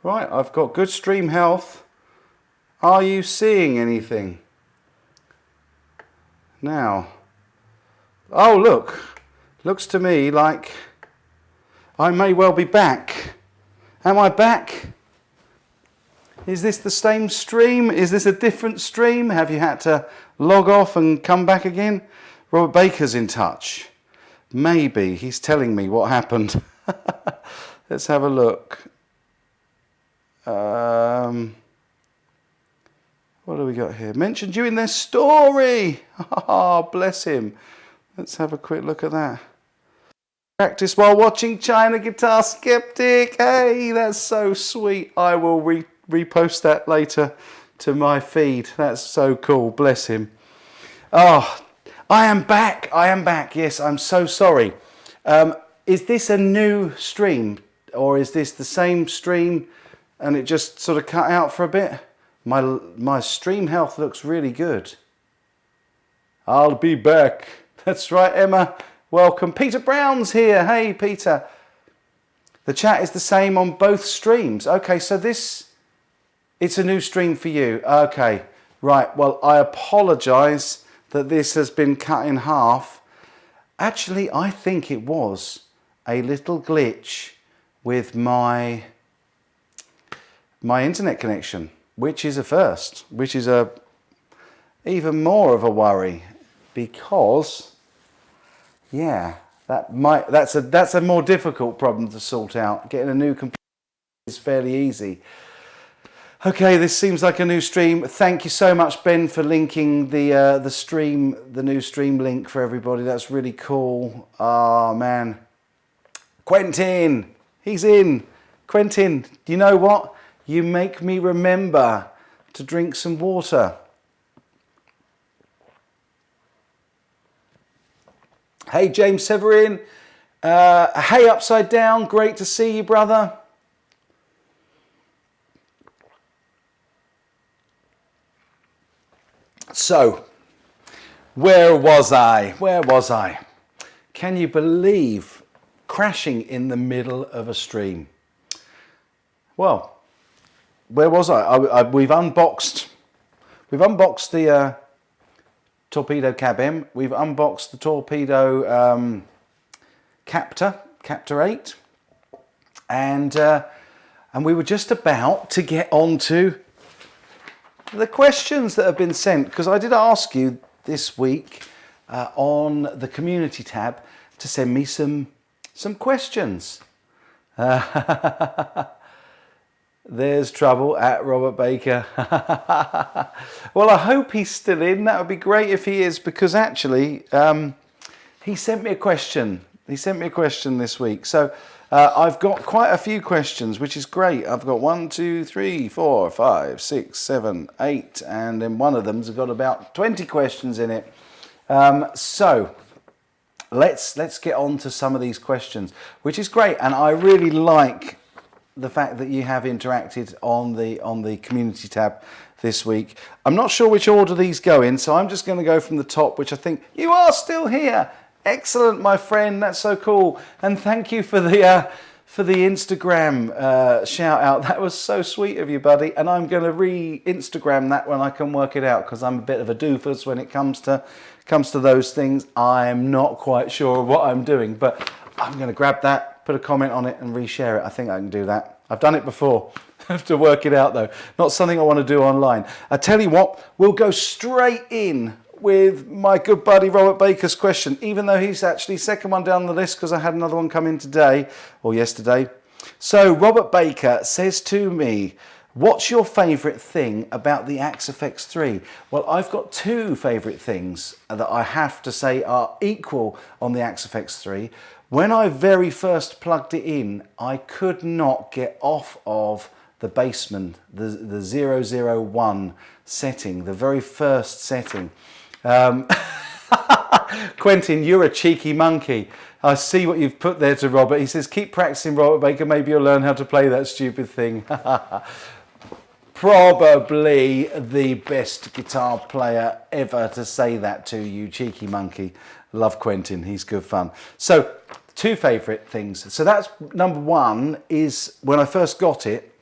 Right, I've got good stream health. Are you seeing anything? Now, oh look, looks to me like I may well be back. Am I back? Is this the same stream? Is this a different stream? Have you had to log off and come back again? Robert Baker's in touch. Maybe he's telling me what happened. Let's have a look. What do we got here? Mentioned you in their story. Oh, bless him. Let's have a quick look at that. Practice while watching China Guitar Skeptic. Hey, that's so sweet. I will repost that later to my feed. That's so cool. Bless him. Oh, I am back. I am back. Yes, I'm so sorry. Is this a new stream or is this the same stream and it just sort of cut out for a bit? My stream health looks really good. I'll be back. That's right, Emma. Welcome. Peter Brown's here. Hey, Peter. The chat is the same on both streams. Okay, so it's a new stream for you. Okay, right. Well, I apologise that this has been cut in half. Actually, I think it was a little glitch with my internet connection, which is a first, which is even more of a worry because, yeah, that's a more difficult problem to sort out. Getting a new computer is fairly easy. Okay, this seems like a new stream. Thank you so much, Ben, for linking the new stream link for everybody. That's really cool. Oh man, Quentin, he's in. Quentin, do you know what? You make me remember to drink some water. Hey, James Severin. Hey, Upside Down. Great to see you, brother. So, where was I? Where was I? Can you believe crashing in the middle of a stream? Well, where was I? We've unboxed the Torpedo Cab M. We've unboxed the Torpedo Captor 8, and we were just about to get onto the questions that have been sent, because I did ask you this week on the community tab to send me some questions. There's trouble at Robert Baker. Well, I hope he's still in. That would be great if he is, because actually he sent me a question. He sent me a question this week. So I've got quite a few questions, which is great. I've got 1, 2, 3, 4, 5, 6, 7, 8, and then one of them's got about 20 questions in it. So let's get on to some of these questions, which is great. And I really like the fact that you have interacted on the community tab this week. I'm not sure which order these go in, so I'm just going to go from the top, which I think you are still here. Excellent, my friend. That's so cool. And thank you for the Instagram shout out. That was so sweet of you, buddy. And I'm going to re-Instagram that when I can work it out, because I'm a bit of a doofus when it comes to those things. I'm not quite sure what I'm doing, but I'm going to grab that, put a comment on it and reshare it. I think I can do that. I've done it before. I have to work it out though. Not something I want to do online. I tell you what, we'll go straight in with my good buddy Robert Baker's question, even though he's actually second one down the list because I had another one come in today or yesterday. So Robert Baker says to me, what's your favourite thing about the Axe FX3? Well, I've got two favourite things that I have to say are equal on the Axe FX3. When I very first plugged it in, I could not get off of the Bassman, the 001 setting, the very first setting. Quentin, you're a cheeky monkey. I see what you've put there to Robert. He says, keep practicing, Robert Baker. Maybe you'll learn how to play that stupid thing. Probably the best guitar player ever to say that to you, cheeky monkey. Love Quentin. He's good fun. So, two favourite things. So that's number one is when I first got it,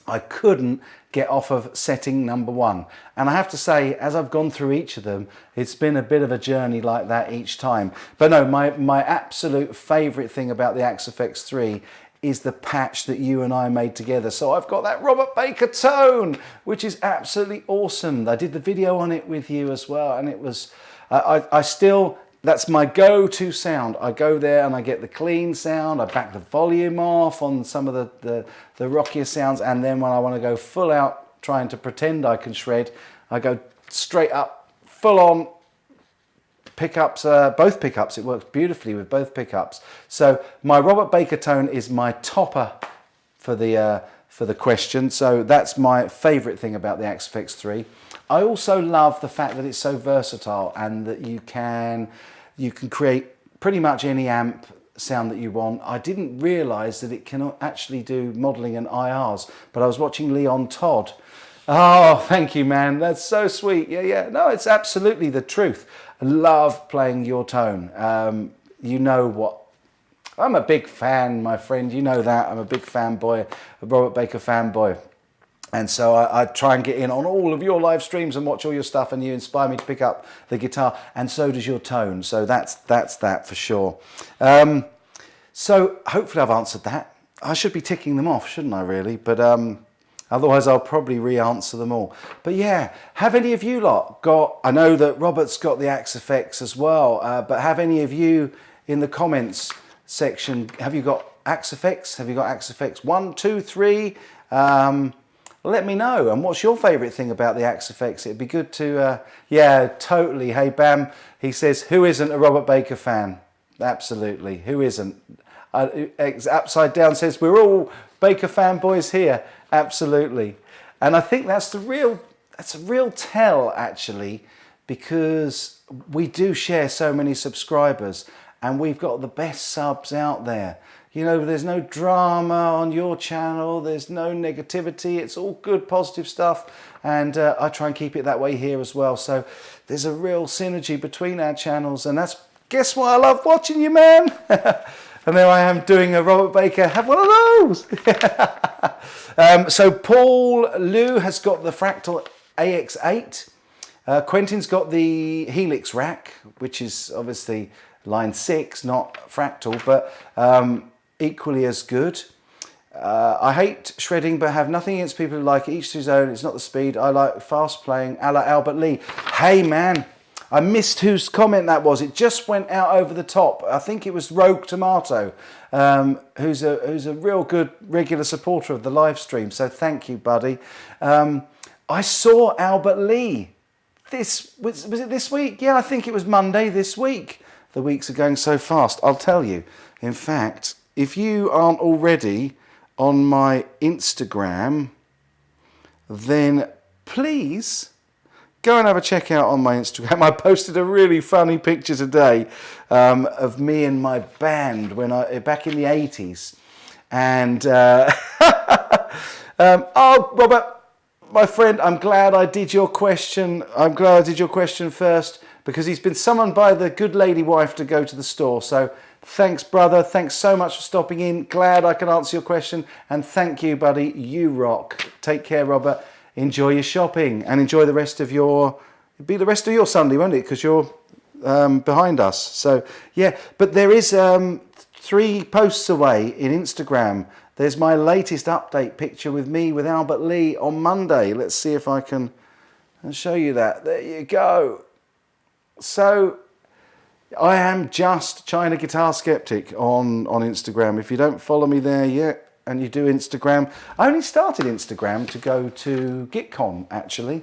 I couldn't get off of setting number 1. And I have to say, as I've gone through each of them, it's been a bit of a journey like that each time. But no, my absolute favourite thing about the Axe FX3 is the patch that you and I made together. So I've got that Robert Baker tone, which is absolutely awesome. I did the video on it with you as well, and it was, I still, that's my go-to sound. I go there and I get the clean sound, I back the volume off on some of the rockier sounds, and then when I want to go full out trying to pretend I can shred, I go straight up, full on, pickups, both pickups. It works beautifully with both pickups. So my Robert Baker tone is my topper for the question. So that's my favourite thing about the Axe FX3. I also love the fact that it's so versatile and that you can create pretty much any amp sound that you want. I didn't realise that it can actually do modelling and IRs, but I was watching Leon Todd. Oh, thank you, man. That's so sweet. Yeah. No, it's absolutely the truth. I love playing your tone. You know what? I'm a big fan, my friend. You know that. I'm a big fanboy, a Robert Baker fanboy. And so I try and get in on all of your live streams and watch all your stuff, and you inspire me to pick up the guitar, and so does your tone. So that's that for sure. So hopefully I've answered that. I should be ticking them off, shouldn't I, really? But otherwise I'll probably re-answer them all. But yeah, have any of you lot got, I know that Robert's got the Axe FX as well, but have any of you in the comments section, have you got Axe FX? Have you got Axe FX 1, 2, 3? Let me know. And what's your favourite thing about the Axe FX? It'd be good to, yeah, totally. Hey, Bam, he says, who isn't a Robert Baker fan? Absolutely, who isn't? Upside Down says, we're all Baker fanboys here. Absolutely. And I think that's a real tell, actually, because we do share so many subscribers and we've got the best subs out there. You know, there's no drama on your channel, there's no negativity, it's all good, positive stuff, and I try and keep it that way here as well. So there's a real synergy between our channels, and that's, guess what, I love watching you, man. And there I am doing a Robert Baker, have one of those. So Paul Liu has got the Fractal AX8. Quentin's got the Helix rack, which is obviously line 6, not Fractal, but equally as good. I hate shredding, but have nothing against people who like it. Each to his own. It's not the speed. I like fast playing, a la Albert Lee. Hey, man. I missed whose comment that was. It just went out over the top. I think it was Rogue Tomato, who's a real good regular supporter of the live stream. So thank you, buddy. I saw Albert Lee. Was it this week? Yeah, I think it was Monday this week. The weeks are going so fast. I'll tell you. In fact, if you aren't already on my Instagram, then please go and have a check out on my Instagram. I posted a really funny picture today of me and my band back in the 80s. And oh, Robert, my friend, I'm glad I did your question. I'm glad I did your question first, because he's been summoned by the good lady wife to go to the store. So thanks, brother. Thanks so much for stopping in. Glad I can answer your question. And thank you, buddy. You rock. Take care, Robert. Enjoy your shopping and enjoy the rest of your Sunday, won't it? Because you're behind us. So yeah, but there is 3 posts away in Instagram. There's my latest update picture with me with Albert Lee on Monday. Let's see if I can show you that. There you go. So I am just China Guitar Skeptic on Instagram. If you don't follow me there yet, and you do Instagram, I only started Instagram to go to GitCon, actually,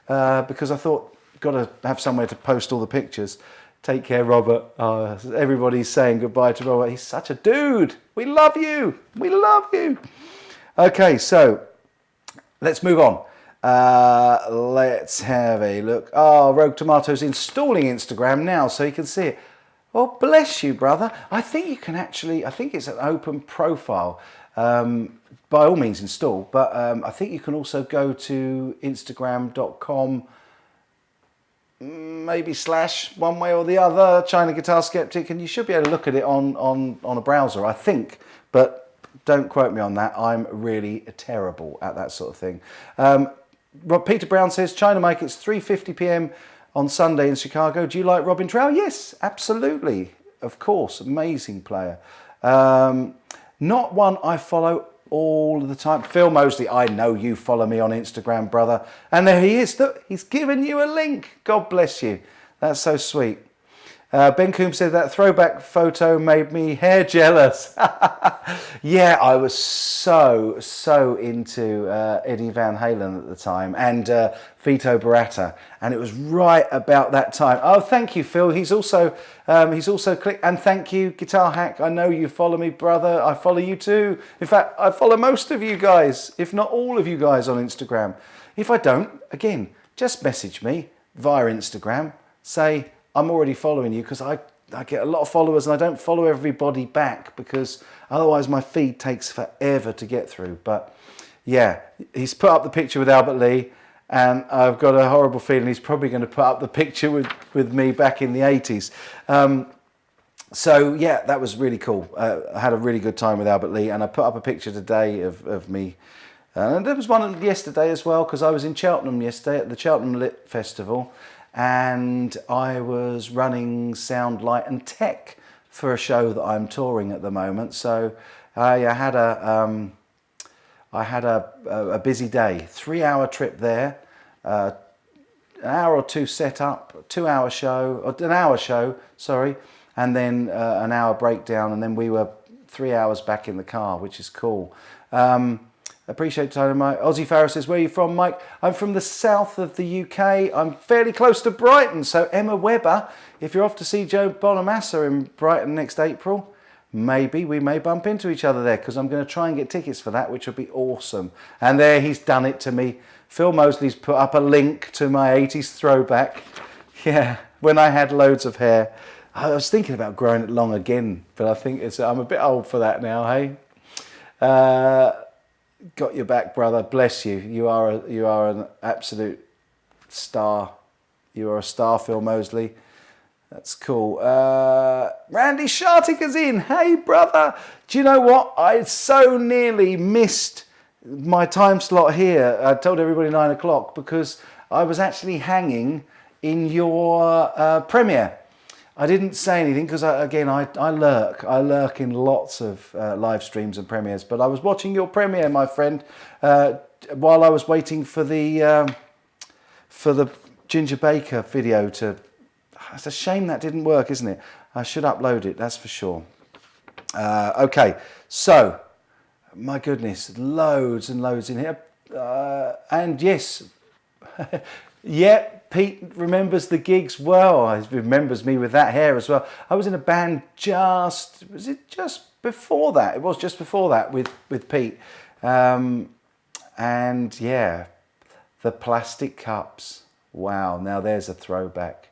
because I thought, got to have somewhere to post all the pictures. Take care, Robert. Everybody's saying goodbye to Robert. He's such a dude. We love you. We love you. Okay, so let's move on. Let's have a look. Oh, Rogue Tomato's installing Instagram now, so you can see it. Oh, bless you, brother. I think you can actually, I think it's an open profile. By all means install, but I think you can also go to instagram.com, maybe / one way or the other, China Guitar Skeptic, and you should be able to look at it on a browser, I think, but Don't quote me on that. I'm really terrible at that sort of thing. Peter Brown says, China Mike, it's 3:50 p.m. on Sunday in Chicago. Do you like Robin Trow? Yes, absolutely. Of course. Amazing player. Not one I follow all the time. Phil Mosley, I know you follow me on Instagram, brother. And there he is. Look, he's given you a link. God bless you. That's so sweet. Ben Coombs said that throwback photo made me hair jealous. Yeah, I was so into Eddie Van Halen at the time and Vito Barata, and it was right about that time. Oh, thank you, Phil. He's also clicked, and thank you, Guitar Hack. I know you follow me, brother. I follow you too. In fact, I follow most of you guys, if not all of you guys, on Instagram. If I don't, again, just message me via Instagram. Say, I'm already following you, because I get a lot of followers and I don't follow everybody back because otherwise my feed takes forever to get through. But yeah, he's put up the picture with Albert Lee, and I've got a horrible feeling he's probably going to put up the picture with me back in the 80s. So yeah, that was really cool. I had a really good time with Albert Lee, and I put up a picture today of me. And there was one yesterday as well, because I was in Cheltenham yesterday at the Cheltenham Lit Festival. And I was running sound, light and tech for a show that I'm touring at the moment. So I had a busy day. 3-hour trip there, an hour or two set up, 2-hour show, or an hour show, sorry, and then an hour breakdown, and then we were 3 hours back in the car, which is cool. Appreciate time, Mike. Aussie Farrow says, where are you from, Mike? I'm from the south of the UK. I'm fairly close to Brighton. So Emma Webber, if you're off to see Joe Bonamassa in Brighton next April, maybe we may bump into each other there, because I'm going to try and get tickets for that, which would be awesome. And there, he's done it to me. Phil Mosley's put up a link to my 80s throwback. Yeah, when I had loads of hair. I was thinking about growing it long again, but I think I'm a bit old for that now, hey? Got your back, brother. Bless you. You are an absolute star. You are a star, Phil Mosley. That's cool. Randy Shartick in. Hey, brother. Do you know what? I so nearly missed my time slot here. I told everybody 9 o'clock because I was actually hanging in your premiere. I didn't say anything because, I lurk in lots of live streams and premieres. But I was watching your premiere, my friend, while I was waiting for the Ginger Baker video to. It's a shame that didn't work, isn't it? I should upload it, that's for sure. Okay, so my goodness, loads and loads in here, and yes, yeah. Pete remembers the gigs well. He remembers me with that hair as well. I was in a band just before that? It was just before that with Pete. And yeah, the plastic cups. Wow, now there's a throwback.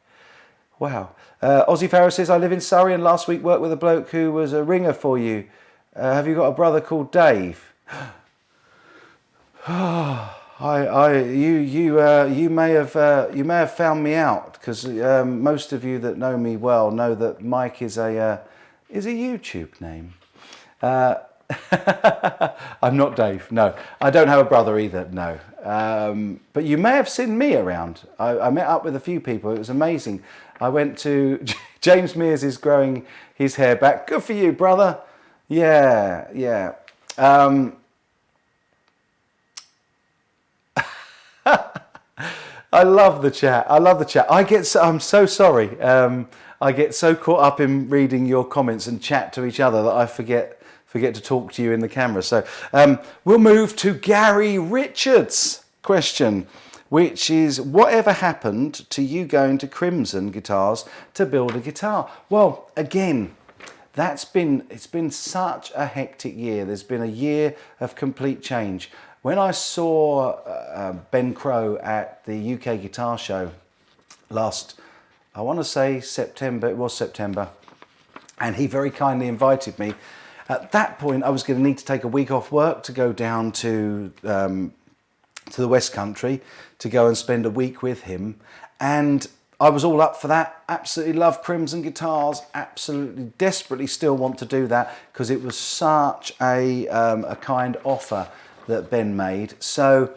Wow. Aussie Farrow says, I live in Surrey and last week worked with a bloke who was a ringer for you. Have you got a brother called Dave? You may have found me out, because most of you that know me well know that Mike is a YouTube name. I'm not Dave. No, I don't have a brother either. No, but you may have seen me around. I met up with a few people. It was amazing. I went to James Mears is growing his hair back. Good for you, brother. Yeah. I love the chat. I'm so sorry. I get so caught up in reading your comments and chat to each other that I forget to talk to you in the camera. So we'll move to Gary Richards' question, which is, whatever happened to you going to Crimson Guitars to build a guitar? Well, again, it's been such a hectic year. There's been a year of complete change. When I saw Ben Crow at the UK Guitar Show last, I want to say September, it was September, and he very kindly invited me. At that point, I was going to need to take a week off work to go down to the West Country to go and spend a week with him. And I was all up for that. Absolutely love Crimson Guitars. Absolutely, desperately still want to do that because it was such a kind offer that Ben made. So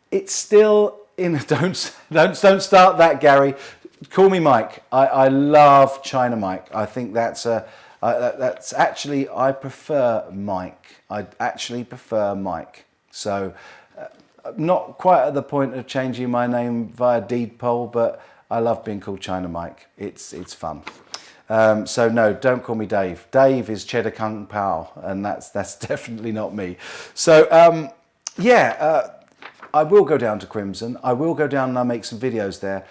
it's still in. Don't start that, Gary. Call me Mike. I love China Mike. I think that's actually, I prefer Mike. I actually prefer Mike. So not quite at the point of changing my name via deed poll, but I love being called China Mike. It's fun. So no, don't call me Dave. Dave is Cheddar Kung Pao, and that's definitely not me. So I will go down to Crimson. I will go down and I'll make some videos there.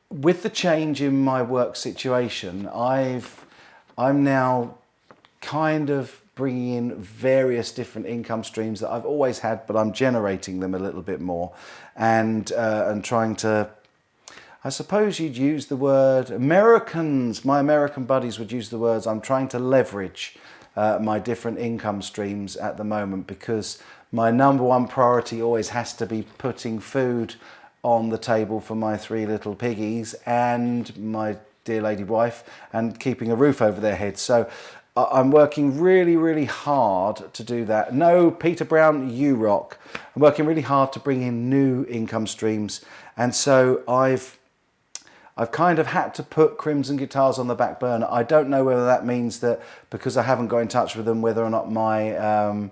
With the change in my work situation, I'm now kind of bringing in various different income streams that I've always had, but I'm generating them a little bit more, and trying to. I suppose you'd use the word Americans. My American buddies would use the words. I'm trying to leverage my different income streams at the moment, because my number one priority always has to be putting food on the table for my 3 little piggies and my dear lady wife, and keeping a roof over their heads. So I'm working really, really hard to do that. No, Peter Brown, you rock. I'm working really hard to bring in new income streams, and so I've kind of had to put Crimson Guitars on the back burner. I don't know whether that means that because I haven't got in touch with them, whether or not my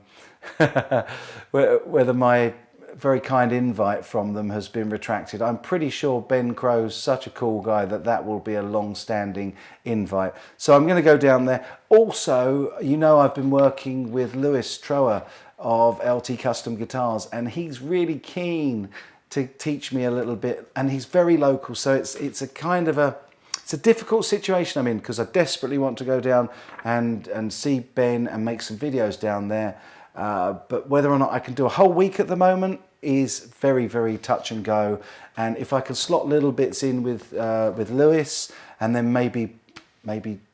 whether my very kind invite from them has been retracted. I'm pretty sure Ben Crow's such a cool guy that will be a long-standing invite. So I'm going to go down there. Also, you know, I've been working with Lewis Trower of LT Custom Guitars, and he's really keen to teach me a little bit, and he's very local, so it's a kind of it's a difficult situation I'm in, because I desperately want to go down and see Ben and make some videos down there, but whether or not I can do a whole week at the moment is very, very touch and go. And if I can slot little bits in with Lewis, and then maybe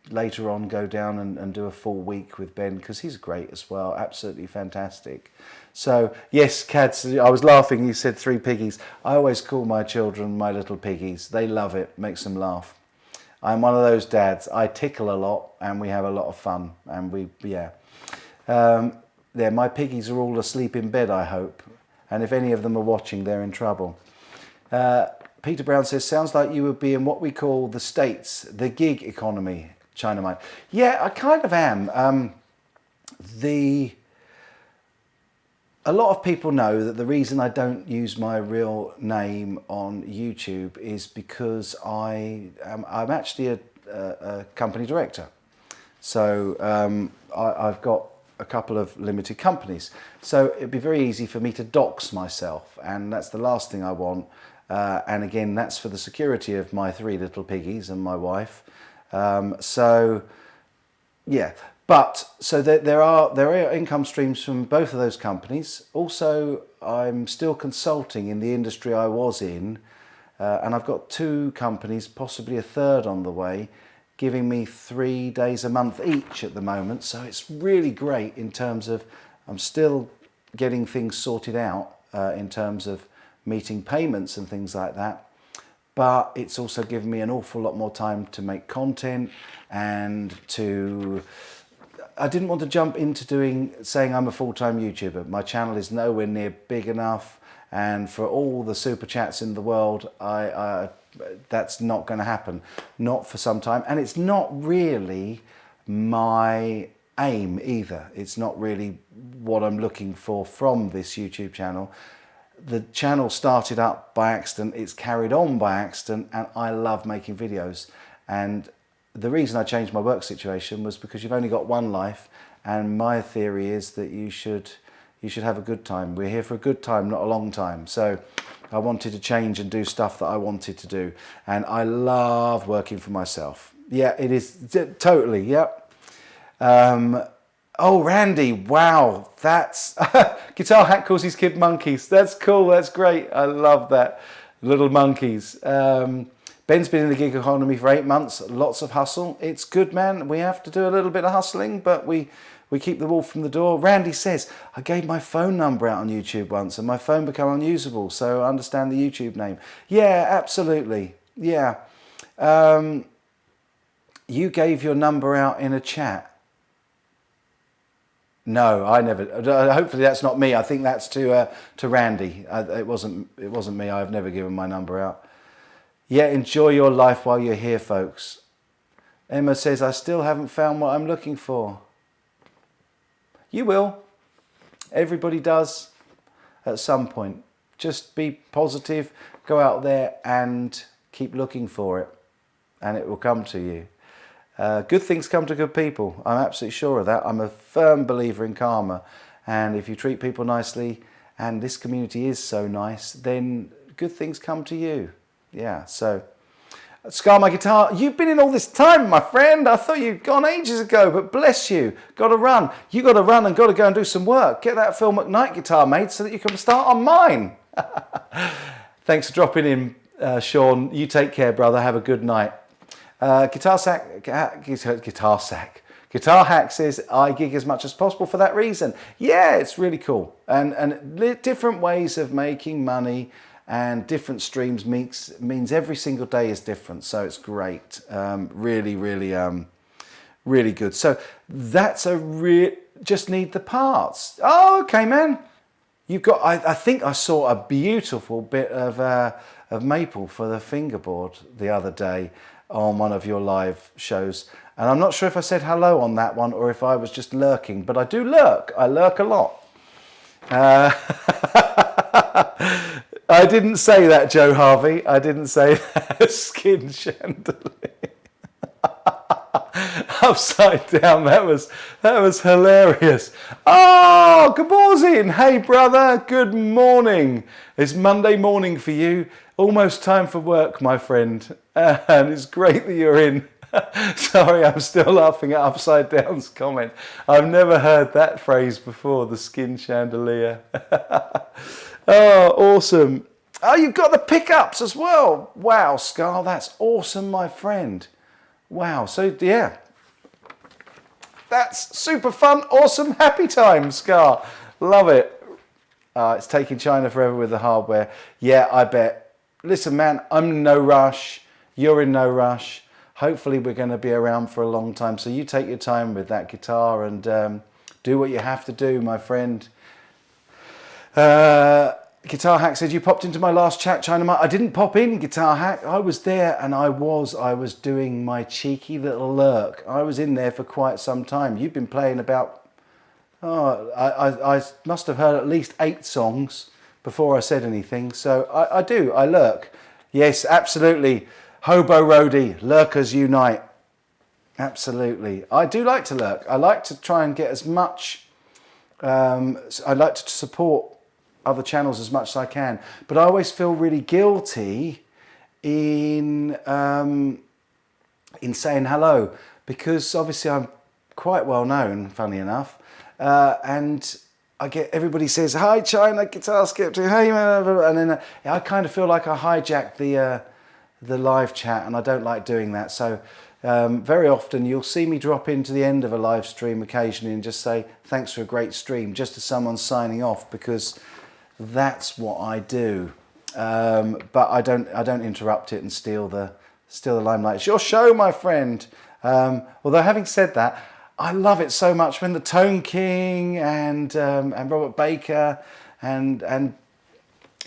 later on go down and do a full week with Ben, because he's great as well, absolutely fantastic. So yes, Cads, I was laughing, you said 3 piggies. I always call my children my little piggies. They love it, makes them laugh. I'm one of those dads. I tickle a lot and we have a lot of fun, and my piggies are all asleep in bed, I hope, and if any of them are watching, they're in trouble. Peter Brown says, sounds like you would be in what we call the States, the gig economy, China Mike. Yeah, I kind of am. A lot of people know that the reason I don't use my real name on YouTube is because I'm actually a company director. So I've got a couple of limited companies. So it'd be very easy for me to dox myself, and that's the last thing I want. And again, that's for the security of my 3 little piggies and my wife. So yeah. But so there are income streams from both of those companies. Also, I'm still consulting in the industry I was in, and I've got 2 companies, possibly a third on the way, giving me 3 days a month each at the moment. So it's really great in terms of I'm still getting things sorted out in terms of meeting payments and things like that. But it's also given me an awful lot more time to make content and to. I didn't want to jump into saying I'm a full-time YouTuber. My channel is nowhere near big enough, and for all the super chats in the world, that's not going to happen, not for some time. And it's not really my aim either. It's not really what I'm looking for from this YouTube channel. The channel started up by accident, it's carried on by accident, and I love making videos. And the reason I changed my work situation was because you've only got one life, and my theory is that you should have a good time. We're here for a good time, not a long time. So I wanted to change and do stuff that I wanted to do, and I love working for myself. Yeah, it is totally. Yep. Oh, Randy, wow, that's Guitar Hack calls his kid monkeys. That's cool. That's great. I love that. Little monkeys. Ben's been in the gig economy for 8 months, lots of hustle. It's good, man. We have to do a little bit of hustling, but we keep the wolf from the door. Randy says, I gave my phone number out on YouTube once and my phone became unusable, so I understand the YouTube name. Yeah, absolutely. Yeah. You gave your number out in a chat. No, I never. Hopefully that's not me. I think that's to Randy. It wasn't me. I've never given my number out. Yeah, enjoy your life while you're here, folks. Emma says, I still haven't found what I'm looking for. You will. Everybody does at some point. Just be positive, go out there and keep looking for it, and it will come to you. Good things come to good people. I'm absolutely sure of that. I'm a firm believer in karma, and if you treat people nicely, and this community is so nice, then good things come to you. Yeah, so Scar my guitar, you've been in all this time, my friend. I thought you'd gone ages ago, but bless you. Got to run. You got to run and got to go and do some work. Get that Phil McKnight guitar made so that you can start on mine. Thanks for dropping in, Sean. You take care, brother. Have a good night. Guitar Hack says, I gig as much as possible for that reason. Yeah, it's really cool. And different ways of making money and different streams means every single day is different. So it's great. Really good. So that's just need the parts. Oh, okay, man. You've got, I think I saw a beautiful bit of maple for the fingerboard the other day on one of your live shows. And I'm not sure if I said hello on that one or if I was just lurking, but I do lurk. I lurk a lot. I didn't say that, Joe Harvey. I didn't say that. Skin chandelier. Upside down. That was hilarious. Oh, Gaborzin. Hey, brother. Good morning. It's Monday morning for you. Almost time for work, my friend. And it's great that you're in. Sorry, I'm still laughing at Upside Down's comment. I've never heard that phrase before, the skin chandelier. Oh, awesome. Oh, you've got the pickups as well. Wow, Scar, that's awesome, my friend. Wow, so yeah. That's super fun, awesome, happy time, Scar. Love it. It's taking China forever with the hardware. Yeah, I bet. Listen, man, I'm in no rush. You're in no rush. Hopefully we're going to be around for a long time. So you take your time with that guitar and do what you have to do, my friend. Guitar Hack said, you popped into my last chat, China Mike. I didn't pop in, Guitar Hack. I was there and I was doing my cheeky little lurk. I was in there for quite some time. You've been playing about, I must have heard at least 8 songs before I said anything. So I lurk. Yes, absolutely. Hobo Roadie, lurkers unite. Absolutely. I do like to lurk. I like to try and get as much, I like to support other channels as much as I can, but I always feel really guilty in saying hello, because obviously I'm quite well known, funny enough, and I get everybody says, hi China, Guitar Skeptic, hey, and then I kind of feel like I hijacked the live chat, and I don't like doing that. So very often you'll see me drop into the end of a live stream occasionally and just say thanks for a great stream, just as someone's signing off, because that's what I do. But I don't interrupt it and steal the limelight. It's your show, my friend. Although having said that, I love it so much when the Tone King and Robert Baker and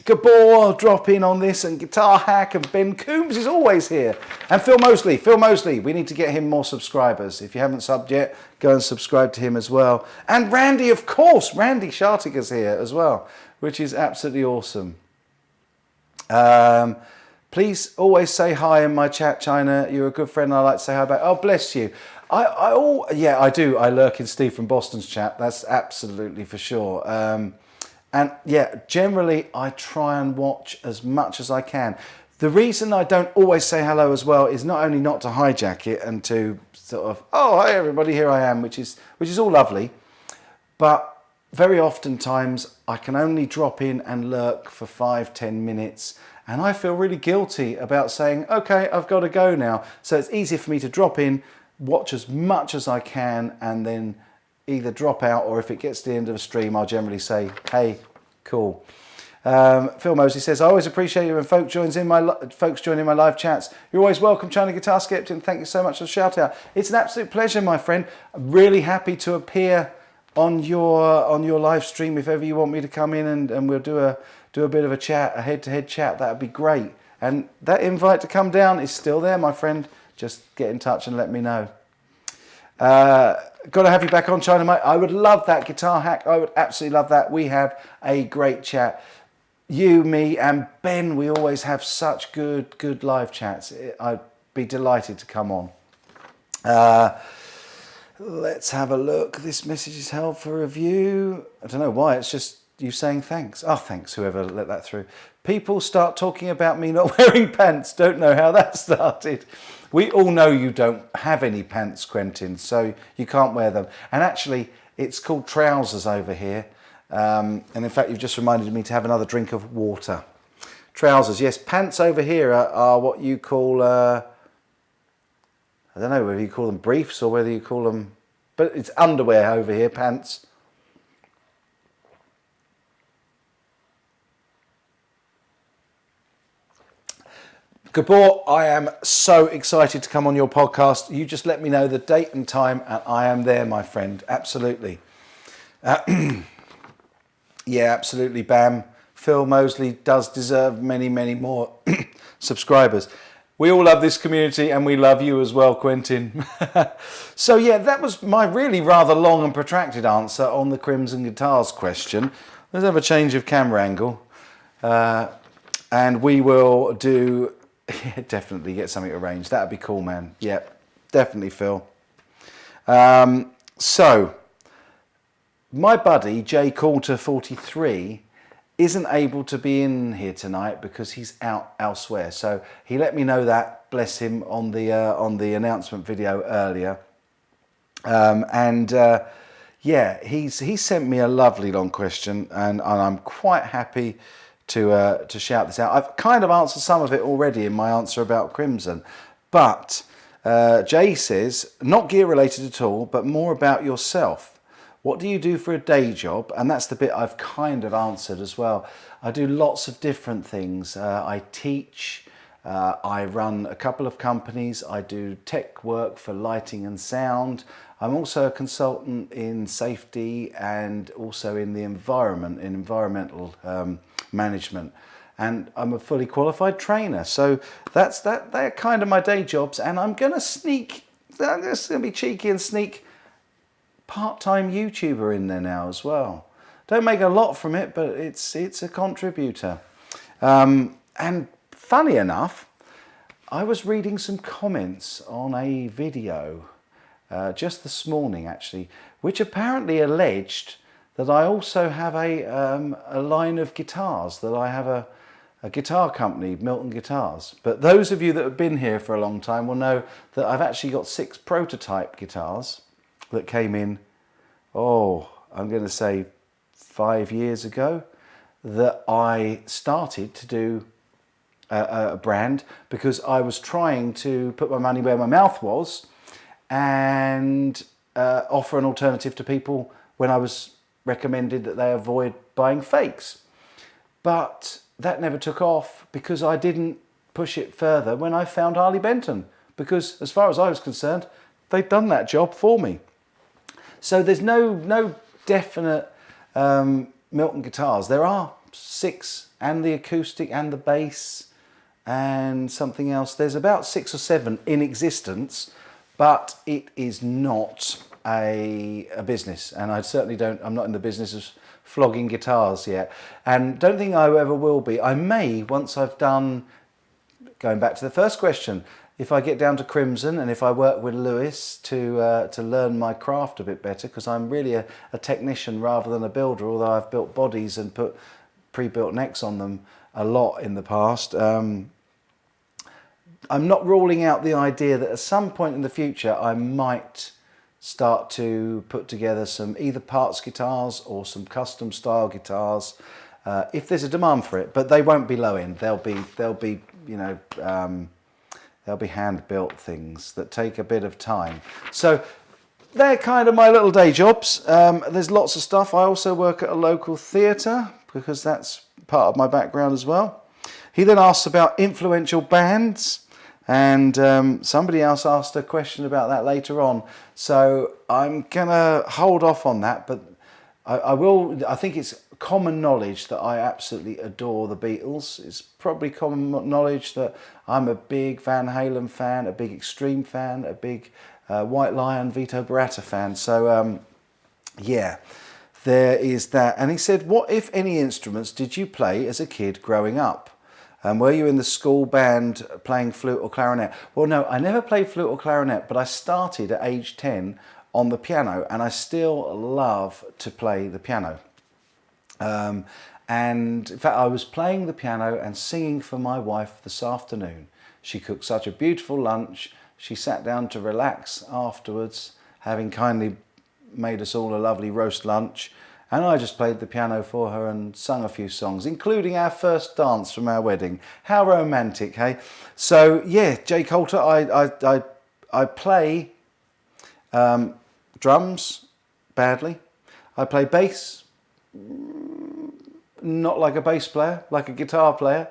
Gabor drop in on this, and Guitar Hack, and Ben Coombs is always here, and Phil Mosley, we need to get him more subscribers. If you haven't subbed yet, go and subscribe to him as well. And Randy, of course, Randy Schartiger's here as well, which is absolutely awesome. Please always say hi in my chat, China. You're a good friend, and I like to say hi back. Oh, bless you. Yeah, I do. I lurk in Steve from Boston's chat. That's absolutely for sure. And yeah, generally I try and watch as much as I can. The reason I don't always say hello as well is not only not to hijack it and to sort of, oh, hi everybody, here I am, which is all lovely, but very often times I can only drop in and lurk for 5-10 minutes, and I feel really guilty about saying, okay, I've got to go now. So it's easier for me to drop in, watch as much as I can, and then either drop out, or if it gets to the end of the stream, I'll generally say, hey, cool. Phil Mosley says, I always appreciate it when folks join in my live chats. You're always welcome, China Guitar Skeptic. Thank you so much for the shout out. It's an absolute pleasure, my friend. I'm really happy to appear on your live stream if ever you want me to come in, and we'll do a bit of a chat, a head-to-head chat. That would be great. And that invite to come down is still there, my friend. Just get in touch and let me know. Got to have you back on, China, mate. I would love that guitar hack. I would absolutely love that. We have a great chat. You, me, and Ben, we always have such good live chats. I'd be delighted to come on. Let's have a look. This message is held for review. I don't know why. It's just you saying thanks. Oh, thanks, whoever let that through. People start talking about me not wearing pants. Don't know how that started. We all know you don't have any pants, Quentin, so you can't wear them. And actually, it's called trousers over here. And in fact, you've just reminded me to have another drink of water. Trousers, yes. Pants over here are what you call, I don't know whether you call them briefs or whether you call them, but it's underwear over here, pants. Gabor, I am so excited to come on your podcast. You just let me know the date and time and I am there, my friend. Absolutely. Yeah, absolutely, Bam. Phil Mosley does deserve many more subscribers. We all love this community and we love you as well, Quentin. So yeah, that was my really rather long and protracted answer on the Crimson Guitars question. Let's have a change of camera angle. And we will do... Yeah, definitely get something arranged. That'd be cool, man. Yep, definitely, Phil. So, my buddy, Jay Coulter 43, isn't able to be in here tonight because he's out elsewhere. So he let me know that, bless him, on the announcement video earlier. Yeah, he sent me a lovely long question, and I'm quite happy to shout this out. I've kind of answered some of it already in my answer about Crimson, but Jay says, not gear related at all, but more about yourself. What do you do for a day job? And that's the bit I've kind of answered as well. I do lots of different things. I teach, I run a couple of companies, I do tech work for lighting and sound. I'm also a consultant in safety and also in the environment, in environmental management, and I'm a fully qualified trainer. So they're kind of my day jobs, and I'm gonna be cheeky and sneak part-time YouTuber in there now as well. Don't make a lot from it, but it's a contributor. And funny enough, I was reading some comments on a video just this morning actually, which apparently alleged that I also have a line of guitars, that I have a guitar company, Milton Guitars. But those of you that have been here for a long time will know that I've actually got 6 prototype guitars that came in, I'm going to say 5 years ago, that I started to do a brand because I was trying to put my money where my mouth was and offer an alternative to people when I was recommended that they avoid buying fakes. But that never took off because I didn't push it further when I found Harley Benton, because as far as I was concerned, they'd done that job for me. So there's no definite Milton guitars. There are 6, and the acoustic and the bass and something else. There's about 6 or 7 in existence, but it is not a business, and I'm not in the business of flogging guitars yet, and don't think I ever will be. I may, once I've done, going back to the first question, if I get down to Crimson and if I work with Lewis to learn my craft a bit better, because I'm really a technician rather than a builder, although I've built bodies and put pre-built necks on them a lot in the past. I'm not ruling out the idea that at some point in the future I might start to put together some either parts guitars or some custom style guitars if there's a demand for it, but they won't be low end. They'll be hand built things that take a bit of time. So they're kind of my little day jobs. There's lots of stuff. I also work at a local theatre because that's part of my background as well. He then asks about influential bands, and somebody else asked a question about that later on. So I'm gonna hold off on that, but I think it's common knowledge that I absolutely adore the Beatles. It's probably common knowledge that I'm a big Van Halen fan, a big Extreme fan, a big White Lion, Vito Bratta fan. So yeah, there is that. And he said, what, if any, instruments did you play as a kid growing up? Were you in the school band playing flute or clarinet? Well, no, I never played flute or clarinet, but I started at age 10 on the piano, and I still love to play the piano. And in fact, I was playing the piano and singing for my wife this afternoon. She cooked such a beautiful lunch. She sat down to relax afterwards, having kindly made us all a lovely roast lunch. And I just played the piano for her and sung a few songs, including our first dance from our wedding. How romantic, hey? So yeah, Jay Coulter, I play drums badly. I play bass, not like a bass player, like a guitar player.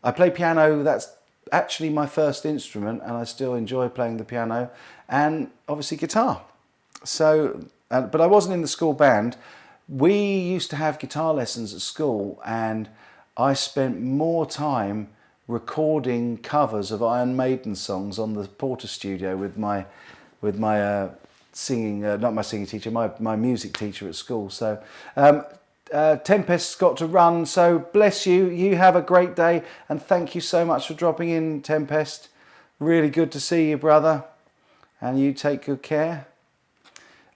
I play piano. That's actually my first instrument, and I still enjoy playing the piano, and obviously guitar. So, but I wasn't in the school band. We used to have guitar lessons at school, and I spent more time recording covers of Iron Maiden songs on the Porter studio with my singing, not my singing teacher, my music teacher at school. So Tempest's got to run, so bless you. You have a great day, and thank you so much for dropping in, Tempest. Really good to see you, brother, and you take good care.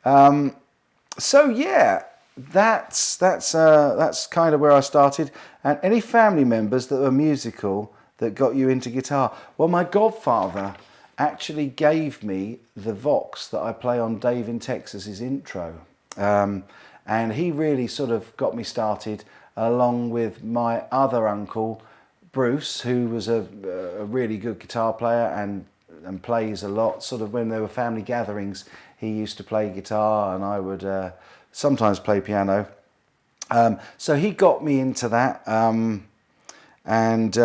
So yeah, that's kind of where I started. And any family members that were musical that got you into guitar? Well, my godfather actually gave me the Vox that I play on Dave in Texas's intro, and he really sort of got me started, along with my other uncle Bruce, who was a really good guitar player and plays a lot. Sort of when there were family gatherings, he used to play guitar, and I would sometimes play piano. So he got me into that. And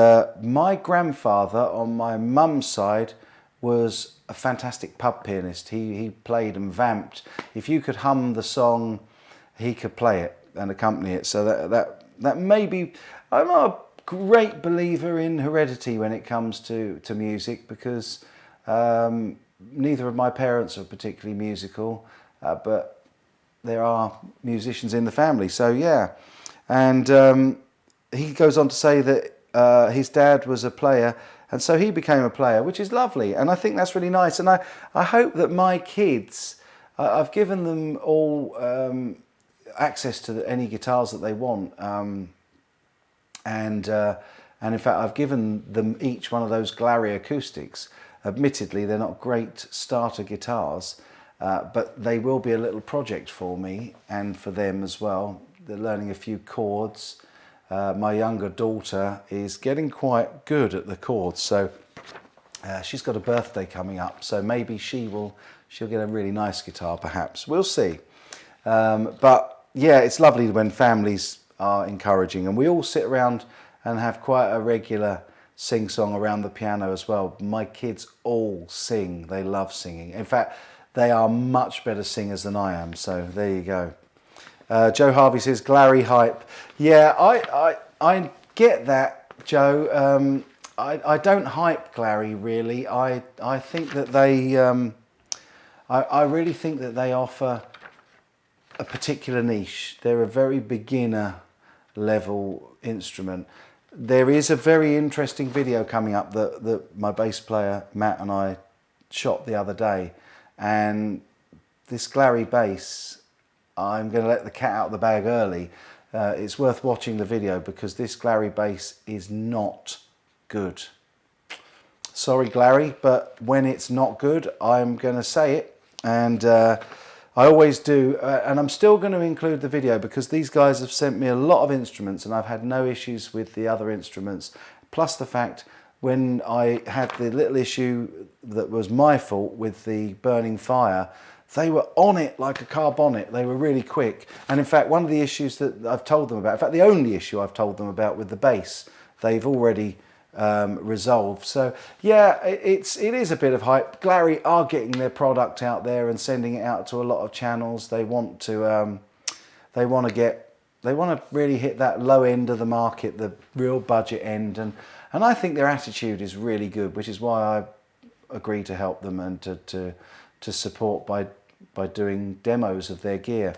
my grandfather on my mum's side was a fantastic pub pianist. He played and vamped. If you could hum the song, he could play it and accompany it. So that may be, I'm not a great believer in heredity when it comes to music, because neither of my parents are particularly musical, but there are musicians in the family. So yeah, and he goes on to say that his dad was a player, and so he became a player, which is lovely, and I think that's really nice. And I hope that my kids, I've given them all access to any guitars that they want, and in fact I've given them each one of those Glary acoustics. Admittedly, they're not great starter guitars, but they will be a little project for me and for them as well. They're learning a few chords. My younger daughter is getting quite good at the chords, so she's got a birthday coming up, so maybe she'll get a really nice guitar, perhaps. We'll see. But yeah, it's lovely when families are encouraging, and we all sit around and have quite a regular sing-song around the piano as well. My kids all sing. They love singing. In fact, they are much better singers than I am, so there you go. Joe Harvey says, Glary hype. Yeah, I get that, Joe. I don't hype Glary, really. I think that they, I really think that they offer a particular niche. They're a very beginner level instrument. There is a very interesting video coming up that my bass player Matt and I shot the other day, and this Glary bass, I'm going to let the cat out of the bag early. It's worth watching the video, because this Glary bass is not good. Sorry, Glary, but when it's not good, I'm going to say it, and I always do. And I'm still going to include the video, because these guys have sent me a lot of instruments, and I've had no issues with the other instruments. Plus the fact, when I had the little issue that was my fault with the burning fire, they were on it like a car bonnet. They were really quick. And in fact, one of the issues that I've told them about, in fact, the only issue I've told them about with the bass, they've already resolved. So yeah, it is a bit of hype. Glary are getting their product out there and sending it out to a lot of channels. They want to really hit that low end of the market, the real budget end, and I think their attitude is really good, which is why I agree to help them and to support by doing demos of their gear.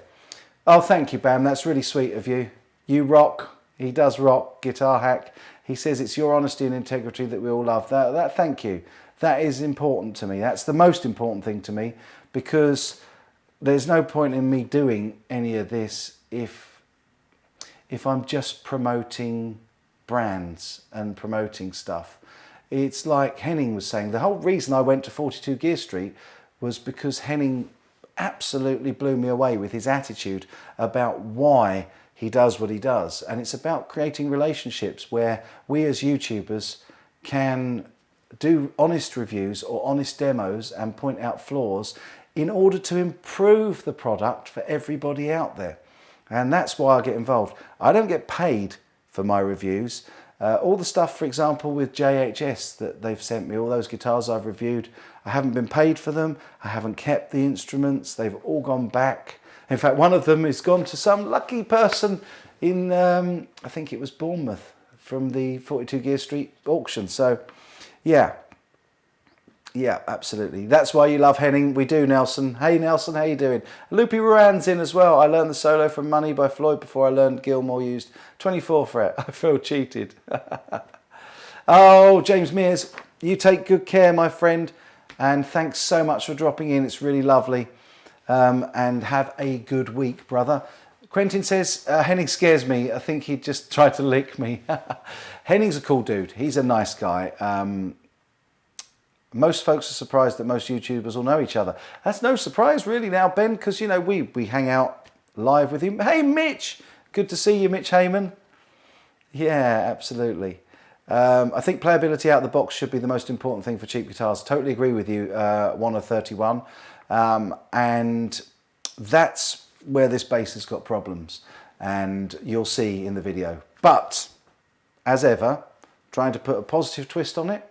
Oh, thank you, Bam. That's really sweet of you. You rock. He does rock. Guitar Hack. He says it's your honesty and integrity that we all love. That thank you. That is important to me. That's the most important thing to me, because there's no point in me doing any of this if I'm just promoting brands and promoting stuff. It's like Henning was saying, the whole reason I went to 42 Gear Street was because Henning absolutely blew me away with his attitude about why he does what he does. And it's about creating relationships where we as YouTubers can do honest reviews or honest demos and point out flaws in order to improve the product for everybody out there. And that's why I get involved. I don't get paid for my reviews. All the stuff, for example, with JHS that they've sent me, all those guitars I've reviewed, I haven't been paid for them. I haven't kept the instruments. They've all gone back. In fact, one of them has gone to some lucky person in, I think it was Bournemouth, from the 42 Gear Street auction. So, yeah. Yeah, absolutely. That's why you love Henning. We do, Nelson. Hey, Nelson, how you doing? Loopy Ruan's in as well. I learned the solo from Money by Floyd before I learned Gilmore used 24 fret. I feel cheated. Oh, James Mears, you take good care, my friend. And thanks so much for dropping in. It's really lovely. And have a good week, brother. Quentin says, Henning scares me. I think he just tried to lick me. Henning's a cool dude. He's a nice guy. Most folks are surprised that most YouTubers all know each other. That's no surprise really now, Ben, because, you know, we hang out live with him. Hey, Mitch! Good to see you, Mitch Heyman. Yeah, absolutely. I think playability out of the box should be the most important thing for cheap guitars. Totally agree with you, 1of31. And that's where this bass has got problems. And you'll see in the video. But, as ever, trying to put a positive twist on it,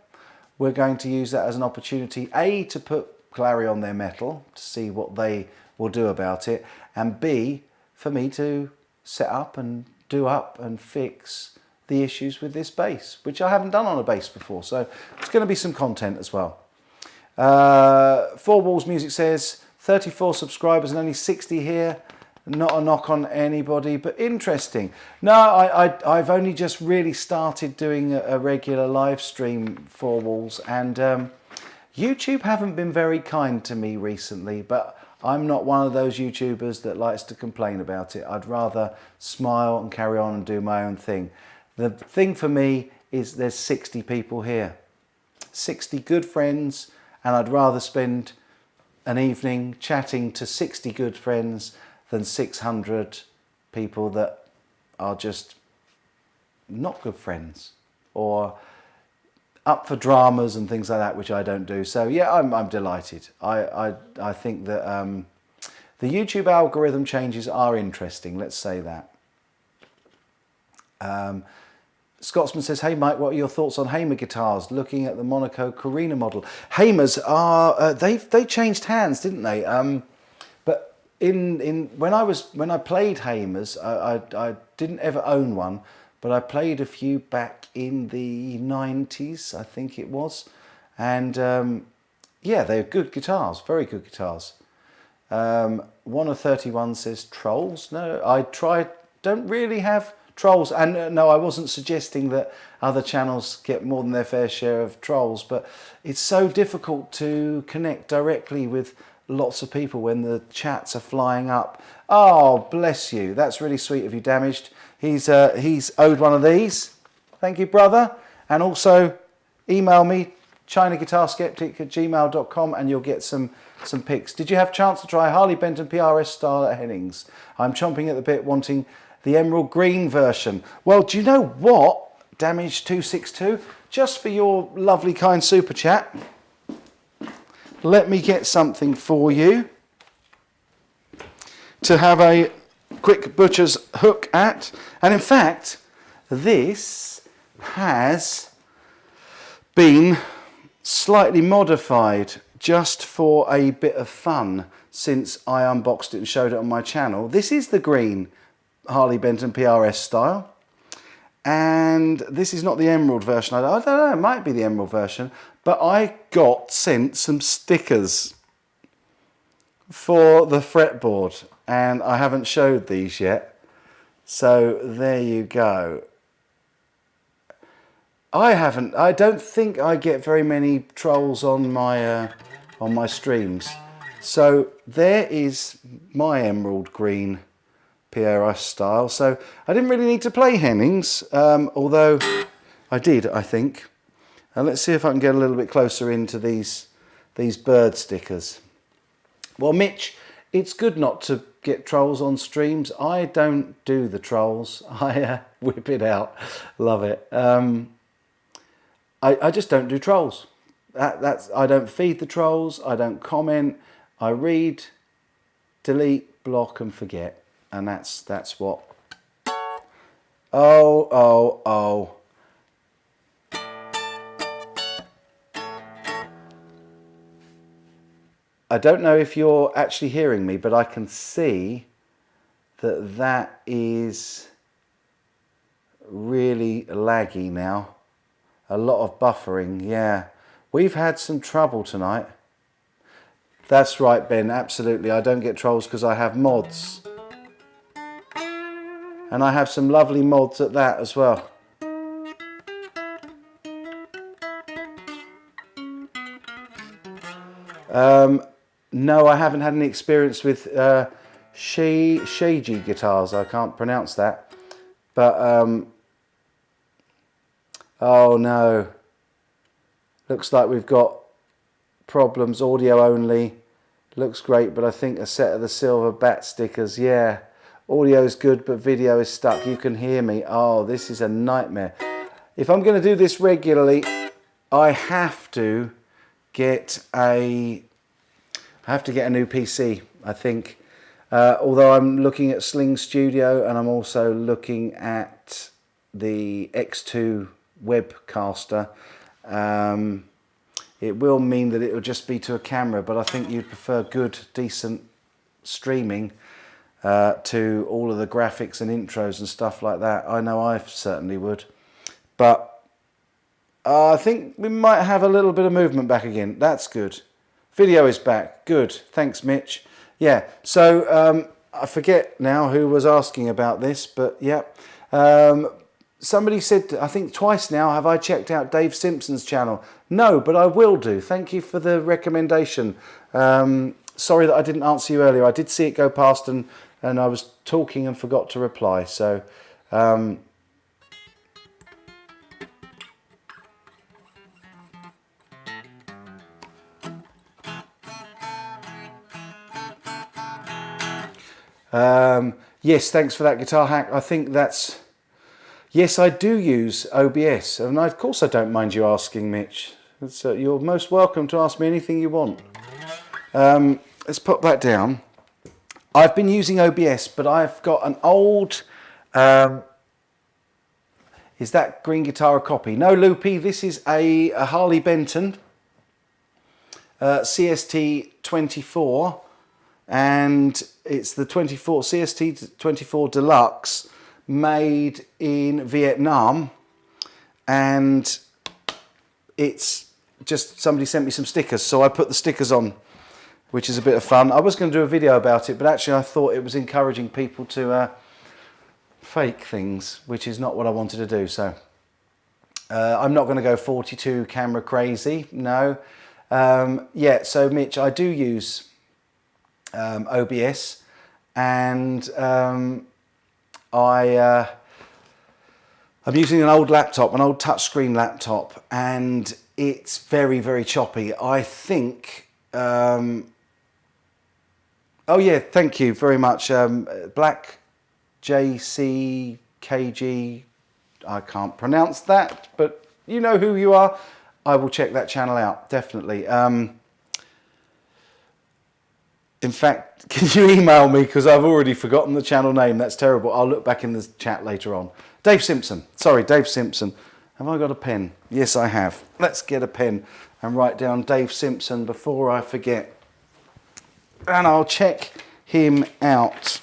we're going to use that as an opportunity, A, to put Clary on their metal, to see what they will do about it, and B, for me to set up and do up and fix the issues with this bass, which I haven't done on a bass before, so it's going to be some content as well. Four Walls Music says, 34 subscribers and only 60 here. Not a knock on anybody, but interesting. No, I've only just really started doing a regular live stream, Four Walls, and YouTube haven't been very kind to me recently, but I'm not one of those YouTubers that likes to complain about it. I'd rather smile and carry on and do my own thing. The thing for me is there's 60 people here, 60 good friends, and I'd rather spend an evening chatting to 60 good friends than 600 people that are just not good friends or up for dramas and things like that, which I don't do. So yeah, I'm delighted. I think that the YouTube algorithm changes are interesting, let's say that. Scotsman says, hey Mike, what are your thoughts on Hamer guitars? Looking at the Monaco Carina model. Hamers are, they changed hands, didn't they? But when I played Hamers, I didn't ever own one, but I played a few back in the 90s, I think it was. And yeah, they're good guitars, very good guitars. 1of31 says Trolls. No, don't really have Trolls. And no, I wasn't suggesting that other channels get more than their fair share of Trolls, but it's so difficult to connect directly with lots of people when the chats are flying up. Oh, bless you. That's really sweet of you, Damaged. He's owed one of these. Thank you, brother. And also email me, chinaguitarskeptic@gmail.com, and you'll get some pics. Did you have a chance to try Harley Benton PRS style at Hennings? I'm chomping at the bit, wanting the emerald green version. Well, do you know what, Damage262? Just for your lovely kind super chat, let me get something for you. to have a quick butcher's hook at. And in fact, this has been slightly modified just for a bit of fun since I unboxed it and showed it on my channel. This is the green Harley Benton PRS style, and this is not the emerald version. I don't know, it might be the emerald version, but I got sent some stickers for the fretboard, and I haven't showed these yet, so there you go. I don't think I get very many trolls on my streams. So there is my emerald green PRS style. So I didn't really need to play Hennings, although I did, I think. And let's see if I can get a little bit closer into these bird stickers. Well, Mitch, it's good not to get trolls on streams. I don't do the trolls. I whip it out. Love it. I just don't do trolls. I don't feed the trolls. I don't comment. I read, delete, block, and forget, and that's what. Oh. I don't know if you're actually hearing me, but I can see that is really laggy now. A lot of buffering, yeah. We've had some trouble tonight. That's right, Ben, absolutely. I don't get trolls because I have mods. And I have some lovely mods at that as well. No, I haven't had any experience with Shiji guitars. I can't pronounce that. But, oh no. Looks like we've got problems, audio only. Looks great, but I think a set of the silver bat stickers, yeah. Audio is good, but video is stuck. You can hear me. Oh, this is a nightmare. If I'm going to do this regularly, I have to get a new PC, I think. Although I'm looking at Sling Studio, and I'm also looking at the X2 webcaster. It will mean that it will just be to a camera, but I think you'd prefer good, decent streaming to all of the graphics and intros and stuff like that. I know I certainly would. But I think we might have a little bit of movement back again. That's good. Video is back. Good. Thanks, Mitch. Yeah, so I forget now who was asking about this, but yeah. Somebody said, I think twice now, have I checked out Dave Simpson's channel? No, but I will do. Thank you for the recommendation. Sorry that I didn't answer you earlier. I did see it go past and I was talking and forgot to reply. So, yes, thanks for that, Guitar Hack. I think that's... Yes, I do use OBS, and of course I don't mind you asking, Mitch. You're most welcome to ask me anything you want. Let's put that down. I've been using OBS, but I've got an old... is that green guitar a copy? No, Loopy, this is a Harley Benton CST 24, and it's the CST 24 Deluxe, made in Vietnam, and it's just somebody sent me some stickers, so I put the stickers on, which is a bit of fun. I was going to do a video about it, but actually I thought it was encouraging people to fake things, which is not what I wanted to do. So I'm not going to go 42 camera crazy, no. Yeah, so Mitch, I do use OBS, and I'm using an old laptop, an old touchscreen laptop, and it's very, very choppy. I think, oh yeah, thank you very much. Black JCKG, I can't pronounce that, but you know who you are. I will check that channel out, definitely. In fact, can you email me, because I've already forgotten the channel name. That's terrible. I'll look back in the chat later on. Dave Simpson. Sorry, Dave Simpson. Have I got a pen? Yes, I have. Let's get a pen and write down Dave Simpson before I forget. And I'll check him out.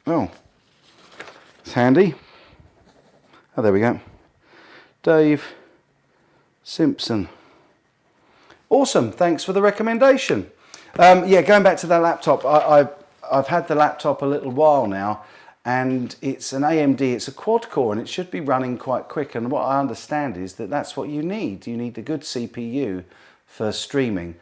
Oh, it's handy. Oh, there we go. Dave Simpson. Awesome, thanks for the recommendation. Yeah, going back to that laptop, I've had the laptop a little while now, and it's an AMD, it's a quad core, and it should be running quite quick. And what I understand is that that's what you need. You need a good CPU for streaming,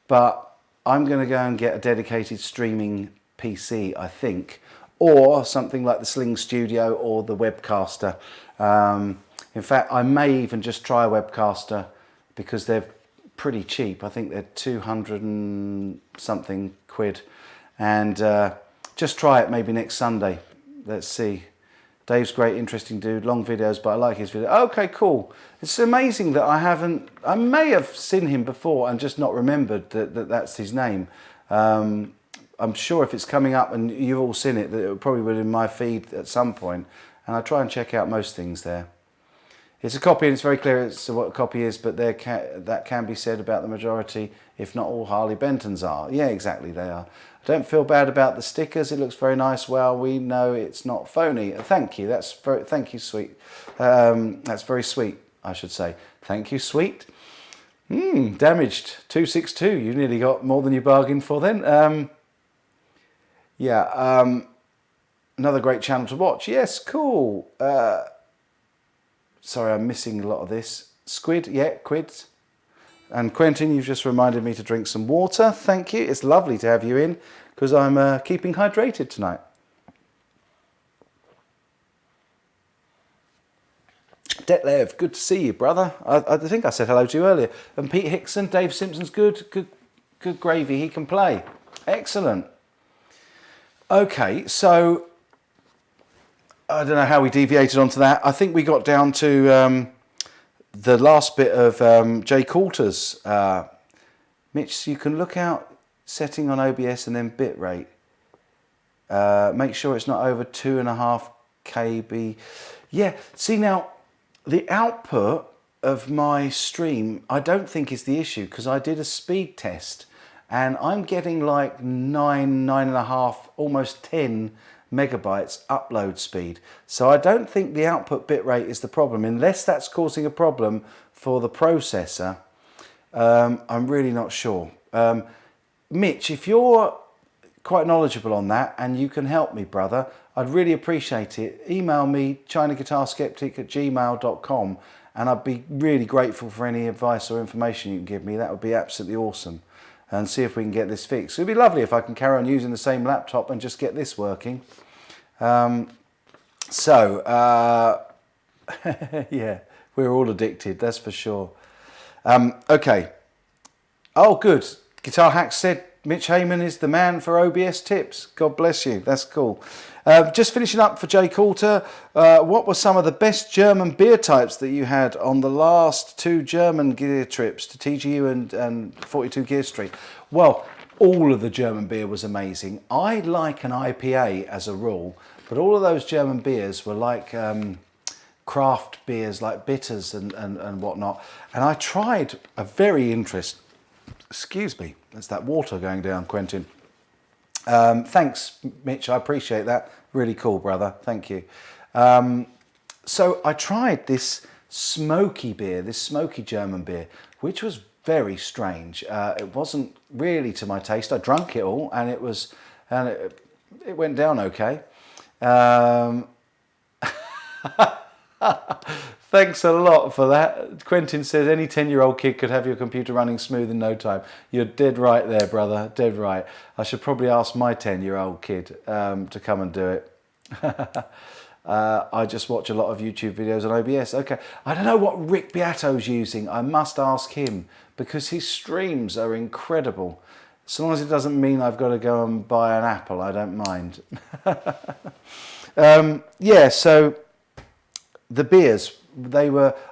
but I'm going to go and get a dedicated streaming PC, I think, or something like the Sling Studio or the Webcaster. In fact, I may even just try a Webcaster because they're pretty cheap. I think they're 200 and something quid, and just try it maybe next Sunday. Let's see. Dave's great, interesting dude, long videos, but I like his video. Okay, cool. It's amazing that I may have seen him before and just not remembered that that's his name. I'm sure if it's coming up and you've all seen it, that it probably would in my feed at some point, and I try and check out most things there. It's a copy, and it's very clear as to what a copy is, but that can be said about the majority, if not all Harley Bentons are. Yeah, exactly, they are. I don't feel bad about the stickers. It looks very nice. Well, we know it's not phony. Thank you. Thank you, sweet. That's very sweet, I should say. Thank you, sweet. Damaged 262. You nearly got more than you bargained for then. Yeah. Another great channel to watch. Yes, cool. Sorry, I'm missing a lot of this. Squid, yeah, quids. And Quentin, you've just reminded me to drink some water. Thank you. It's lovely to have you in, because I'm keeping hydrated tonight. Detlev, good to see you, brother. I think I said hello to you earlier. And Pete Hickson, Dave Simpson's good gravy. He can play. Excellent. Okay, so I don't know how we deviated onto that. I think we got down to the last bit of Jay Coulter's. Mitch, you can look out setting on OBS and then bitrate. Make sure it's not over 2.5 KB. Yeah, see now, the output of my stream, I don't think is the issue, because I did a speed test and I'm getting like 9.5, almost 10 megabytes upload speed. So I don't think the output bitrate is the problem, unless that's causing a problem for the processor. I'm really not sure. Mitch, if you're quite knowledgeable on that and you can help me, brother, I'd really appreciate it. Email me, chinaguitarskeptic@gmail.com, and I'd be really grateful for any advice or information you can give me. That would be absolutely awesome. And see if we can get this fixed. It'd be lovely if I can carry on using the same laptop and just get this working. Yeah, we're all addicted, that's for sure. Okay. Oh, good. Guitar Hack said Mitch Heyman is the man for OBS tips. God bless you. That's cool. Just finishing up for Jay Coulter. What were some of the best German beer types that you had on the last 2 German gear trips to TGU and 42 Gear Street? Well, all of the German beer was amazing. I like an IPA as a rule, but all of those German beers were like craft beers, like bitters and whatnot. And I tried a very interesting... Excuse me, that's that water going down, Quentin. Thanks, Mitch, I appreciate that. Really cool, brother, thank you. So I tried this smoky beer, this smoky German beer, which was very strange. It wasn't really to my taste. I drank it all, and it went down okay. Thanks a lot for that. Quentin says any 10-year-old kid could have your computer running smooth in no time. You're dead right there, brother, dead right. I should probably ask my 10-year-old kid to come and do it. I just watch a lot of YouTube videos on OBS. Okay, I don't know what Rick Beato's using. I must ask him, because his streams are incredible. As long as it doesn't mean I've got to go and buy an Apple, I don't mind. Yeah, so the beers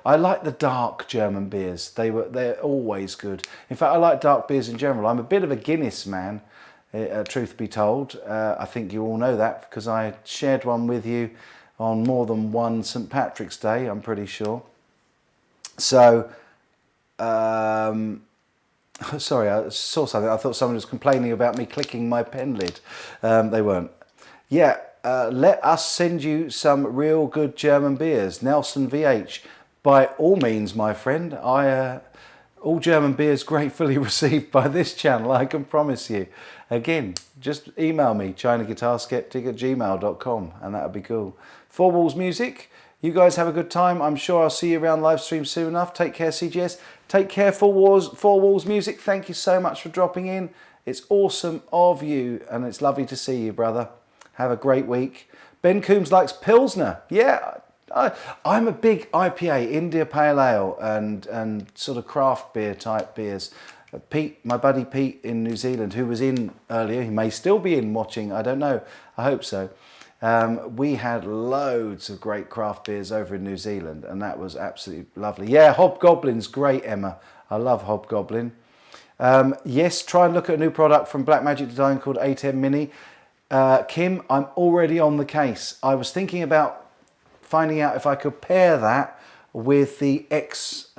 I like the dark German beers. They're always good. In fact, I like dark beers in general. I'm a bit of a Guinness man, truth be told. I think you all know that because I shared one with you on more than one St. Patrick's Day, I'm pretty sure. So, sorry, I saw something. I thought someone was complaining about me clicking my pen lid. They weren't. Yeah. Let us send you some real good German beers. Nelson VH, by all means, my friend. All German beers gratefully received by this channel, I can promise you. Again, just email me, chinaguitarskeptic@gmail.com, and that would be cool. Four Walls Music, you guys have a good time. I'm sure I'll see you around live stream soon enough. Take care, CGS. Take care, Four Walls Music. Thank you so much for dropping in. It's awesome of you, and it's lovely to see you, brother. Have a great week. Ben Coombs likes Pilsner. Yeah, I'm a big IPA, India Pale Ale, and sort of craft beer type beers. Pete, my buddy Pete in New Zealand, who was in earlier, he may still be in watching, I don't know, I hope so. We had loads of great craft beers over in New Zealand, and that was absolutely lovely. Yeah, Hobgoblin's great, Emma. I love Hobgoblin. Yes, try and look at a new product from Blackmagic Design called A10 Mini. Kim, I'm already on the case. I was thinking about finding out if I could pair that with the X2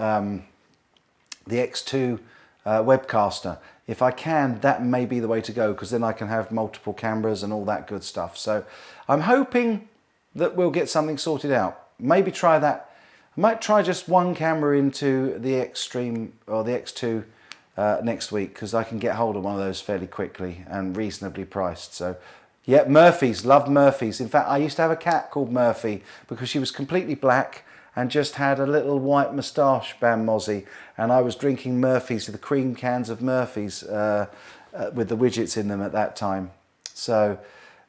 webcaster. If I can, that may be the way to go, because then I can have multiple cameras and all that good stuff. So I'm hoping that we'll get something sorted out. Maybe try that. I might try just one camera into the Xtreme or the X2 next week, because I can get hold of one of those fairly quickly and reasonably priced. So yeah, Murphy's, love Murphy's. In fact, I used to have a cat called Murphy because she was completely black and just had a little white moustache, Bam Mozzie, and I was drinking Murphy's, the cream cans of Murphy's with the widgets in them at that time. So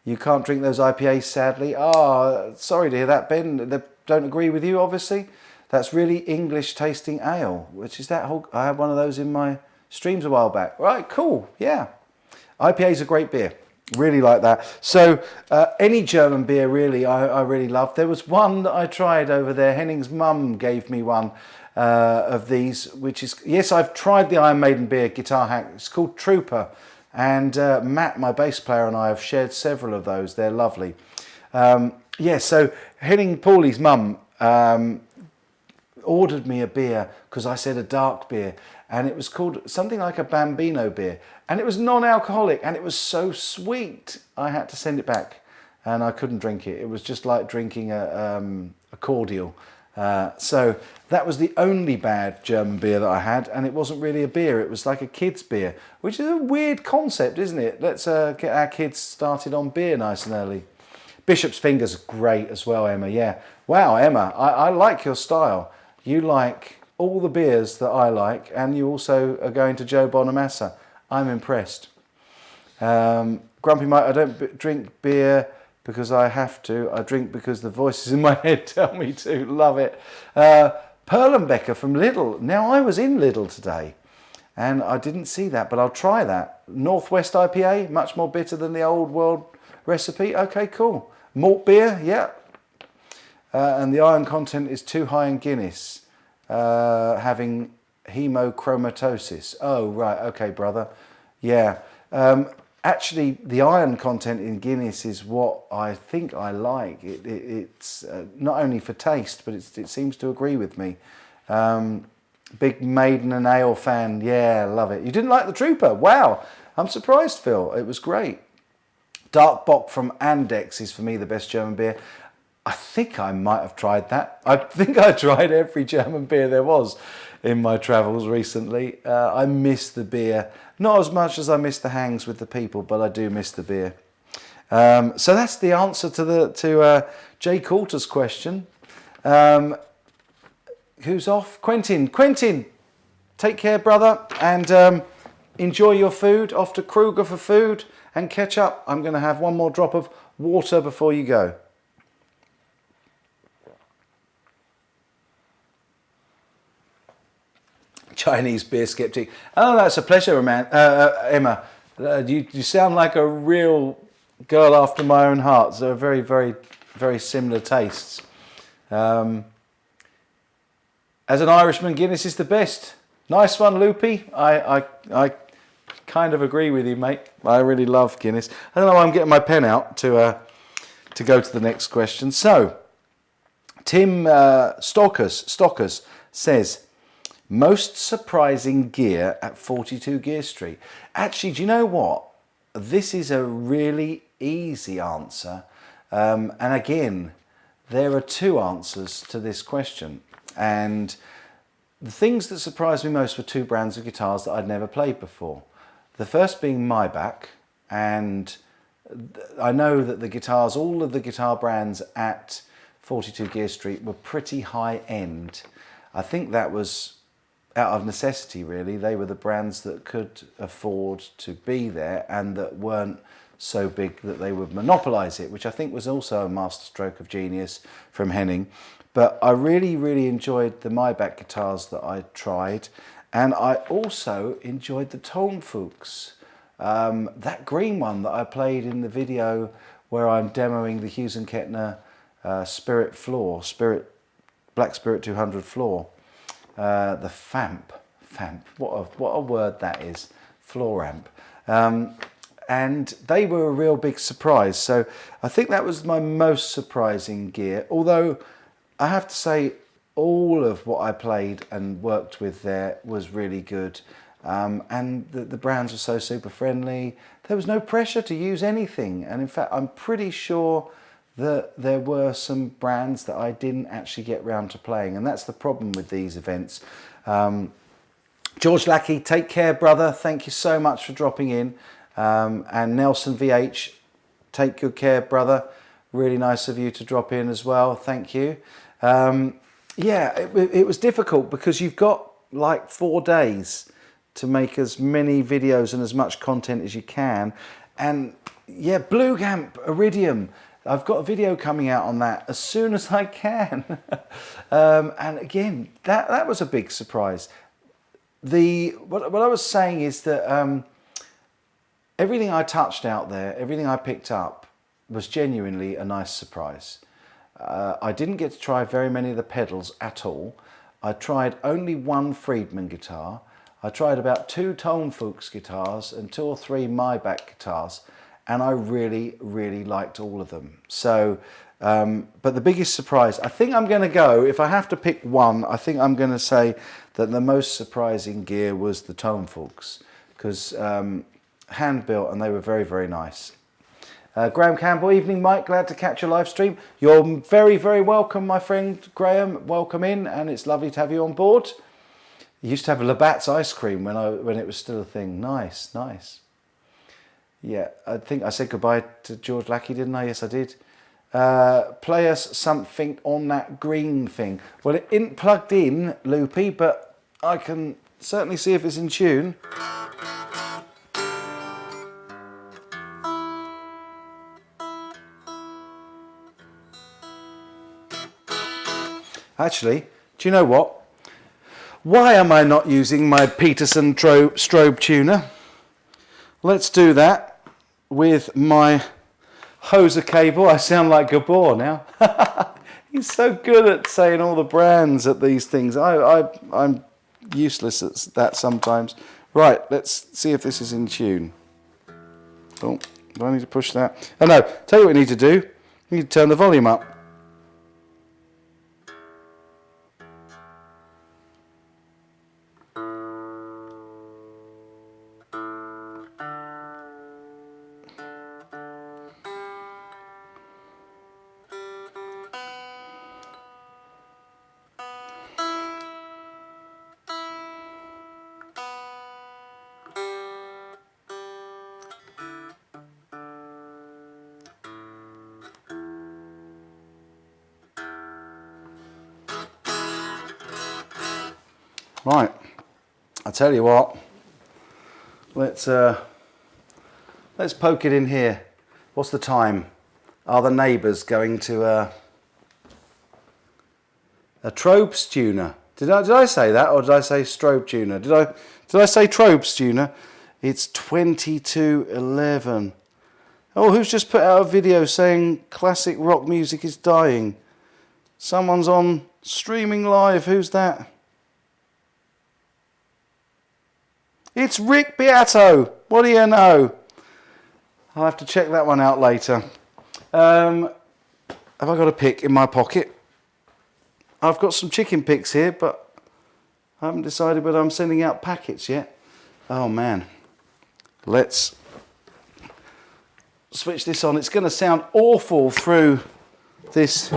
you can't drink those IPAs, sadly. Oh, sorry to hear that, Ben. They don't agree with you, obviously. That's really English tasting ale, which is that whole, I had one of those in my streams a while back. Right, cool, yeah. IPA's a great beer. Really like that. So any German beer, really, I really love. There was one that I tried over there. Henning's mum gave me one of these, which is, yes, I've tried the Iron Maiden beer, Guitar Hack. It's called Trooper. And Matt, my bass player, and I have shared several of those. They're lovely. Yeah, so Henning Paulie's mum ordered me a beer because I said a dark beer, and it was called something like a Bambino beer, and it was non-alcoholic, and it was so sweet I had to send it back, and I couldn't drink it. It was just like drinking a cordial. So that was the only bad German beer that I had, and it wasn't really a beer, it was like a kid's beer, which is a weird concept, isn't it? Let's get our kids started on beer nice and early. Bishop's Fingers are great as well, Emma, yeah. Wow, Emma, I like your style. You like all the beers that I like, and you also are going to Joe Bonamassa. I'm impressed. Grumpy Mike, I don't drink beer because I have to. I drink because the voices in my head tell me to. Love it. Perlenbecker from Lidl. Now, I was in Lidl today, and I didn't see that, but I'll try that. Northwest IPA, much more bitter than the old world recipe. Okay, cool. Malt beer, yeah. And the iron content is too high in Guinness, having hemochromatosis. Oh, right, okay, brother. Yeah. Actually, the iron content in Guinness is what I think I like. It's not only for taste, but it seems to agree with me. Big Maiden and Ale fan. Yeah, love it. You didn't like the Trooper? Wow. I'm surprised, Phil. It was great. Dark Bock from Andex is for me the best German beer. I think I might have tried that. I think I tried every German beer there was in my travels recently. I miss the beer. Not as much as I miss the hangs with the people, but I do miss the beer. So that's the answer to Jay Coulter's question. Who's off? Quentin. Quentin, take care, brother, and enjoy your food. Off to Kruger for food and catch up. I'm going to have one more drop of water before you go. Chinese beer skeptic. Oh, that's a pleasure, man. Emma. You sound like a real girl after my own heart. So very, very, very similar tastes. As an Irishman, Guinness is the best. Nice one, Loopy. I kind of agree with you, mate. I really love Guinness. I don't know why I'm getting my pen out to go to the next question. So, Tim Stockers says, most surprising gear at 42 Gear Street. Actually, do you know what? This is a really easy answer. And again, there are two answers to this question. And the things that surprised me most were two brands of guitars that I'd never played before. The first being Maybach, and I know that the guitars, all of the guitar brands at 42 Gear Street were pretty high end. I think that was out of necessity, really. They were the brands that could afford to be there and that weren't so big that they would monopolise it, which I think was also a masterstroke of genius from Henning. But I really, really enjoyed the Maybach guitars that I tried, and I also enjoyed the Tonfuchs. That green one that I played in the video where I'm demoing the Hughes & Kettner Spirit Black Spirit 200 floor. The Famp, what a word that is, floor amp. And they were a real big surprise. So I think that was my most surprising gear. Although I have to say all of what I played and worked with there was really good. And the brands were so super friendly. There was no pressure to use anything. And in fact, I'm pretty sure that there were some brands that I didn't actually get round to playing, and that's the problem with these events. George Lackey, take care, brother. Thank you so much for dropping in. And Nelson VH, take good care, brother. Really nice of you to drop in as well. Thank you. Yeah, it was difficult because you've got like 4 days to make as many videos and as much content as you can. And yeah, Blue Amp, Iridium. I've got a video coming out on that as soon as I can. And again, that was a big surprise. What I was saying is that everything I touched out there, everything I picked up was genuinely a nice surprise. I didn't get to try very many of the pedals at all. I tried only one Friedman guitar. I tried about 2 Tonfuchs guitars and 2 or 3 Maybach guitars. And I really, really liked all of them. So, but the biggest surprise, I think I'm going to go, if I have to pick one, I think I'm going to say that the most surprising gear was the Tonfuchs, because hand-built and they were very, very nice. Graham Campbell, evening Mike, glad to catch your live stream. You're very, very welcome, my friend Graham. Welcome in, and it's lovely to have you on board. I used to have Labatt's ice cream when it was still a thing. Nice, nice. Yeah, I think I said goodbye to George Lackey, didn't I? Yes, I did. Play us something on that green thing. Well, it isn't plugged in, Loopy, but I can certainly see if it's in tune. Actually, do you know what? Why am I not using my Peterson strobe tuner? Let's do that with my Hoser cable. I sound like Gabor now. He's so good at saying all the brands at these things. I'm useless at that sometimes. Right, let's see if this is in tune. Oh, do I need to push that? Oh no, tell you what we need to do. We need to turn the volume up. Right, I'll tell you what, let's poke it in here. What's the time? Are the neighbours going to a Trobes tuner? Did I say that, or did I say strobe tuner? Did I say Trobes tuner? It's 22:11. Oh, who's just put out a video saying classic rock music is dying? Someone's on streaming live. Who's that? It's Rick Beato. What do you know? I'll have to check that one out later. Have I got a pick in my pocket? I've got some chicken picks here, but I haven't decided whether I'm sending out packets yet. Oh man. Let's switch this on. It's going to sound awful through this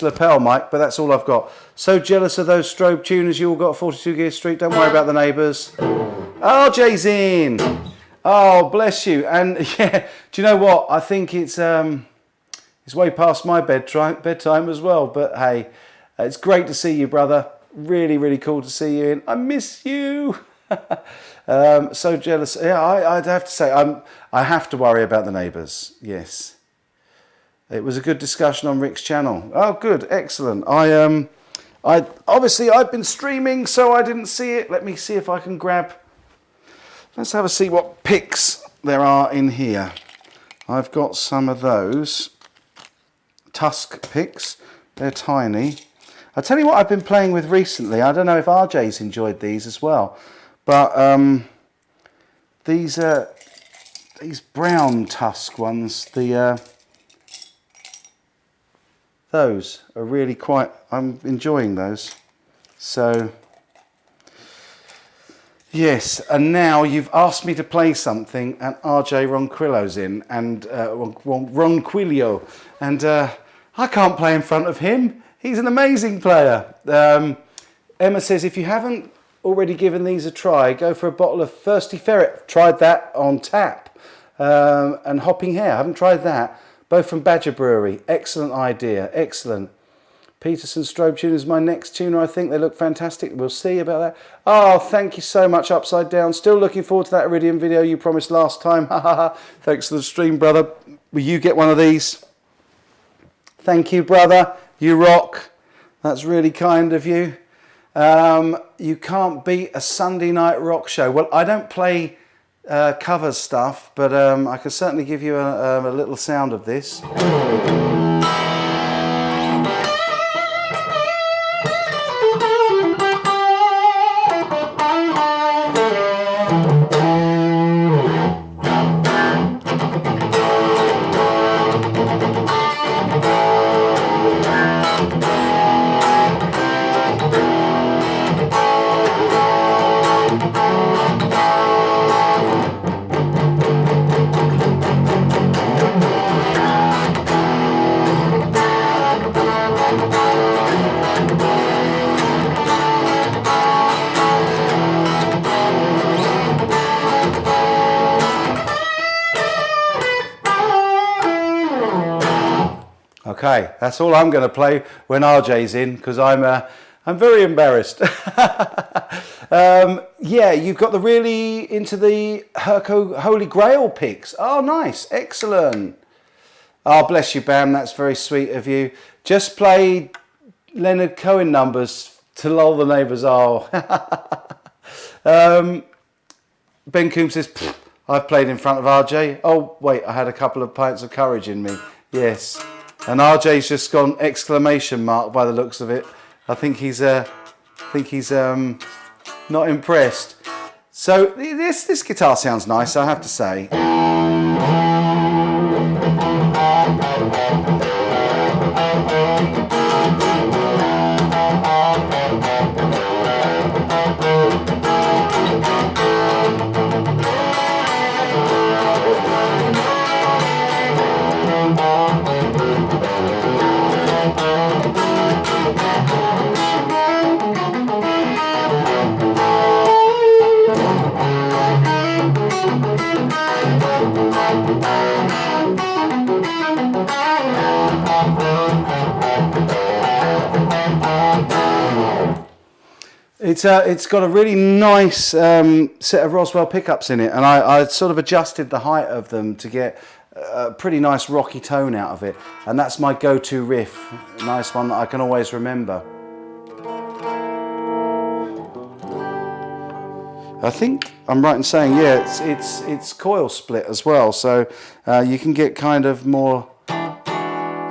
lapel mic, but that's all I've got. So jealous of those strobe tuners you all got at 42 Gear Street. Don't worry about the neighbours. RJ's in. Oh, bless you. And yeah, do you know what? I think it's way past my bedtime as well. But hey, it's great to see you, brother. Really, really cool to see you in. I miss you. So jealous. Yeah, I'd have to say I have to worry about the neighbours. Yes. It was a good discussion on Rick's channel. Oh, good, excellent. Obviously I've been streaming, so I didn't see it. Let me see if I can grab. Let's have a see what picks there are in here. I've got some of those Tusk picks. They're tiny. I'll tell you what I've been playing with recently. I don't know if RJ's enjoyed these as well, but these brown Tusk ones. Those are really quite. I'm enjoying those. So. Yes, and now you've asked me to play something, and RJ Ronquillo's in, and Ronquillo, and I can't play in front of him. He's an amazing player. Emma says, if you haven't already given these a try, go for a bottle of Thirsty Ferret. Tried that on tap. And Hopping Hare, I haven't tried that. Both from Badger Brewery. Excellent idea, excellent. Peterson Strobe Tuner is my next tuner, I think. They look fantastic. We'll see about that. Oh, thank you so much, Upside Down. Still looking forward to that Iridium video you promised last time. Thanks for the stream, brother. Will you get one of these? Thank you, brother. You rock. That's really kind of you. You can't beat a Sunday night rock show. Well, I don't play cover stuff, but I can certainly give you a little sound of this. Okay, that's all I'm going to play when RJ's in, because I'm very embarrassed. Yeah, you've got the really into the Herco Holy Grail picks. Oh, nice, excellent. Oh, bless you, Bam. That's very sweet of you. Just play Leonard Cohen numbers to lull the neighbours. Oh. Ben Coombs says, I've played in front of RJ. Oh, wait, I had a couple of pints of courage in me. Yes. And RJ's just gone exclamation mark by the looks of it. I think he's not impressed. So this guitar sounds nice, I have to say. It's got a really nice set of Roswell pickups in it, and I sort of adjusted the height of them to get a pretty nice rocky tone out of it, and that's my go-to riff. A nice one that I can always remember. I think I'm right in saying, yeah, it's coil split as well, so you can get kind of more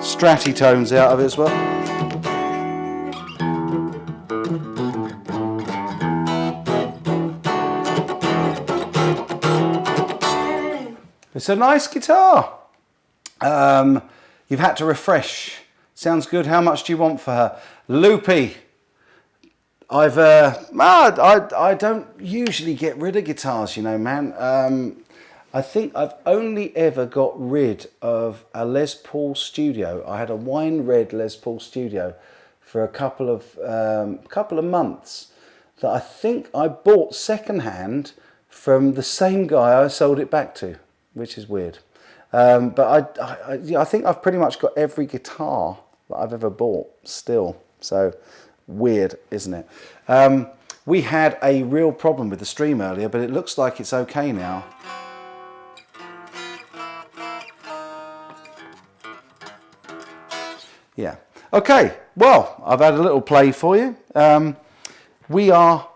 stratty tones out of it as well. It's a nice guitar. You've had to refresh. Sounds good. How much do you want for her? Loopy. I don't usually get rid of guitars, you know, man. I think I've only ever got rid of a Les Paul Studio. I had a wine red Les Paul Studio for a couple of months that I think I bought secondhand from the same guy I sold it back to, which is weird. But I think I've pretty much got every guitar that I've ever bought still. So weird, isn't it? We had a real problem with the stream earlier, but it looks like it's okay now. Yeah. Okay. Well, I've had a little play for you. We are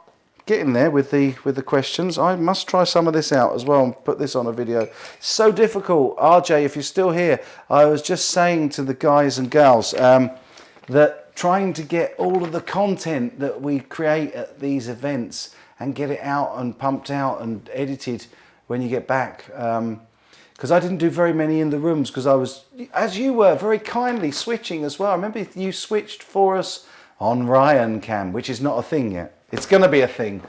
getting there with the questions. I must try some of this out as well and put this on a video. It's so difficult. RJ, if you're still here, I was just saying to the guys and gals that trying to get all of the content that we create at these events and get it out and pumped out and edited when you get back. Because I didn't do very many in the rooms because I was, as you were, very kindly switching as well. I remember you switched for us on Ryan Cam, which is not a thing yet. It's going to be a thing.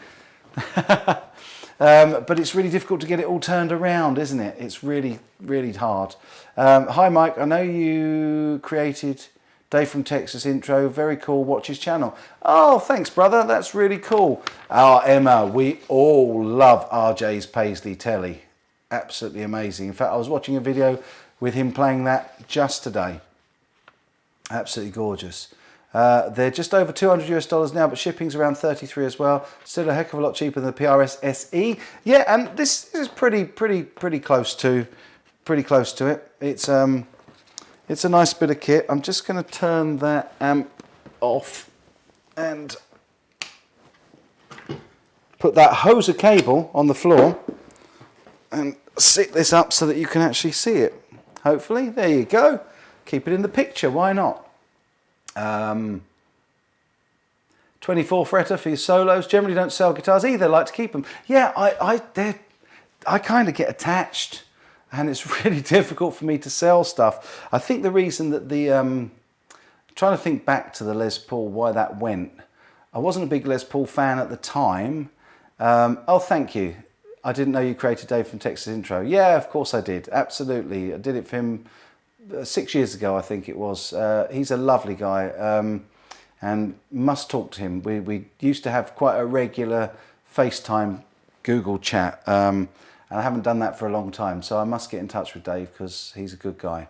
But it's really difficult to get it all turned around, isn't it? It's really, really hard. Hi, Mike. I know you created Dave from Texas intro. Very cool. Watch his channel. Oh, thanks, brother. That's really cool. Oh, Emma, we all love RJ's Paisley Telly. Absolutely amazing. In fact, I was watching a video with him playing that just today. Absolutely gorgeous. They're just over $200 US now, but shipping's around 33 as well. Still a heck of a lot cheaper than the PRS SE. Yeah, and this is pretty close to it. It's a nice bit of kit. I'm just going to turn that amp off and put that hoser cable on the floor and sit this up so that you can actually see it. Hopefully, there you go. Keep it in the picture, why not? 24 fretter for your solos. Generally don't sell guitars either, like to keep them. Yeah, I kind of get attached and it's really difficult for me to sell stuff. I think the reason that trying to think back to the Les Paul, why that went. I wasn't a big Les Paul fan at the time. Oh, thank you. I didn't know you created Dave from Texas intro. Yeah, of course I did. Absolutely. I did it for him 6 years ago, I think it was. He's a lovely guy and must talk to him. We used to have quite a regular FaceTime Google chat and I haven't done that for a long time. So I must get in touch with Dave because he's a good guy.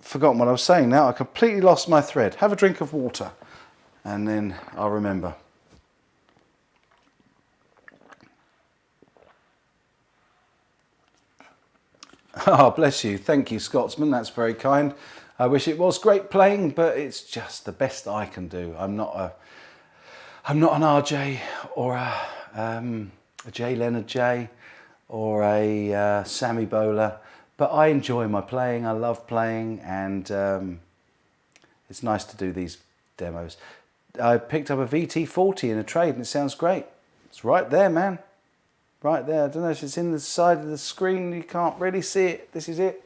Forgotten what I was saying now. I completely lost my thread. Have a drink of water and then I'll remember. Oh, bless you. Thank you, Scotsman. That's very kind. I wish it was great playing, but it's just the best I can do. I'm not an RJ or a Jay Leonard J or a Sammy Bowler, but I enjoy my playing. I love playing, and it's nice to do these demos. I picked up a VT40 in a trade, and it sounds great. It's right there, man. Right there. I don't know if it's in the side of the screen. You can't really see it. This is it.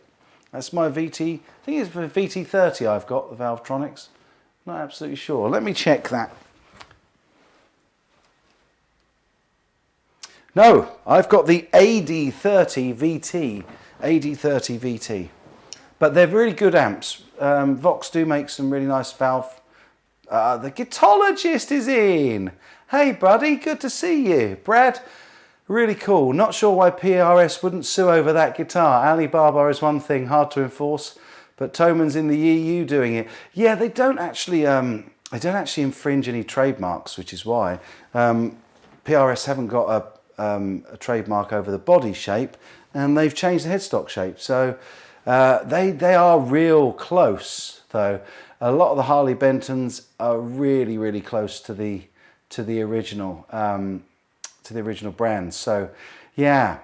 That's my VT. I think it's for VT30 I've got, the Valvetronics. Not absolutely sure. Let me check that. No, I've got the AD30 VT. AD30 VT. But they're really good amps. Vox do make some really nice valve. The Guitologist is in. Hey, buddy. Good to see you. Brad. Really cool. Not sure why PRS wouldn't sue over that guitar. Alibaba is one thing, hard to enforce, but Thoman's in the EU doing it. Yeah, they don't actually infringe any trademarks, which is why PRS haven't got a trademark over the body shape, and they've changed the headstock shape. So they are real close, though. A lot of the Harley Bentons are really close to the original. To the original brand. So yeah,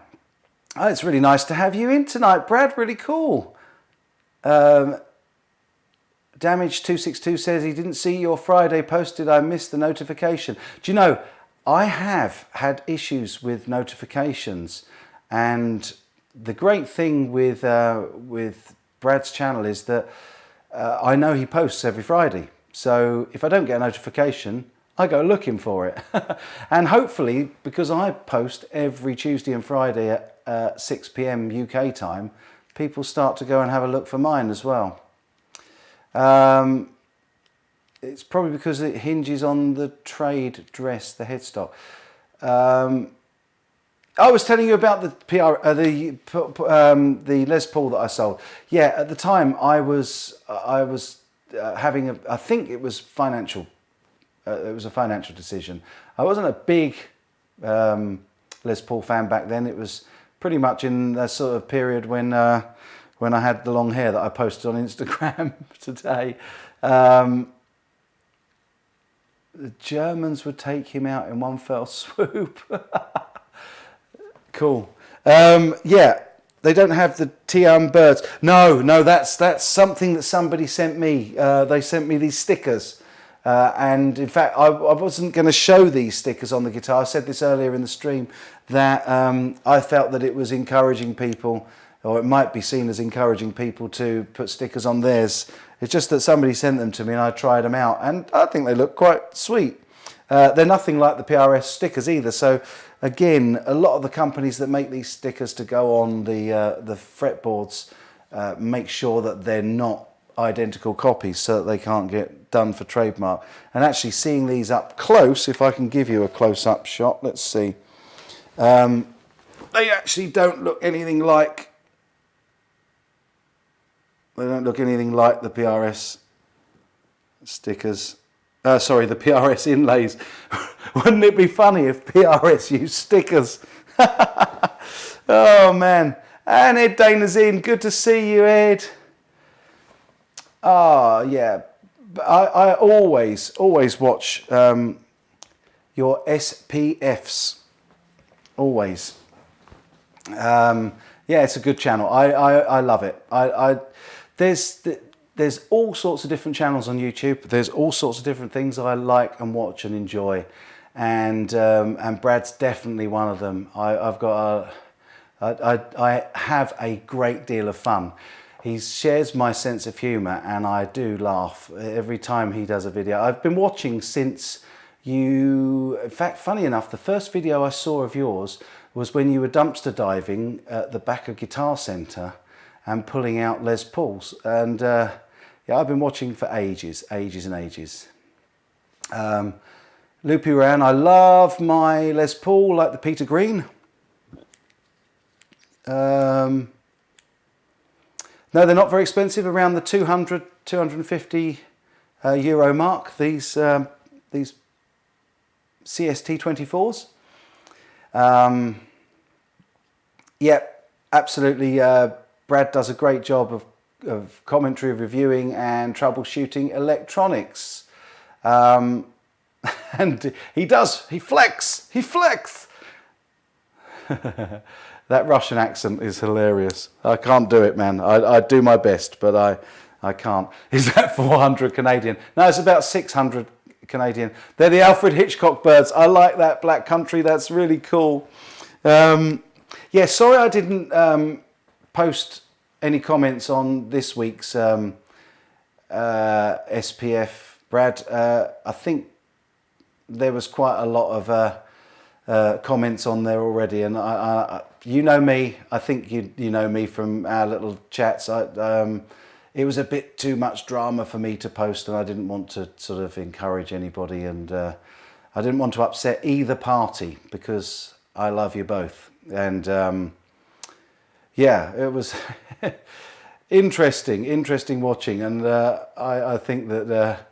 oh, it's really nice to have you in tonight, Brad. Really cool. Damage262 says he didn't see your Friday posted. I missed the notification. Do you know, I have had issues with notifications, And the great thing with Brad's channel is that I know he posts every Friday. So if I don't get a notification, I go looking for it. And hopefully, because I post every Tuesday and Friday at 6 p.m. UK time, people start to go and have a look for mine as well. It's probably because it hinges on the trade dress, the headstock. I was telling you about the Les Paul that I sold. Yeah, at the time I was having I think it was financial. It was a financial decision. I wasn't a big Les Paul fan back then. It was pretty much in the sort of period when I had the long hair that I posted on Instagram today. The Germans would take him out in one fell swoop. Cool. Yeah, they don't have the Tian birds. No, that's something that somebody sent me. They sent me these stickers. And in fact, I wasn't going to show these stickers on the guitar. I said this earlier in the stream, that I felt that it was encouraging people, or it might be seen as encouraging people to put stickers on theirs. It's just that somebody sent them to me and I tried them out, and I think they look quite sweet. They're nothing like the PRS stickers either. So again, a lot of the companies that make these stickers to go on the fretboards make sure that they're not identical copies so that they can't get done for trademark. And actually seeing these up close, if I can give you a close-up shot, let's see. They actually don't look anything like the PRS stickers. Sorry, the PRS inlays. Wouldn't it be funny if PRS used stickers? Oh man. And Ed Dana's in. Good to see you, Ed. Ah, yeah. I always watch your SPFs. Always. Yeah, it's a good channel. I love it. There's all sorts of different channels on YouTube. There's all sorts of different things I like and watch and enjoy, and Brad's definitely one of them. I have a great deal of fun. He shares my sense of humour, and I do laugh every time he does a video. I've been watching since you... In fact, funny enough, the first video I saw of yours was when you were dumpster diving at the Bacall Guitar Centre and pulling out Les Pauls. And yeah, I've been watching for ages. Loopy Ran, I love my Les Paul, like the Peter Green. No, they're not very expensive, around the 200, 250 euro mark, these CST24s. Yeah, absolutely. Brad does a great job of commentary, reviewing and troubleshooting electronics. And he flex. That Russian accent is hilarious. I can't do it, man. I do my best, but I can't. Is that 400 Canadian? No, it's about 600 Canadian. They're the Alfred Hitchcock birds. I like that Black Country. That's really cool. Yeah, sorry I didn't post any comments on this week's SPF, Brad. I think there was quite a lot of comments on there already, and I you know me. I think you know me from our little chats. It was a bit too much drama for me to post, and I didn't want to sort of encourage anybody, and I didn't want to upset either party because I love you both. And yeah, it was interesting watching, and I think that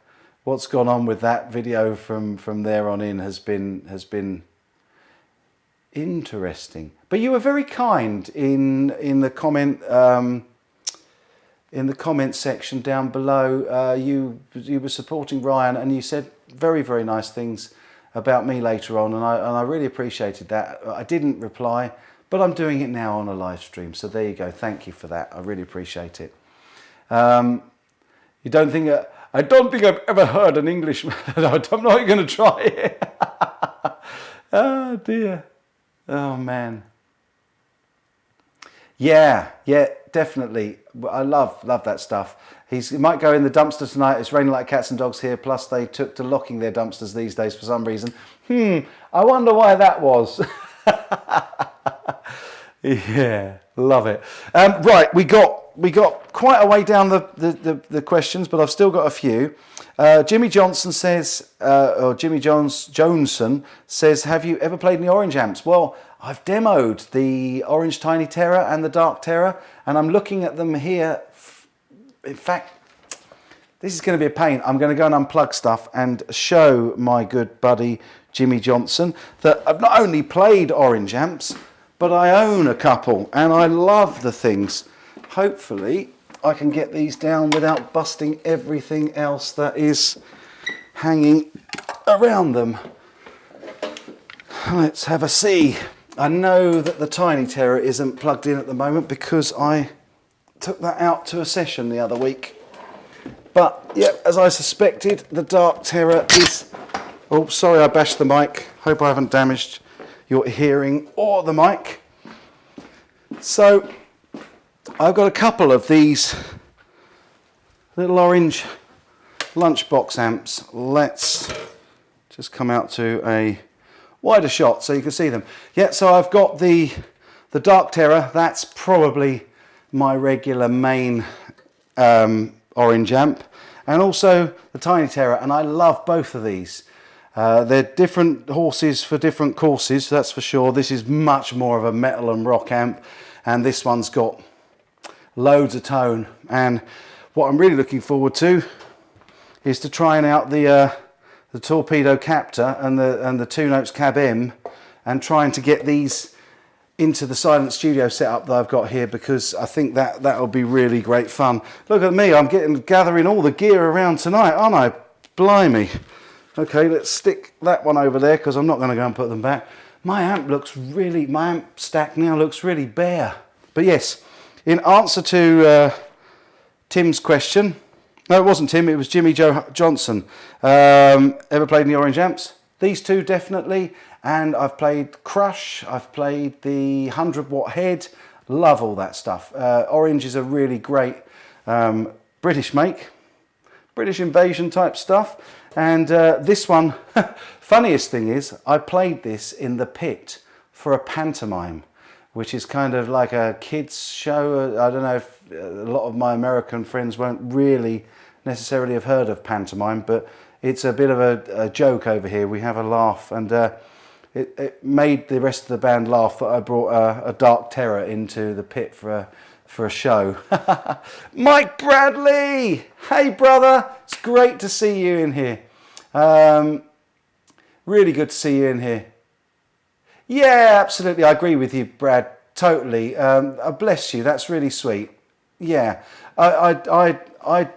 what's gone on with that video from there on in has been interesting. But you were very kind in the comment section down below. You were supporting Ryan, and you said very nice things about me later on, and I really appreciated that. I didn't reply, but I'm doing it now on a live stream, so there you go. Thank you for that. I really appreciate it. You don't think I don't think I've ever heard an Englishman. I'm not going to try it. Oh dear. Oh man. Yeah, definitely. I love that stuff. He might go in the dumpster tonight. It's raining like cats and dogs here. Plus, they took to locking their dumpsters these days for some reason. I wonder why that was. Yeah, love it. Right, we got quite a way down the questions, but I've still got a few. Jimmy Johnson says, or Jimmy Johnson says, have you ever played any Orange amps? Well, I've demoed the Orange Tiny Terror and the Dark Terror, and I'm looking at them here. In fact, this is going to be a pain. I'm going to go and unplug stuff and show my good buddy Jimmy Johnson that I've not only played Orange amps, but I own a couple and I love the things. Hopefully I can get these down without busting everything else that is hanging around them. Let's have a see. I know that the Tiny Terror isn't plugged in at the moment because I took that out to a session the other week. But yeah, as I suspected, the Dark Terror is... Oh, sorry, I bashed the mic. Hope I haven't damaged your hearing or the mic. So I've got a couple of these little orange lunchbox amps. Let's just come out to a wider shot so you can see them. Yeah, so I've got the Dark Terror. That's probably my regular main orange amp, and also the Tiny Terror, and I love both of these. They're different horses for different courses, that's for sure. This is much more of a metal and rock amp, and this one's got loads of tone. And what I'm really looking forward to is to trying out the Torpedo Captor and the Two Notes Cab M, and trying to get these into the silent studio setup that I've got here, because I think that'll be really great fun. Look at me, I'm gathering all the gear around tonight, aren't I? Blimey. Okay, let's stick that one over there because I'm not going to go and put them back. My amp stack now looks really bare. But yes, in answer to Tim's question, no, it wasn't Tim, it was Jimmy Johnson. Ever played any Orange amps? These two definitely. And I've played Crush, I've played the 100-watt head, love all that stuff. Orange is a really great British make, British invasion type stuff. And this one, funniest thing is, I played this in the pit for a pantomime, which is kind of like a kids show. I don't know if a lot of my American friends won't really necessarily have heard of pantomime, but it's a bit of a joke over here. We have a laugh, and it made the rest of the band laugh that I brought a Dark Terror into the pit for a show. Mike Bradley! Hey brother, it's great to see you in here. Really good to see you in here. Yeah, absolutely, I agree with you, Brad, totally. Bless you, that's really sweet. Yeah, I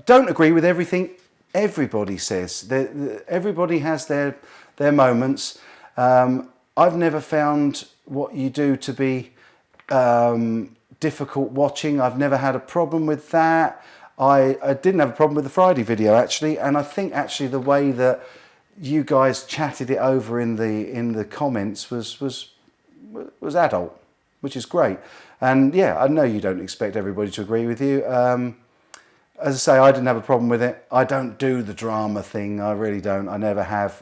don't agree with everything everybody says. Everybody has their moments. I've never found what you do to be difficult watching. I've never had a problem with that. I didn't have a problem with the Friday video actually, and I think actually the way that you guys chatted it over in the comments was adult, which is great. And yeah, I know you don't expect everybody to agree with you. As I say, I didn't have a problem with it. I don't do the drama thing. I really don't. I never have.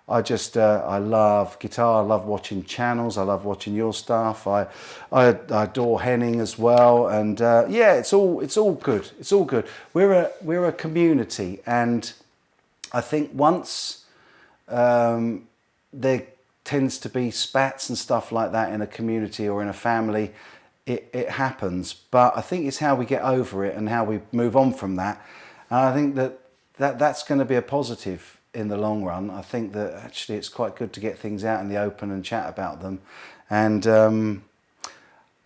I love guitar. I love watching channels. I love watching your stuff. I adore Henning as well. And yeah, it's all good. It's all good. We're a community, and I think once there tends to be spats and stuff like that in a community or in a family, it happens. But I think it's how we get over it and how we move on from that. And I think that's going to be a positive in the long run. I think that actually it's quite good to get things out in the open and chat about them. And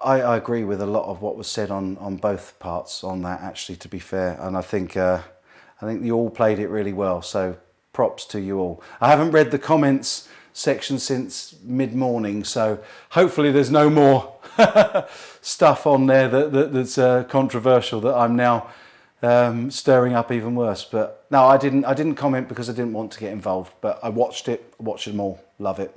I agree with a lot of what was said on both parts on that, actually, to be fair. And I think you all played it really well, so props to you all. I haven't read the comments section since mid-morning, so hopefully there's no more stuff on there that's controversial that I'm now stirring up even worse. But no, I didn't comment because I didn't want to get involved, but I watched them all. Love it.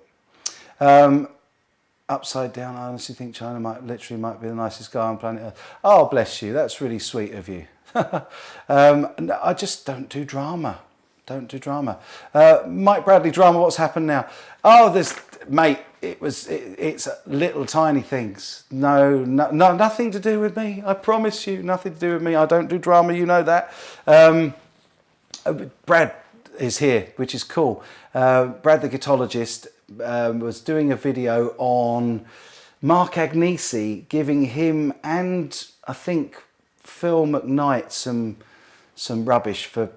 Upside down, I honestly think China might be the nicest guy on planet Earth. Oh, bless you. That's really sweet of you. No, I just don't do drama. Don't do drama. Mike Bradley drama. What's happened now? Oh, mate. It's little tiny things. No, nothing to do with me. I promise you, nothing to do with me. I don't do drama. You know that. Brad is here, which is cool. Brad the Guitologist was doing a video on Mark Agnesi, giving him and I think Phil McKnight some rubbish to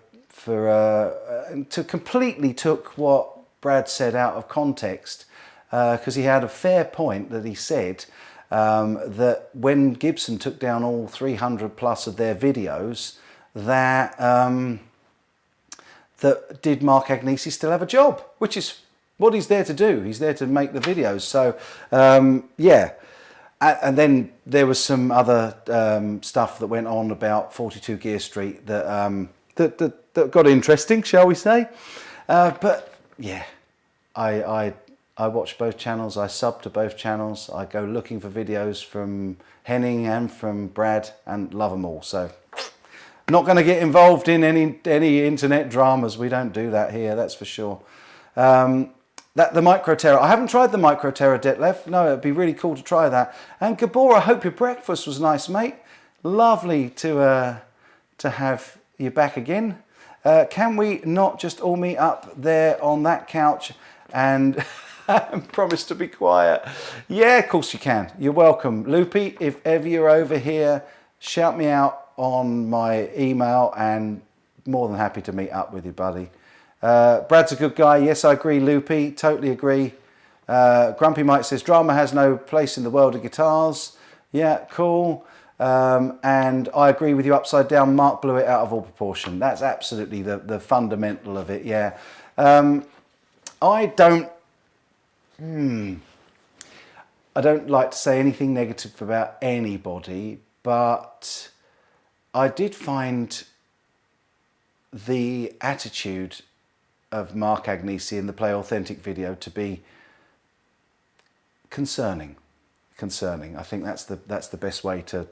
completely took what Brad said out of context, because he had a fair point that he said that when Gibson took down all 300 plus of their videos, that did Mark Agnesi still have a job, which is what he's there to do. He's there to make the videos. So yeah. And then there was some other stuff that went on about 42 Gear Street that got interesting, shall we say? But yeah, I watch both channels. I sub to both channels. I go looking for videos from Henning and from Brad and love them all. So not going to get involved in any internet dramas. We don't do that here, that's for sure. The Micro Terror. I haven't tried the Micro Terror, Detlev. No, it'd be really cool to try that. And Gabor, I hope your breakfast was nice, mate. Lovely to have you back again. Can we not just all meet up there on that couch and promise to be quiet? Yeah, of course you can. You're welcome. Loopy, if ever you're over here, shout me out on my email and more than happy to meet up with you, buddy. Brad's a good guy. Yes, I agree, Loopy. Totally agree. Grumpy Mike says, drama has no place in the world of guitars. Yeah, cool. And I agree with you, Upside Down. Mark blew it out of all proportion. That's absolutely the fundamental of it, yeah. I don't like to say anything negative about anybody, but I did find the attitude of Mark Agnesi in the Play Authentic video to be concerning. I think that's the best way to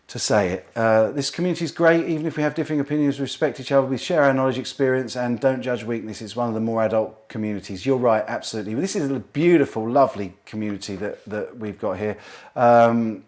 say it. This community is great. Even if we have differing opinions, we respect each other. We share our knowledge, experience, and don't judge weakness. It's one of the more adult communities. You're right, absolutely. This is a beautiful, lovely community that we've got here. I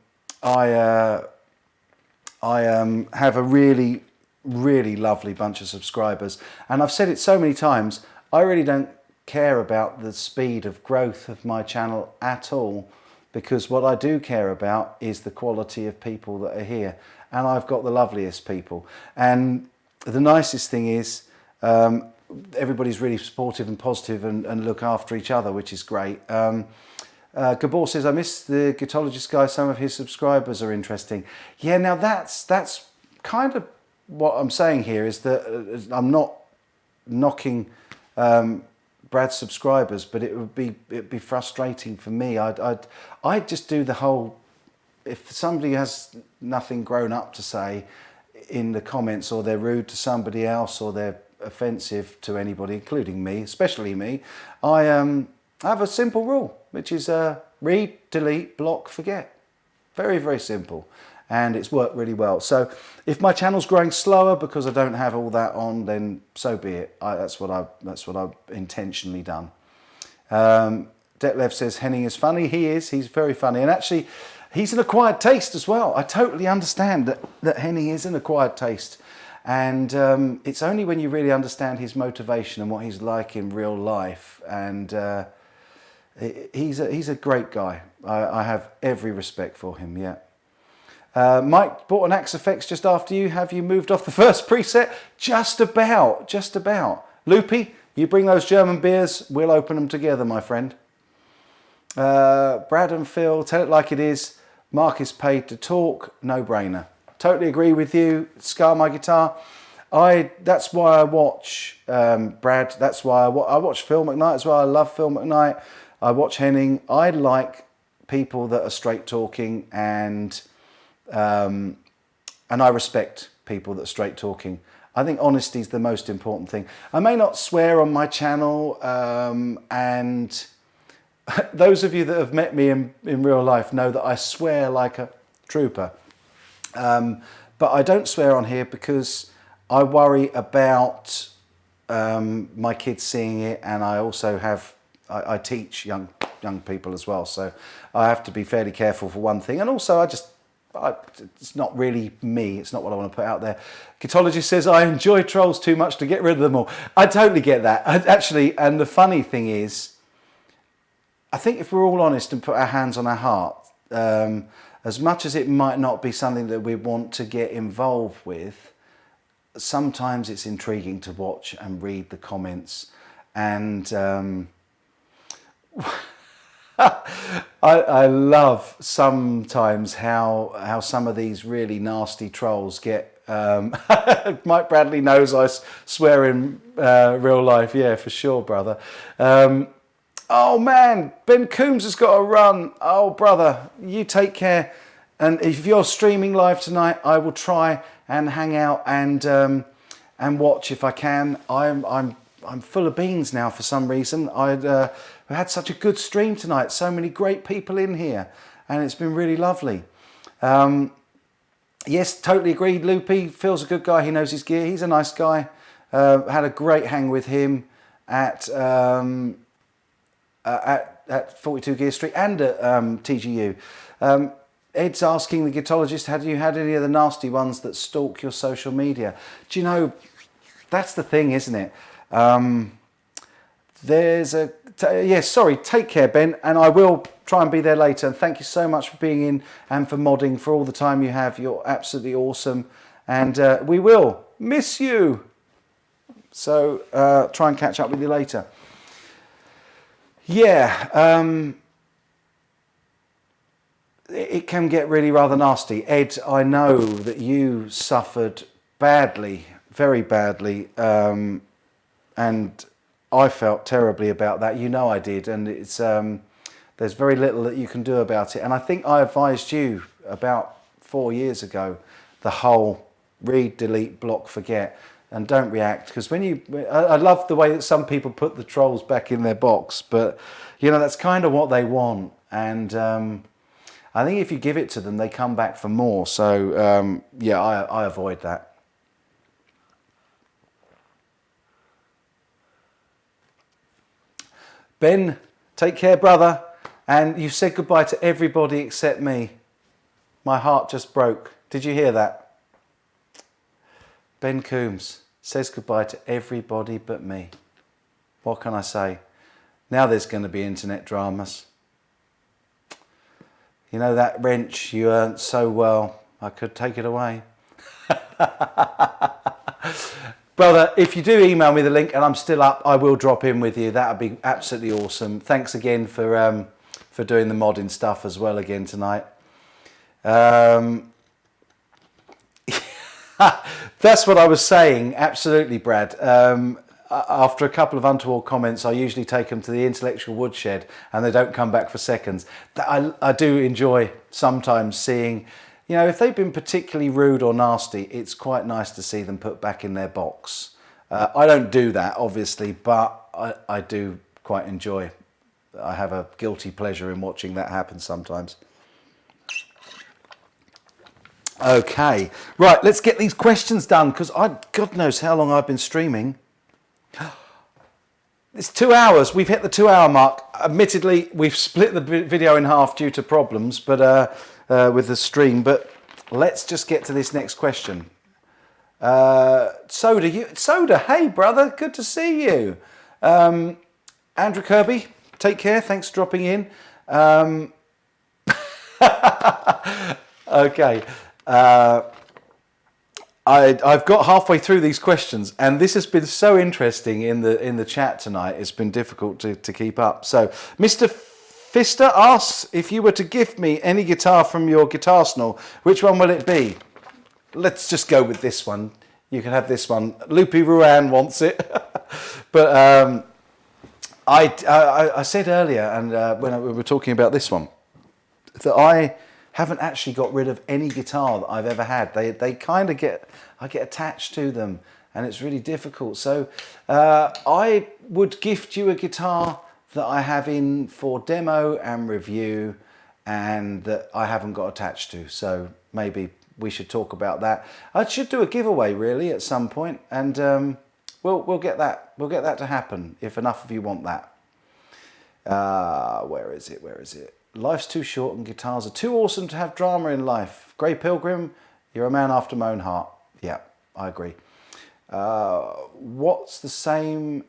have a really, really lovely bunch of subscribers, and I've said it so many times, I really don't care about the speed of growth of my channel at all, because what I do care about is the quality of people that are here, and I've got the loveliest people, and the nicest thing is everybody's really supportive and positive and look after each other, which is great. Gabor says, I miss the Guitologist guy. Some of his subscribers are interesting. Yeah, now that's kind of what I'm saying here, is that I'm not knocking Brad's subscribers, but it'd be frustrating for me. I'd just do the whole, if somebody has nothing grown up to say in the comments, or they're rude to somebody else, or they're offensive to anybody, including me, especially me, I have a simple rule, which is read, delete, block, forget. Very, very simple. And it's worked really well. So if my channel's growing slower because I don't have all that on, then so be it. That's what I've intentionally done. Detlev says Henning is funny. He is. He's very funny. And actually, he's an acquired taste as well. I totally understand that Henning is an acquired taste. And it's only when you really understand his motivation and what he's like in real life. And he's a great guy. I have every respect for him, yeah. Mike bought an Axe Effects just after you. Have you moved off the first preset? Just about. Loopy, you bring those German beers, we'll open them together, my friend. Brad and Phil, tell it like it is. Mark is paid to talk, no brainer. Totally agree with you. Scar my guitar. That's why I watch Brad. That's why I watch Phil McKnight as well. I love Phil McKnight. I watch Henning. I like people that are straight talking, and I respect people that are straight talking. I think honesty is the most important thing. I may not swear on my channel, and those of you that have met me in real life know that I swear like a trooper. But I don't swear on here because I worry about my kids seeing it, and I also I teach young people as well, so I have to be fairly careful for one thing, and also it's not really me, it's not what I want to put out there. Guitologist says, I enjoy trolls too much to get rid of them all. I totally get that. Actually, and the funny thing is, I think if we're all honest and put our hands on our heart, as much as it might not be something that we want to get involved with, sometimes it's intriguing to watch and read the comments. And I love sometimes how some of these really nasty trolls get. Mike Bradley knows I swear in real life. Yeah, for sure, brother. Oh man, Ben Coombs has got to run. Oh brother, you take care. And if you're streaming live tonight, I will try and hang out and watch if I can. I'm full of beans now for some reason. We had such a good stream tonight. So many great people in here, and it's been really lovely. Yes, totally agreed. Loopy, Phil's a good guy. He knows his gear. He's a nice guy. Had a great hang with him at 42 Gear Street and at TGU. Ed's asking the Guitologist, have you had any of the nasty ones that stalk your social media? Do you know, that's the thing, isn't it? Take care, Ben, and I will try and be there later. And thank you so much for being in and for modding for all the time you have. You're absolutely awesome, and we will miss you. So try and catch up with you later. Yeah, it can get really rather nasty. Ed, I know that you suffered badly, very badly, and I felt terribly about that. You know I did, and it's there's very little that you can do about it. And I think I advised you about 4 years ago, the whole read, delete, block, forget, and don't react. Because I love the way that some people put the trolls back in their box, but you know that's kind of what they want. And I think if you give it to them, they come back for more. So yeah, I avoid that. Ben, take care, brother. And you said goodbye to everybody except me. My heart just broke. Did you hear that? Ben Coombs says goodbye to everybody but me. What can I say? Now there's going to be internet dramas. You know that wrench you earned so well, I could take it away. Brother, if you do email me the link and I'm still up, I will drop in with you. That would be absolutely awesome. Thanks again for doing the modding stuff as well again tonight. That's what I was saying. Absolutely, Brad. After a couple of untoward comments, I usually take them to the intellectual woodshed and they don't come back for seconds. I do enjoy sometimes seeing, you know, if they've been particularly rude or nasty, it's quite nice to see them put back in their box. I don't do that, obviously, but I do quite enjoy. I have a guilty pleasure in watching that happen sometimes. Okay, right, let's get these questions done because God knows how long I've been streaming. It's 2 hours. We've hit the 2 hour mark. Admittedly, we've split the video in half due to problems, but with the stream. But let's just get to this next question. Soda, hey brother, good to see you. Andrew Kirby, take care. Thanks for dropping in. Okay. I've got halfway through these questions, and this has been so interesting in the chat tonight. It's been difficult to keep up. So, Mr. Fister asks, if you were to gift me any guitar from your guitar arsenal, which one will it be? Let's just go with this one. You can have this one. Loopy Ruan wants it, but I said earlier, and when we were talking about this one, that I haven't actually got rid of any guitar that I've ever had. They kind of I get attached to them, and it's really difficult. So I would gift you a guitar that I have in for demo and review and that I haven't got attached to. So maybe we should talk about that. I should do a giveaway really at some point, and we'll get that to happen if enough of you want that. Where is it? Life's too short and guitars are too awesome to have drama in life. Grey Pilgrim, you're a man after my own heart. Yeah, I agree. What's the shame?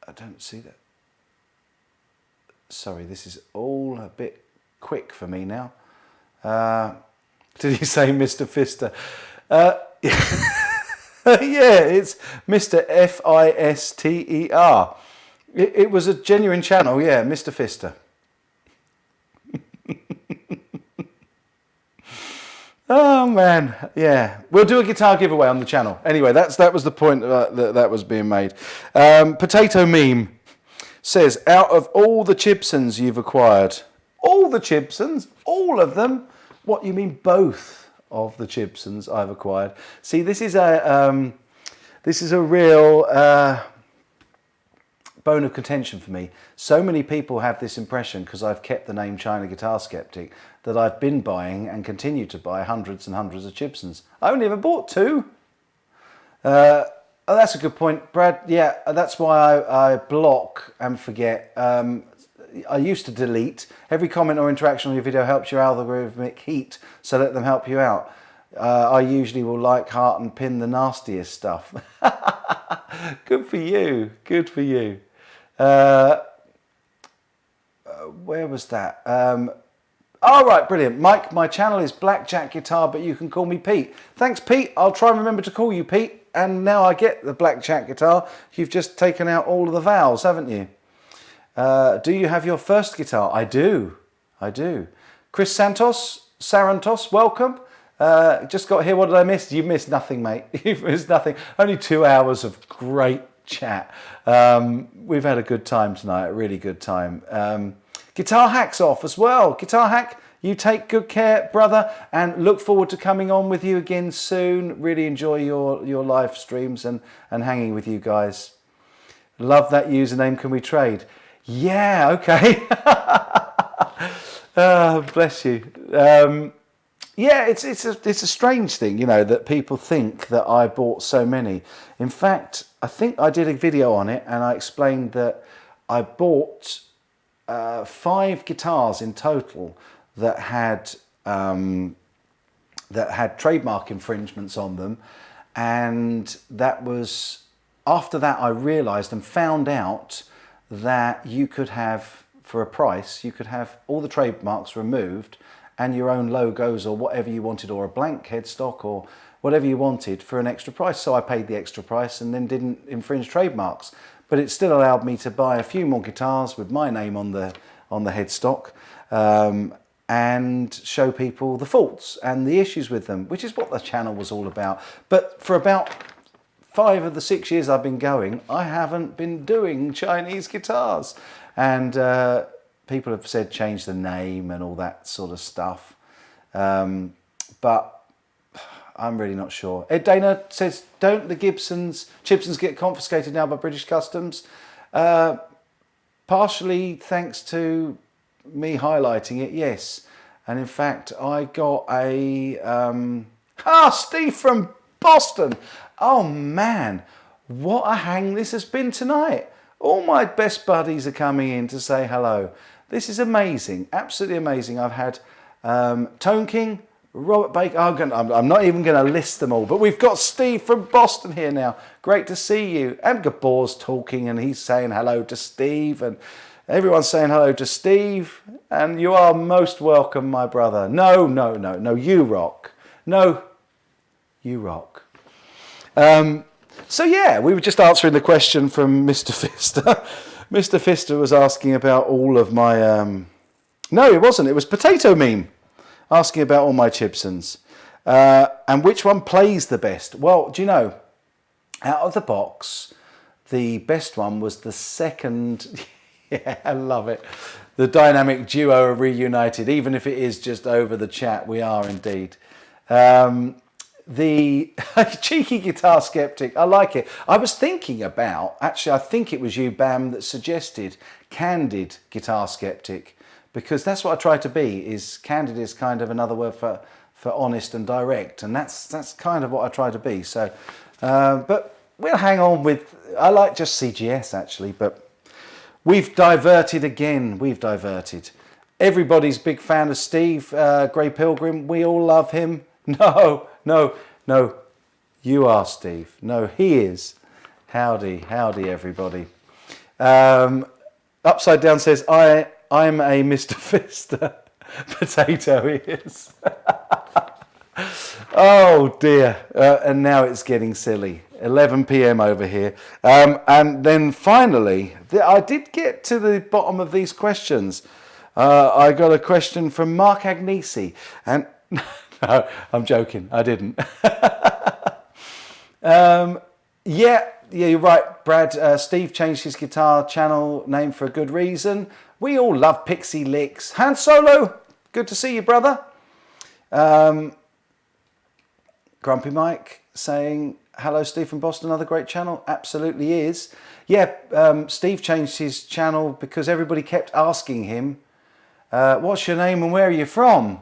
I don't see that. Sorry, this is all a bit quick for me now. Did you say Mr. Fister? Yeah, it's Mr. Fister. It was a genuine channel, yeah, Mr. Fister. Oh man, yeah. We'll do a guitar giveaway on the channel. Anyway, that was the point that was being made. Potato Meme says, out of all the Chibsons you've acquired, all the Chibsons, all of them? What, you mean both of the Chibsons I've acquired? See, this is a real bone of contention for me. So many people have this impression, because I've kept the name China Guitar Skeptic, that I've been buying and continue to buy hundreds and hundreds of Chibsons. I only ever bought 2. Oh, that's a good point, Brad. Yeah, that's why I block and forget. I used to delete. Every comment or interaction on your video helps your algorithmic heat, so let them help you out. I usually will like, heart and pin the nastiest stuff. Good for you. Good for you. Where was that? All right, brilliant. Mike, my channel is Blackjack Guitar, but you can call me Pete. Thanks, Pete. I'll try and remember to call you Pete. And now I get the Blackjack Guitar. You've just taken out all of the vowels, haven't you? Do you have your first guitar? I do. I do. Chris Sarantos, welcome. Just got here. What did I miss? You've missed nothing, mate. You've missed nothing. Only 2 hours of great chat. We've had a good time tonight, a really good time. Guitar Hack's off as well. Guitar Hack, you take good care, brother, and look forward to coming on with you again soon. Really enjoy your live streams and hanging with you guys. Love that username. Can we trade? Yeah, okay. Oh, bless you. Yeah, it's a strange thing, you know, that people think that I bought so many. In fact, I think I did a video on it and I explained that I bought 5 guitars in total that had trademark infringements on them, and that was after that I realised and found out that you could have, for a price, you could have all the trademarks removed and your own logos or whatever you wanted, or a blank headstock or whatever you wanted, for an extra price. So I paid the extra price and then didn't infringe trademarks, but it still allowed me to buy a few more guitars with my name on the headstock, and show people the faults and the issues with them, which is what the channel was all about. But for about 5 of the 6 years I've been going, I haven't been doing Chinese guitars, and people have said change the name and all that sort of stuff, but I'm really not sure. Ed Dana says, don't the Chibsons get confiscated now by British Customs? Partially thanks to me highlighting it, yes. And in fact, I got a... Steve from Boston. Oh man, what a hang this has been tonight. All my best buddies are coming in to say hello. This is amazing, absolutely amazing. I've had Tone King, Robert Baker. I'm not even going to list them all, but we've got Steve from Boston here now. Great to see you. And Gabor's talking and he's saying hello to Steve, and everyone's saying hello to Steve. And you are most welcome, my brother. No, you rock. No, you rock. So yeah, we were just answering the question from Mr. Fister. Mr. Fister was asking about all of my... No, it wasn't. It was Potato Meme asking about all my Chibsons. And which one plays the best? Well, do you know, out of the box, the best one was the second... Yeah, I love it. The dynamic duo are reunited, even if it is just over the chat. We are indeed. the cheeky guitar skeptic. I like it. I was thinking about, actually, I think it was you, Bam, that suggested candid guitar skeptic, because that's what I try to be. Is candid is kind of another word for honest and direct, and that's kind of what I try to be. So, but we'll hang on with. I like just CGS actually, but we've diverted again. We've diverted. Everybody's big fan of Steve Grey Pilgrim. We all love him. No, you are, Steve. No, he is. Howdy, everybody. Upside Down says, I'm a Mr. Fister. Potato is. Oh dear. And now it's getting silly. 11 p.m. over here. And then finally, I did get to the bottom of these questions. I got a question from Mark Agnesi, and no, I'm joking, I didn't. Yeah, you're right, Brad. Steve changed his guitar channel name for a good reason. We all love Pixie Licks. Han Solo, good to see you, brother. Grumpy Mike saying, hello, Steve from Boston, another great channel. Absolutely is. Yeah, Steve changed his channel because everybody kept asking him, what's your name and where are you from?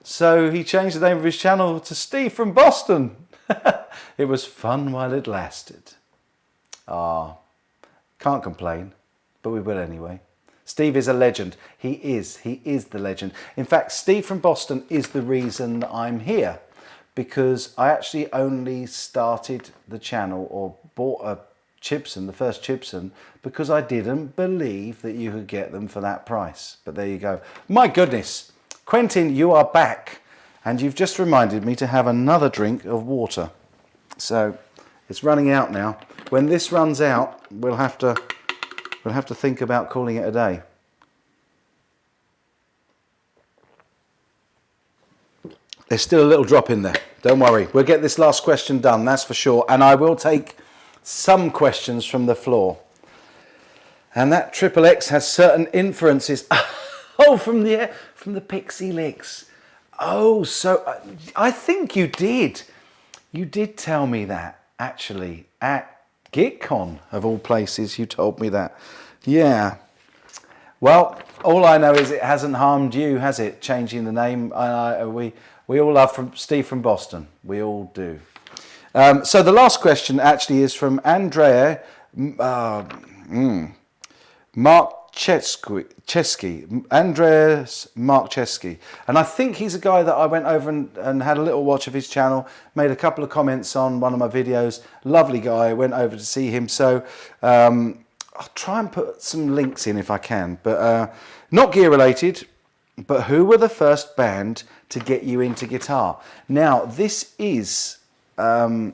So he changed the name of his channel to Steve from Boston. It was fun while it lasted. Can't complain, but we will anyway. Steve is a legend. He is the legend. In fact, Steve from Boston is the reason I'm here, because I actually only started the channel or bought a Chibson, the first Chibson, because I didn't believe that you could get them for that price. But there you go. My goodness. Quentin, you are back, and you've just reminded me to have another drink of water. So it's running out now. When this runs out, we'll have to think about calling it a day. There's still a little drop in there. Don't worry. We'll get this last question done, that's for sure. And I will take some questions from the floor. And that Triple X has certain inferences. Oh, from the Pixie Licks. Oh, so I think you did. You did tell me that, actually. At GitCon, of all places, you told me that. Yeah. Well, all I know is it hasn't harmed you, has it? Changing the name. We all love Steve from Boston. We all do. So the last question actually is from Andrea Andreas Marcheski. And I think he's a guy that I went over and had a little watch of his channel, made a couple of comments on one of my videos. Lovely guy, went over to see him. So I'll try and put some links in if I can. But not gear related, but who were the first band to get you into guitar? Now, this is a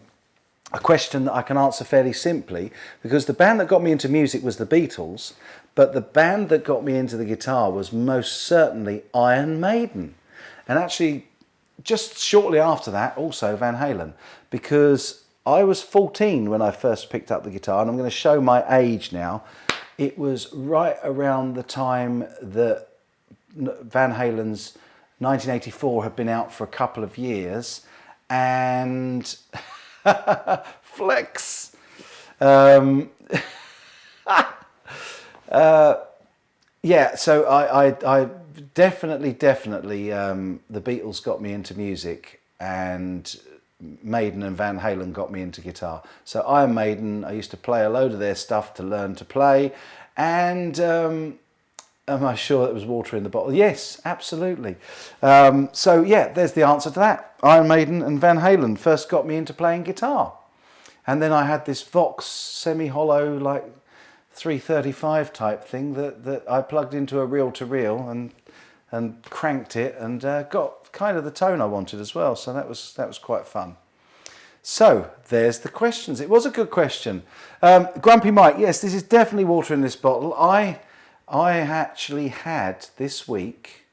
question that I can answer fairly simply, because the band that got me into music was the Beatles, but the band that got me into the guitar was most certainly Iron Maiden. And actually, just shortly after that, also Van Halen, because I was 14 when I first picked up the guitar, and I'm going to show my age now. It was right around the time that Van Halen's 1984 had been out for a couple of years, and flex. Yeah, so I definitely, the Beatles got me into music, and Maiden and Van Halen got me into guitar. So Iron Maiden, I used to play a load of their stuff to learn to play, and am I sure it was water in the bottle? Yes, absolutely. So yeah, there's the answer to that. Iron Maiden and Van Halen first got me into playing guitar. And then I had this Vox semi-hollow, like 335 type thing that I plugged into a reel-to-reel and cranked it, and got kind of the tone I wanted as well. So that was quite fun. So there's the questions. It was a good question. Grumpy Mike, yes, this is definitely water in this bottle. I actually had this week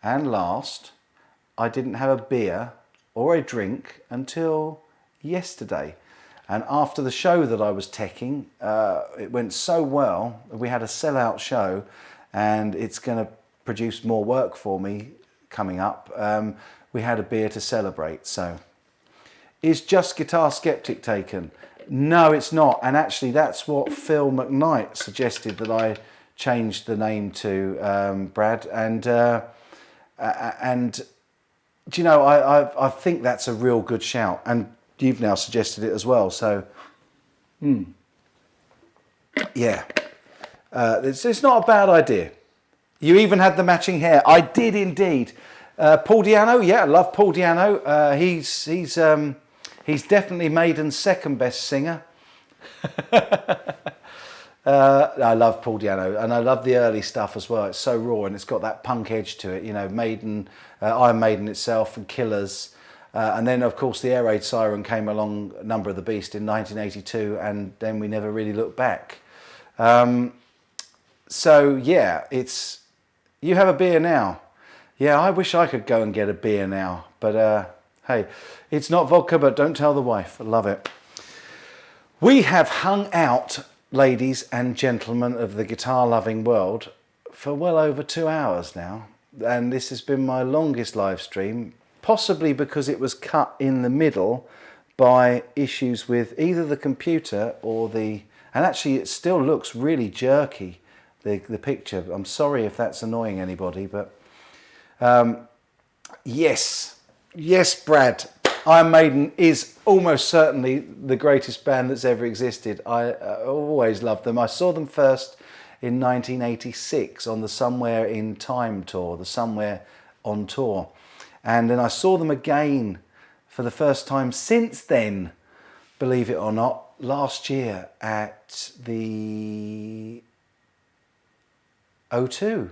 and last, I didn't have a beer or a drink until yesterday. And after the show that I was teching, it went so well. We had a sellout show, and it's going to produce more work for me coming up. We had a beer to celebrate. So is Just Guitar Skeptic taken? No, it's not. And actually, that's what Phil McKnight suggested that I changed the name to, Brad. And do you know, I think that's a real good shout. And you've now suggested it as well. So, yeah, it's not a bad idea. You even had the matching hair. I did indeed. Paul Di'Anno, yeah, I love Paul Di'Anno. He's definitely Maiden's second best singer. I love Paul Di'Anno, and I love the early stuff as well. It's so raw and it's got that punk edge to it. You know, Maiden, Iron Maiden itself, and Killers. And then, of course, the Air Raid Siren came along, Number of the Beast, in 1982, and then we never really looked back. So, yeah, it's... You have a beer now. Yeah, I wish I could go and get a beer now. But, hey, it's not vodka, but don't tell the wife. I love it. We have hung out, ladies and gentlemen of the guitar-loving world, for well over 2 hours now. And this has been my longest live stream, possibly because it was cut in the middle by issues with either the computer or the... And actually, it still looks really jerky, the picture. I'm sorry if that's annoying anybody, but... Yes, Brad. Iron Maiden is almost certainly the greatest band that's ever existed. I always loved them. I saw them first in 1986 on the Somewhere in Time tour, the Somewhere on tour. And then I saw them again for the first time since then, believe it or not, last year at the O2.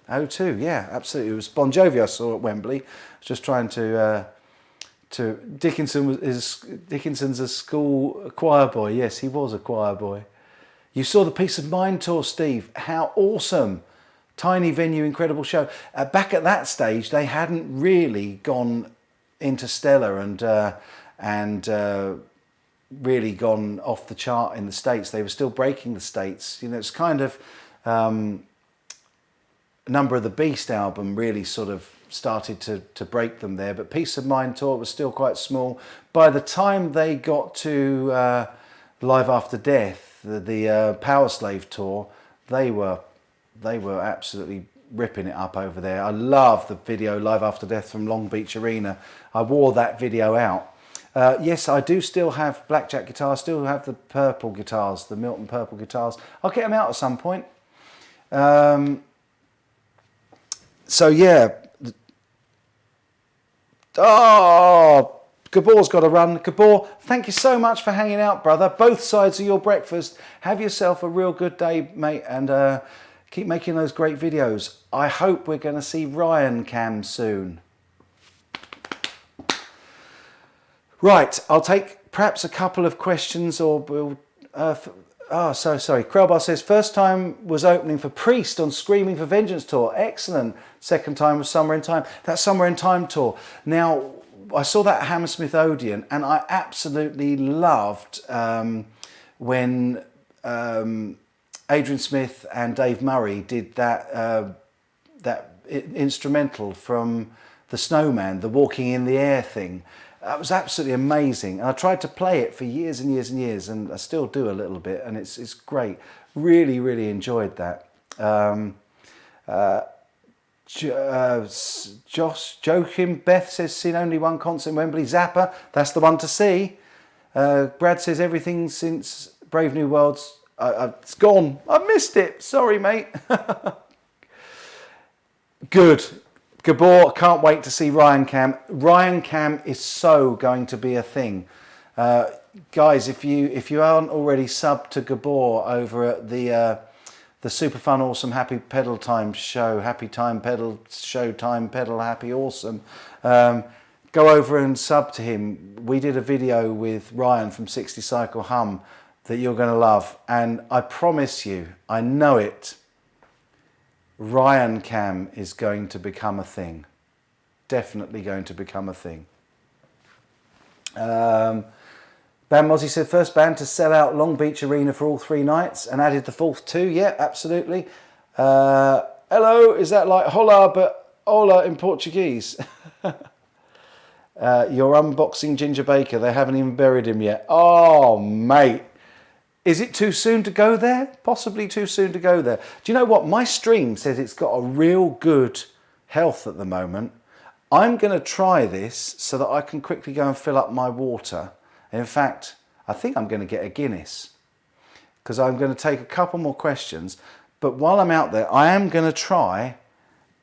O2, yeah, absolutely. It was Bon Jovi I saw at Wembley. I was just trying to Dickinson's a school choir boy. Yes, he was a choir boy. You saw the Peace of Mind tour, Steve. How awesome. Tiny venue, incredible show. Back at that stage, they hadn't really gone interstellar and really gone off the chart in the States. They were still breaking the States. You know, it's kind of... Number of the Beast album really sort of started to break them there, but Peace of Mind tour was still quite small. By the time they got to Live After Death, the Power Slave tour, they were absolutely ripping it up over there. I love the video Live After Death from Long Beach Arena. I wore that video out. Yes, I do still have blackjack guitars, still have the purple guitars, the Milton purple guitars. I'll get them out at some point. So yeah, Gabor's got to run. Gabor, thank you so much for hanging out, brother. Both sides of your breakfast. Have yourself a real good day, mate, and keep making those great videos. I hope we're going to see Ryan Cam soon. Right, I'll take perhaps a couple of questions, or we'll... sorry. Krellbar says, first time was opening for Priest on Screaming for Vengeance tour. Excellent. Second time was Somewhere in Time. That Somewhere in Time tour. Now, I saw that at Hammersmith Odeon, and I absolutely loved when Adrian Smith and Dave Murray did that instrumental from The Snowman, the Walking in the Air thing. That was absolutely amazing. And I tried to play it for years and years and years, and I still do a little bit, and it's great. Really, really enjoyed that. Joachim Beth says, seen only one concert in Wembley. Zappa, that's the one to see. Brad says, everything since Brave New Worlds, it's gone. I missed it. Sorry, mate. Good. Gabor, can't wait to see Ryan Cam. Ryan Cam is so going to be a thing. Guys, if you aren't already subbed to Gabor over at the Super Fun Awesome Happy Pedal Time show, Happy Time Pedal Show Time Pedal Happy Awesome, go over and sub to him. We did a video with Ryan from 60 Cycle Hum that you're going to love, and I promise you, I know it, Ryan Cam is going to become a thing. Definitely going to become a thing. Bam Mozzie said, first band to sell out Long Beach Arena for all 3 nights, and added the 4th too. Yeah, absolutely. Hello, is that like hola but hola in Portuguese? You're unboxing Ginger Baker. They haven't even buried him yet. Oh, mate. Is it too soon to go there? Possibly too soon to go there. Do you know what? My stream says it's got a real good health at the moment. I'm going to try this so that I can quickly go and fill up my water. In fact, I think I'm going to get a Guinness because I'm going to take a couple more questions. But while I'm out there, I am going to try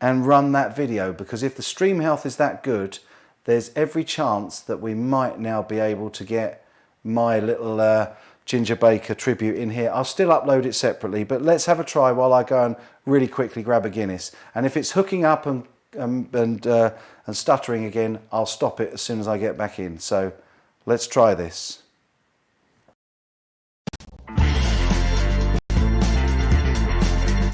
and run that video, because if the stream health is that good, there's every chance that we might now be able to get my little Ginger Baker tribute in here. I'll still upload it separately, but let's have a try while I go and really quickly grab a Guinness. And if it's hooking up and stuttering again, I'll stop it as soon as I get back in. So let's try this.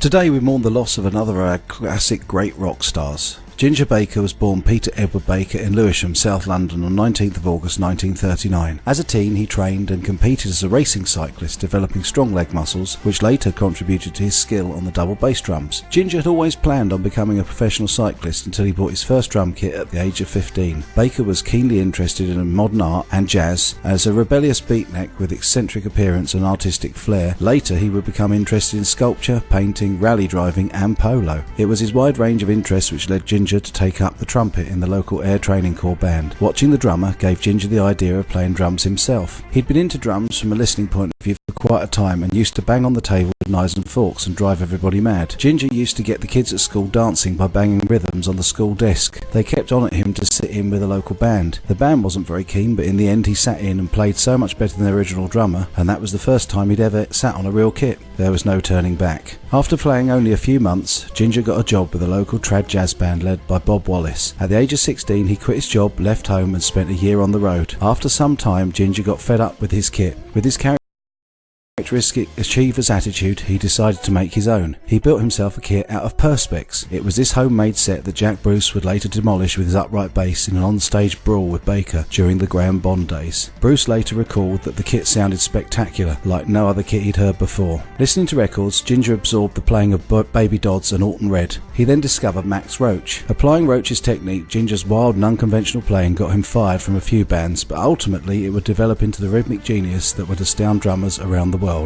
Today we mourn the loss of another of our classic great rock stars. Ginger Baker was born Peter Edward Baker in Lewisham, South London on 19th of August 1939. As a teen he trained and competed as a racing cyclist, developing strong leg muscles, which later contributed to his skill on the double bass drums. Ginger had always planned on becoming a professional cyclist until he bought his first drum kit at the age of 15. Baker was keenly interested in modern art and jazz. As a rebellious beatnik with eccentric appearance and artistic flair, later he would become interested in sculpture, painting, rally driving and polo. It was his wide range of interests which led Ginger to take up the trumpet in the local Air Training Corps band. Watching the drummer gave Ginger the idea of playing drums himself. He'd been into drums from a listening point of view for quite a time and used to bang on the table with knives and forks and drive everybody mad. Ginger used to get the kids at school dancing by banging rhythms on the school desk. They kept on at him to sit in with a local band. The band wasn't very keen, but in the end he sat in and played so much better than the original drummer, and that was the first time he'd ever sat on a real kit. There was no turning back. After playing only a few months, Ginger got a job with a local trad jazz band led by Bob Wallace. At the age of 16 he quit his job, left home and spent a year on the road. After some time Ginger got fed up with his kit. With his characteristic achiever's attitude, he decided to make his own. He built himself a kit out of perspex. It was this homemade set that Jack Bruce would later demolish with his upright bass in an on-stage brawl with Baker during the Graham Bond days. Bruce later recalled that the kit sounded spectacular, like no other kit he'd heard before. Listening to records, Ginger absorbed the playing of Baby Dodds and Alton Red. He then discovered Max Roach. Applying Roach's technique, Ginger's wild and unconventional playing got him fired from a few bands, but ultimately it would develop into the rhythmic genius that would astound drummers around the world.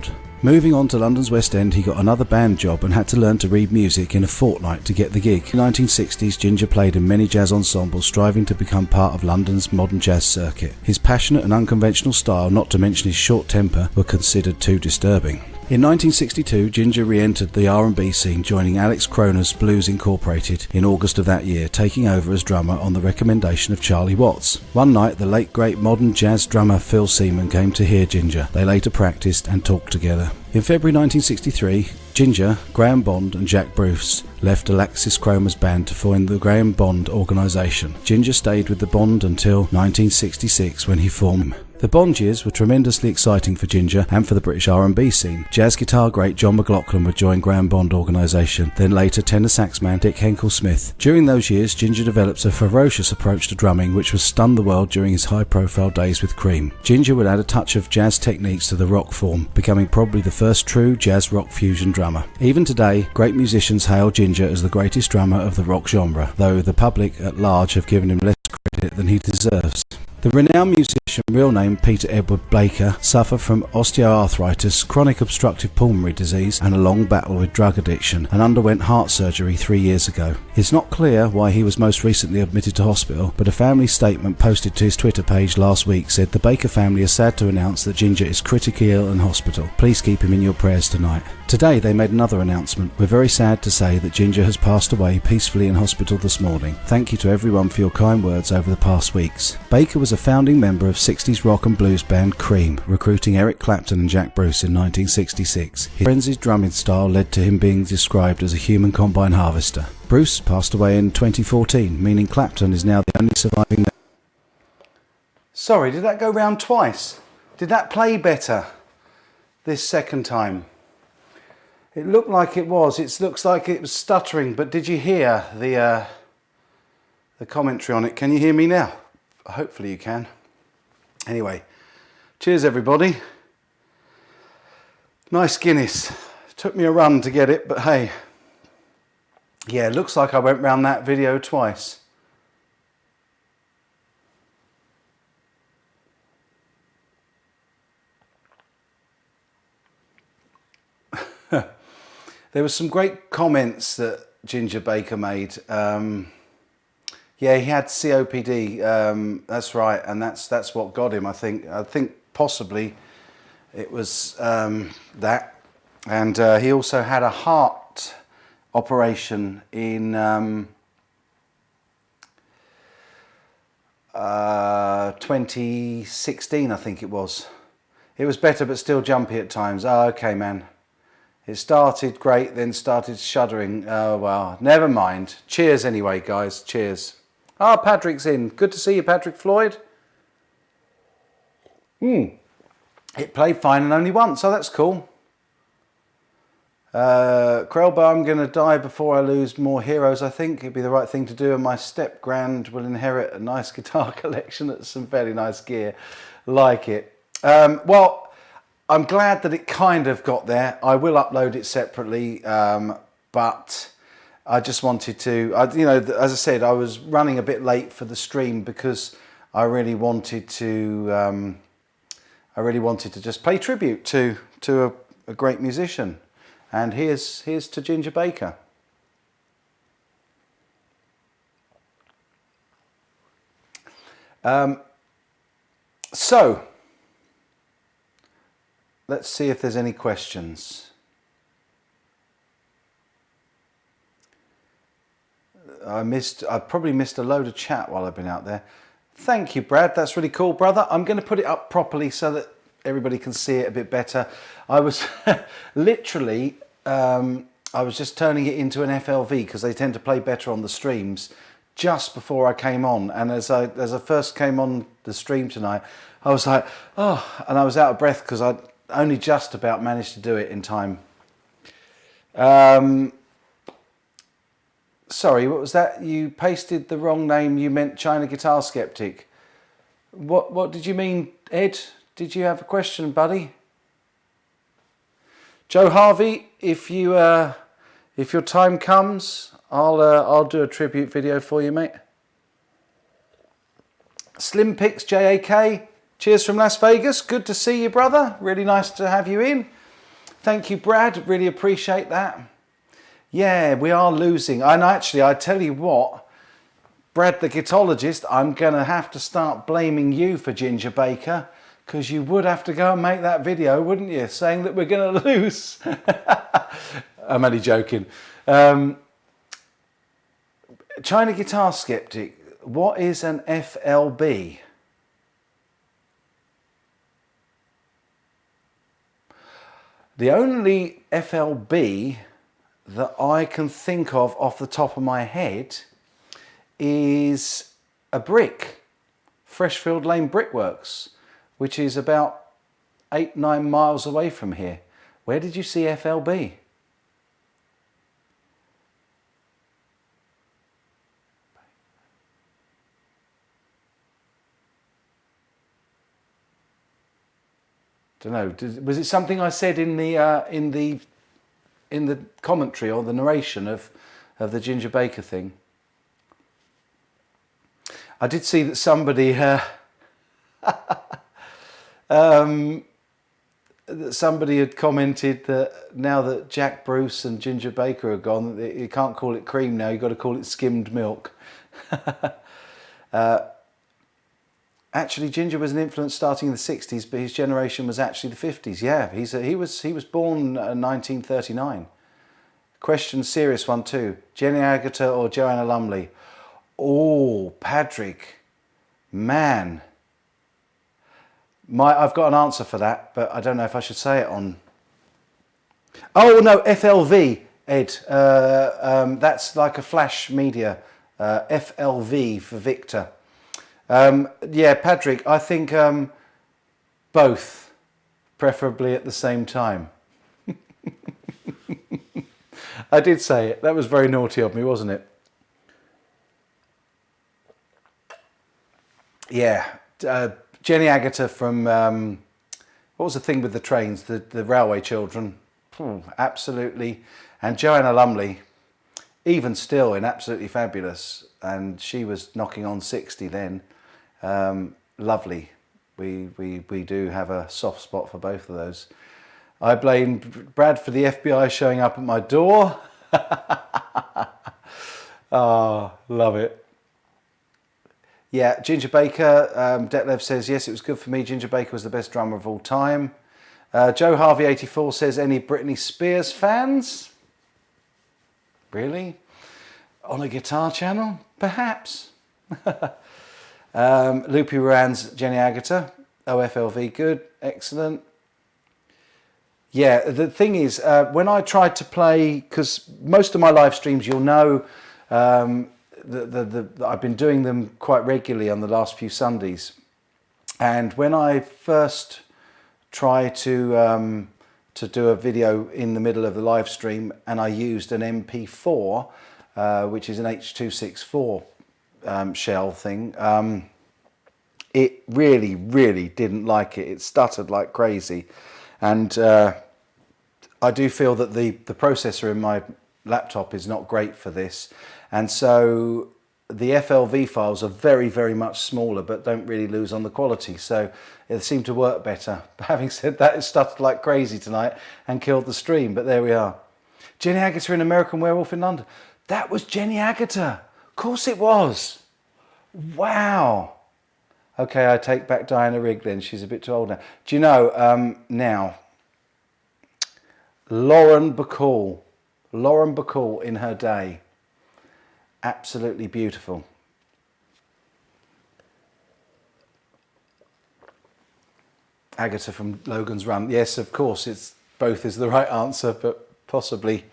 Moving on to London's West End, he got another band job and had to learn to read music in a fortnight to get the gig. In the 1960s, Ginger played in many jazz ensembles, striving to become part of London's modern jazz circuit. His passionate and unconventional style, not to mention his short temper, were considered too disturbing. In 1962, Ginger re-entered the R&B scene, joining Alex Croner's Blues Incorporated in August of that year, taking over as drummer on the recommendation of Charlie Watts. One night, the late great modern jazz drummer Phil Seaman came to hear Ginger. They later practiced and talked together. In February 1963, Ginger, Graham Bond and Jack Bruce left Alexis Cromer's band to form the Graham Bond organisation. Ginger stayed with the Bond until 1966 when he formed. The Bond years were tremendously exciting for Ginger and for the British R&B scene. Jazz guitar great John McLaughlin would join Graham Bond organisation, then later tenor sax man Dick Henkel-Smith. During those years, Ginger developed a ferocious approach to drumming which was stunned the world during his high-profile days with Cream. Ginger would add a touch of jazz techniques to the rock form, becoming probably the first true jazz rock fusion drummer. Even today, great musicians hail Ginger as the greatest drummer of the rock genre, though the public at large have given him less credit than he deserves. The renowned musician, real name Peter Edward Baker, suffered from osteoarthritis, chronic obstructive pulmonary disease and a long battle with drug addiction, and underwent heart surgery 3 years ago. It's not clear why he was most recently admitted to hospital, but a family statement posted to his Twitter page last week said the Baker family is sad to announce that Ginger is critically ill in hospital. Please keep him in your prayers tonight. Today they made another announcement. We're very sad to say that Ginger has passed away peacefully in hospital this morning. Thank you to everyone for your kind words over the past weeks. Baker was a founding member of 60s rock and blues band Cream, recruiting Eric Clapton and Jack Bruce in 1966. His frenzied drumming style led to him being described as a human combine harvester. Bruce passed away in 2014, meaning Clapton is now the only surviving member. Sorry, did that go round twice? Did that play better this second time? It looked like it was. It looks like it was stuttering, but did you hear the commentary on it? Can you hear me now? Hopefully you can. Anyway, cheers everybody. Nice Guinness. Took me a run to get it, but hey. Yeah, it looks like I went round that video twice. There was some great comments that Ginger Baker made. Yeah, he had COPD. That's right, and that's what got him. I think possibly it was that, and he also had a heart operation in 2016, I think it was. It was better, but still jumpy at times. Oh, okay, man. It started great, then started shuddering. Oh, well, never mind. Cheers anyway, guys. Cheers. Ah, Patrick's in. Good to see you, Patrick Floyd. It played fine and only once, so that's cool. Krelba, I'm going to die before I lose more heroes, I think. It'd be the right thing to do, and my step-grand will inherit a nice guitar collection that's some fairly nice gear. Like it. Well, I'm glad that it kind of got there. I will upload it separately, but I just wanted to, you know, as I said, I was running a bit late for the stream because I really wanted to just pay tribute to a great musician. And here's to Ginger Baker. So let's see if there's any questions. I probably missed a load of chat while I've been out there. Thank you, Brad. That's really cool, brother. I'm going to put it up properly so that everybody can see it a bit better. I was literally, I was just turning it into an FLV because they tend to play better on the streams just before I came on. And as I first came on the stream tonight, I was like, oh, and I was out of breath because I only just about managed to do it in time. Sorry, what was that? You pasted the wrong name. You meant China Guitar Skeptic. What did you mean, Ed? Did you have a question, buddy? Joe Harvey, if your time comes, I'll do a tribute video for you, mate. Slim Picks JAK, cheers from Las Vegas. Good to see you, brother. Really nice to have you in. Thank you, Brad. Really appreciate that. Yeah, we are losing. And actually, I tell you what, Brad the Guitologist, I'm going to have to start blaming you for Ginger Baker, because you would have to go and make that video, wouldn't you? Saying that we're going to lose. I'm only joking. China Guitar Skeptic, what is an FLB? The only FLB that I can think of off the top of my head is a brick, Freshfield Lane Brickworks, which is about 8-9 miles away from here. Where did you see FLB? Don't know. Was it something I said in the commentary or the narration of the Ginger Baker thing? I did see that somebody somebody had commented that now that Jack Bruce and Ginger Baker are gone, you can't call it cream now, you've got to call it skimmed milk. Actually, Ginger was an influence starting in the 60s, but his generation was actually the 50s. Yeah, he was born in 1939. Question, serious one too. Jenny Agutter or Joanna Lumley? Oh, Patrick, man. I've got an answer for that, but I don't know if I should say it on. Oh no, FLV, Ed. That's like a flash media. FLV for Victor. Yeah, Patrick, I think both, preferably at the same time. I did say it. That was very naughty of me, wasn't it? Yeah, Jenny Agutter from, what was the thing with the trains? The Railway Children. Absolutely. And Joanna Lumley, even still, in Absolutely Fabulous. And she was knocking on 60 then. Lovely. We do have a soft spot for both of those. I blame Brad for the FBI showing up at my door. Oh, love it. Yeah, Ginger Baker, Detlev says, yes, it was good for me. Ginger Baker was the best drummer of all time. Joe Harvey 84 says, any Britney Spears fans? Really? On a guitar channel? Perhaps. Loopy Ruan's Jenny Agata. OFLV, good, excellent. Yeah, the thing is, when I tried to play, because most of my live streams, you'll know, I've been doing them quite regularly on the last few Sundays. And when I first tried to do a video in the middle of the live stream, and I used an MP4, which is an H.264 shell thing, it really didn't like it. It stuttered like crazy. And I do feel that the processor in my laptop is not great for this. And so the FLV files are very much smaller, but don't really lose on the quality. So it seemed to work better. But having said that, it stuttered like crazy tonight and killed the stream. But there we are. Jenny Agata in American Werewolf in London. That was Jenny Agata. Of course it was. Wow. Okay, I take back Diana Rigg then. She's a bit too old now. Do you know, now, Lauren Bacall in her day, absolutely beautiful. Agata from Logan's Run. Yes, of course, it's both is the right answer, but possibly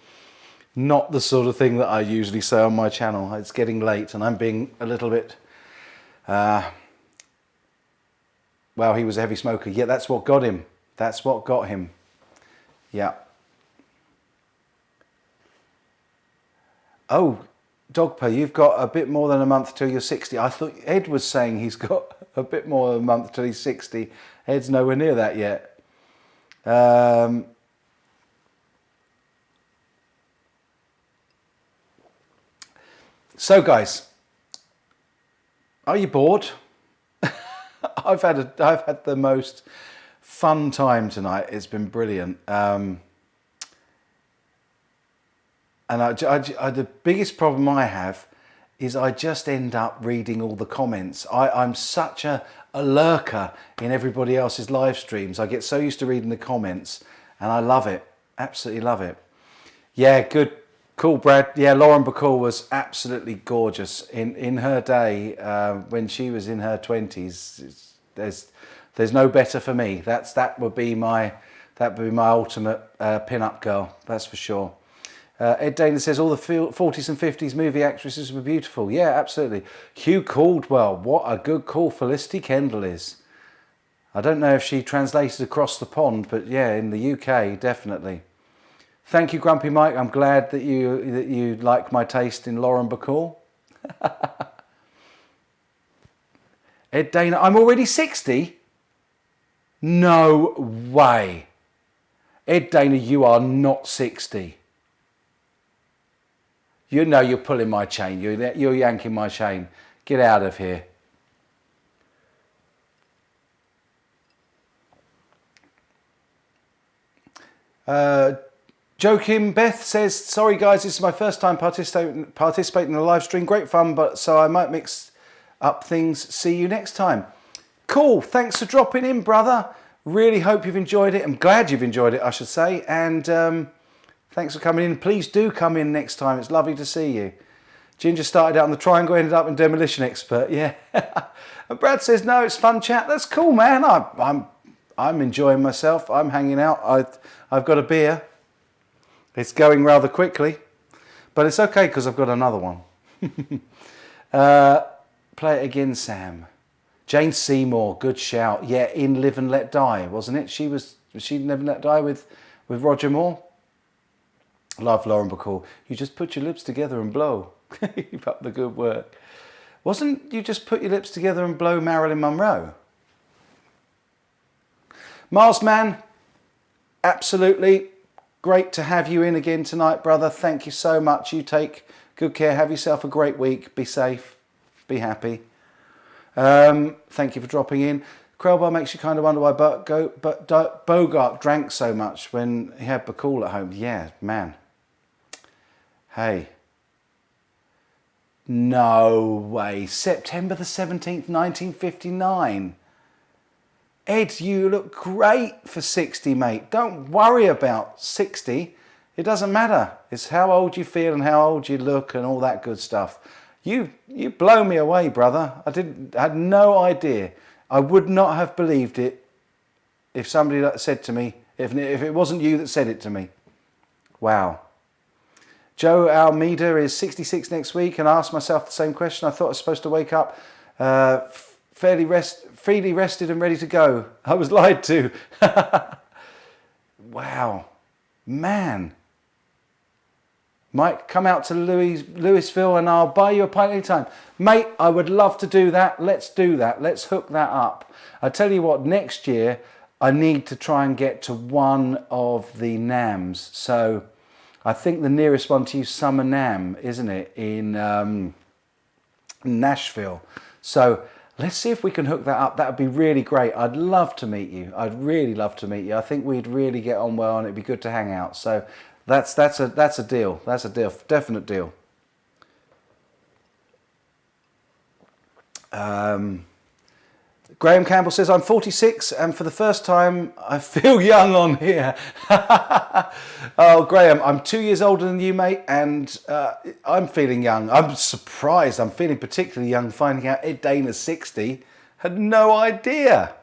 not the sort of thing that I usually say on my channel. It's getting late and I'm being a little bit... well, he was a heavy smoker. Yeah, that's what got him. That's what got him. Yeah. Oh, Dogpa, you've got a bit more than a month till you're 60. I thought Ed was saying he's got a bit more than a month till he's 60. Ed's nowhere near that yet. So, guys, are you bored? I've had the most fun time tonight. It's been brilliant. And the biggest problem I have is I just end up reading all the comments. I'm such a lurker in everybody else's live streams. I get so used to reading the comments and I love it. Absolutely love it. Yeah, good. Cool, Brad. Yeah, Lauren Bacall was absolutely gorgeous in her day when she was in her 20s. There's no better for me. That would be my ultimate pin-up girl. That's for sure. Ed Dana says all the 40s and 50s movie actresses were beautiful. Yeah, absolutely. Hugh Caldwell, what a good call Felicity Kendall is. I don't know if she translated across the pond, but yeah, in the UK, definitely. Thank you, Grumpy Mike. I'm glad that you like my taste in Lauren Bacall. Ed Dana, I'm already 60? No way. Ed Dana, you are not 60. You know you're pulling my chain. You're yanking my chain. Get out of here. Joachim Beth says, sorry guys, this is my first time participating in a live stream. Great fun, but so I might mix up things. See you next time. Cool. Thanks for dropping in, brother. Really hope you've enjoyed it. I'm glad you've enjoyed it, I should say. And thanks for coming in. Please do come in next time. It's lovely to see you. Ginger started out on the Triangle, ended up in Demolition Expert. Yeah. And Brad says, no, it's fun chat. That's cool, man. I'm enjoying myself. I'm hanging out. I've got a beer. It's going rather quickly, but it's okay because I've got another one. Play it again, Sam. Jane Seymour, good shout. Yeah, in Live and Let Die, wasn't it? Was she in Live and Let Die with Roger Moore? Love Lauren Bacall. You just put your lips together and blow. Keep up the good work. Wasn't you just put your lips together and blow Marilyn Monroe? Mars Man, absolutely. Great to have you in again tonight, brother. Thank you so much. You take good care. Have yourself a great week. Be safe. Be happy. Thank you for dropping in. Crowbar makes you kind of wonder why Bogart drank so much when he had Bacall at home. Yeah, man. Hey. No way. September the 17th, 1959. Ed, you look great for 60, mate. Don't worry about 60. It doesn't matter. It's how old you feel and how old you look and all that good stuff. You blow me away, brother. I had no idea. I would not have believed it if somebody said to me, if it wasn't you that said it to me. Wow. Joe Almeida is 66 next week, and I asked myself the same question. I thought I was supposed to wake up freely rested and ready to go. I was lied to. Wow. Man. Mike, come out to Louisville and I'll buy you a pint anytime. Mate, I would love to do that. Let's do that. Let's hook that up. I tell you what, next year I need to try and get to one of the NAMs. So I think the nearest one to you is Summer NAM, isn't it, in Nashville. So let's see if we can hook that up. That would be really great. I'd love to meet you. I'd really love to meet you. I think we'd really get on well and it'd be good to hang out. So that's a deal. That's a deal. Definite deal. Graham Campbell says, I'm 46 and for the first time I feel young on here. Oh, Graham, I'm 2 years older than you, mate, and I'm feeling young. I'm surprised. I'm feeling particularly young finding out Ed Dana's 60. Had no idea.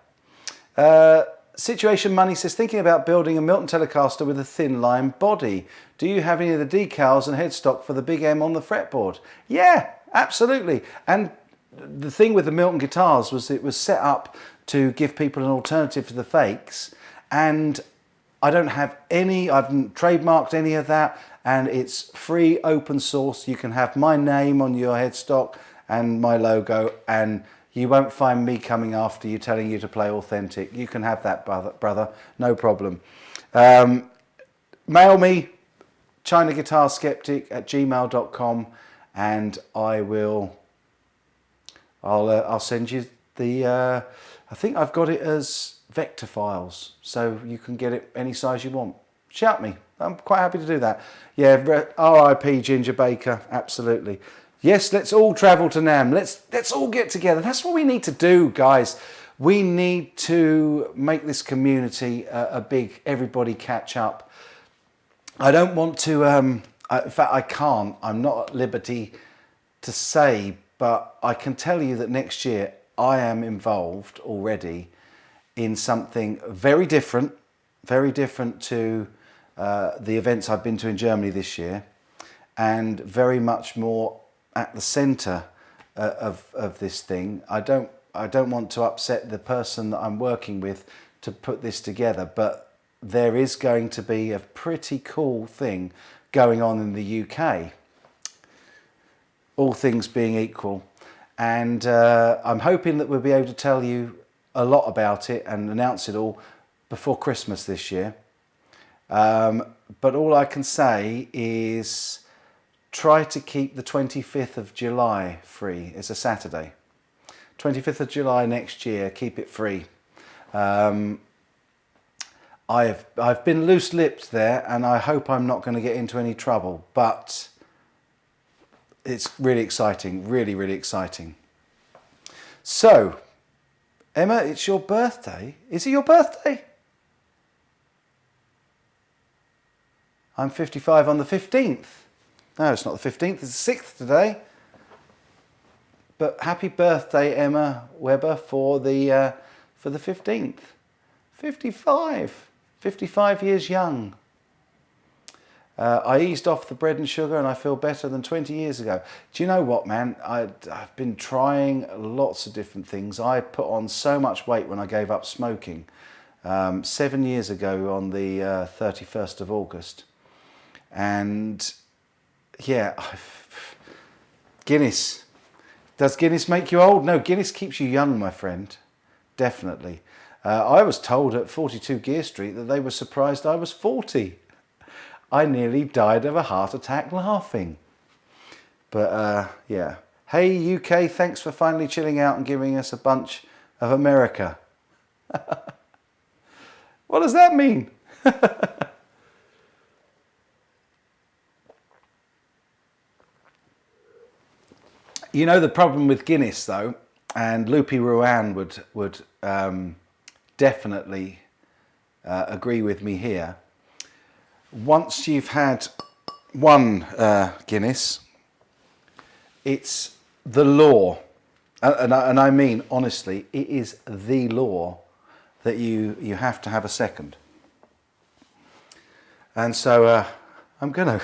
Situation Money says, thinking about building a Milton Telecaster with a thin line body. Do you have any of the decals and headstock for the big M on the fretboard? Yeah, absolutely. And the thing with the Milton guitars was it was set up to give people an alternative to the fakes, and I don't have any, I've trademarked any of that, and it's free, open source. You can have my name on your headstock and my logo, and you won't find me coming after you telling you to play authentic. You can have that, brother, no problem. Mail me, ChinaGuitarSkeptic@gmail.com, and I'll send you the, I think I've got it as vector files, so you can get it any size you want. Shout me, I'm quite happy to do that. Yeah, RIP Ginger Baker, absolutely. Yes, let's all travel to NAMM. Let's all get together. That's what we need to do, guys. We need to make this community a big, everybody catch up. I don't want to, in fact I can't, I'm not at liberty to say, but I can tell you that next year I am involved already in something very different to the events I've been to in Germany this year, and very much more at the centre of this thing. I don't want to upset the person that I'm working with to put this together, but there is going to be a pretty cool thing going on in the UK, all things being equal, and I'm hoping that we'll be able to tell you a lot about it and announce it all before Christmas this year. But all I can say is try to keep the 25th of July free. It's a Saturday. 25th of July next year, keep it free. I've been loose-lipped there, and I hope I'm not going to get into any trouble, but it's really exciting, really, really exciting. So, Emma, it's your birthday. Is it your birthday? I'm 55 on the 15th. No, it's not the 15th, it's the 6th today. But happy birthday, Emma Webber, for the 15th. 55 years young. I eased off the bread and sugar and I feel better than 20 years ago. Do you know what, man? I've been trying lots of different things. I put on so much weight when I gave up smoking 7 years ago on the 31st of August. And yeah, Guinness. Does Guinness make you old? No, Guinness keeps you young, my friend. Definitely. I was told at 42 Gear Street that they were surprised I was 40. I nearly died of a heart attack laughing. But yeah. Hey UK, thanks for finally chilling out and giving us a bunch of America. What does that mean? You know the problem with Guinness though, and Lupi Ruan would definitely agree with me here. Once you've had one Guinness, it's the law, and I mean honestly, it is the law that you have to have a second. And so I'm gonna,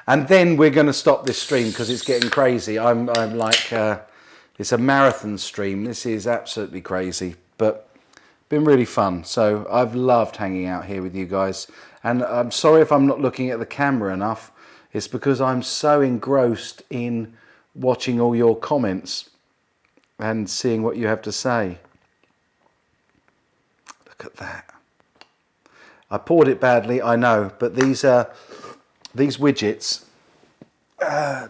and then we're gonna stop this stream because it's getting crazy. I'm like, it's a marathon stream. This is absolutely crazy, but been really fun. So I've loved hanging out here with you guys. And I'm sorry if I'm not looking at the camera enough. It's because I'm so engrossed in watching all your comments and seeing what you have to say. Look at that. I poured it badly, I know, but these widgets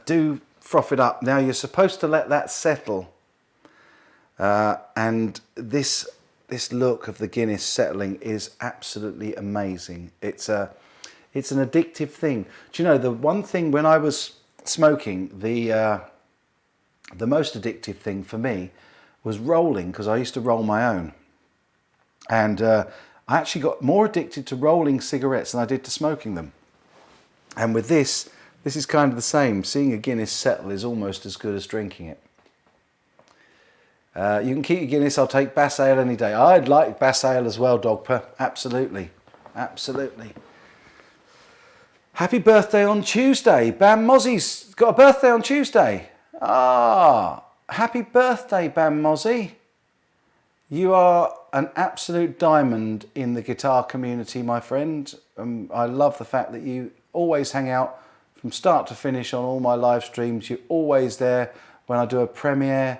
do froth it up. Now you're supposed to let that settle, and this look of the Guinness settling is absolutely amazing. It's an addictive thing. Do you know the one thing when I was smoking, the most addictive thing for me was rolling, because I used to roll my own, and I actually got more addicted to rolling cigarettes than I did to smoking them. And with this is kind of the same. Seeing a Guinness settle is almost as good as drinking it. You can keep your Guinness. I'll take Bass Ale any day. I'd like Bass Ale as well, Dogper. Absolutely. Absolutely. Happy birthday on Tuesday. Bam Mozzie's got a birthday on Tuesday. Ah, happy birthday, Bam Mozzie. You are an absolute diamond in the guitar community, my friend. I love the fact that you always hang out from start to finish on all my live streams. You're always there when I do a premiere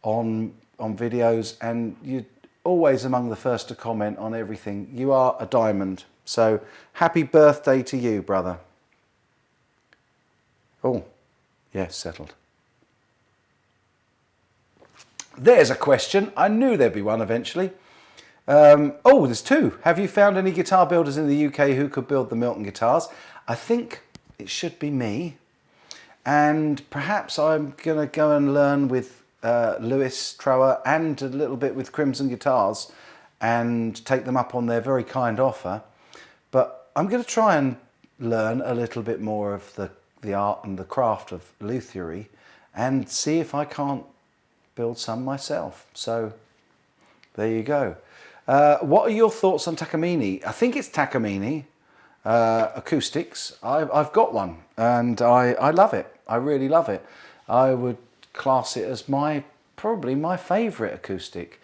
on videos, and you're always among the first to comment on everything. You are a diamond. So happy birthday to you, brother. Oh, yes, settled. There's a question. I knew there'd be one eventually. Oh, there's two. Have you found any guitar builders in the UK who could build the Milton guitars? I think it should be me. And perhaps I'm going to go and learn with Lewis Trower and a little bit with Crimson Guitars and take them up on their very kind offer. But I'm going to try and learn a little bit more of the art and the craft of luthiery and see if I can't build some myself. So there you go. What are your thoughts on Takamine? I think it's Takamine acoustics. I've got one and I love it. I really love it. I would class it as probably my favourite acoustic.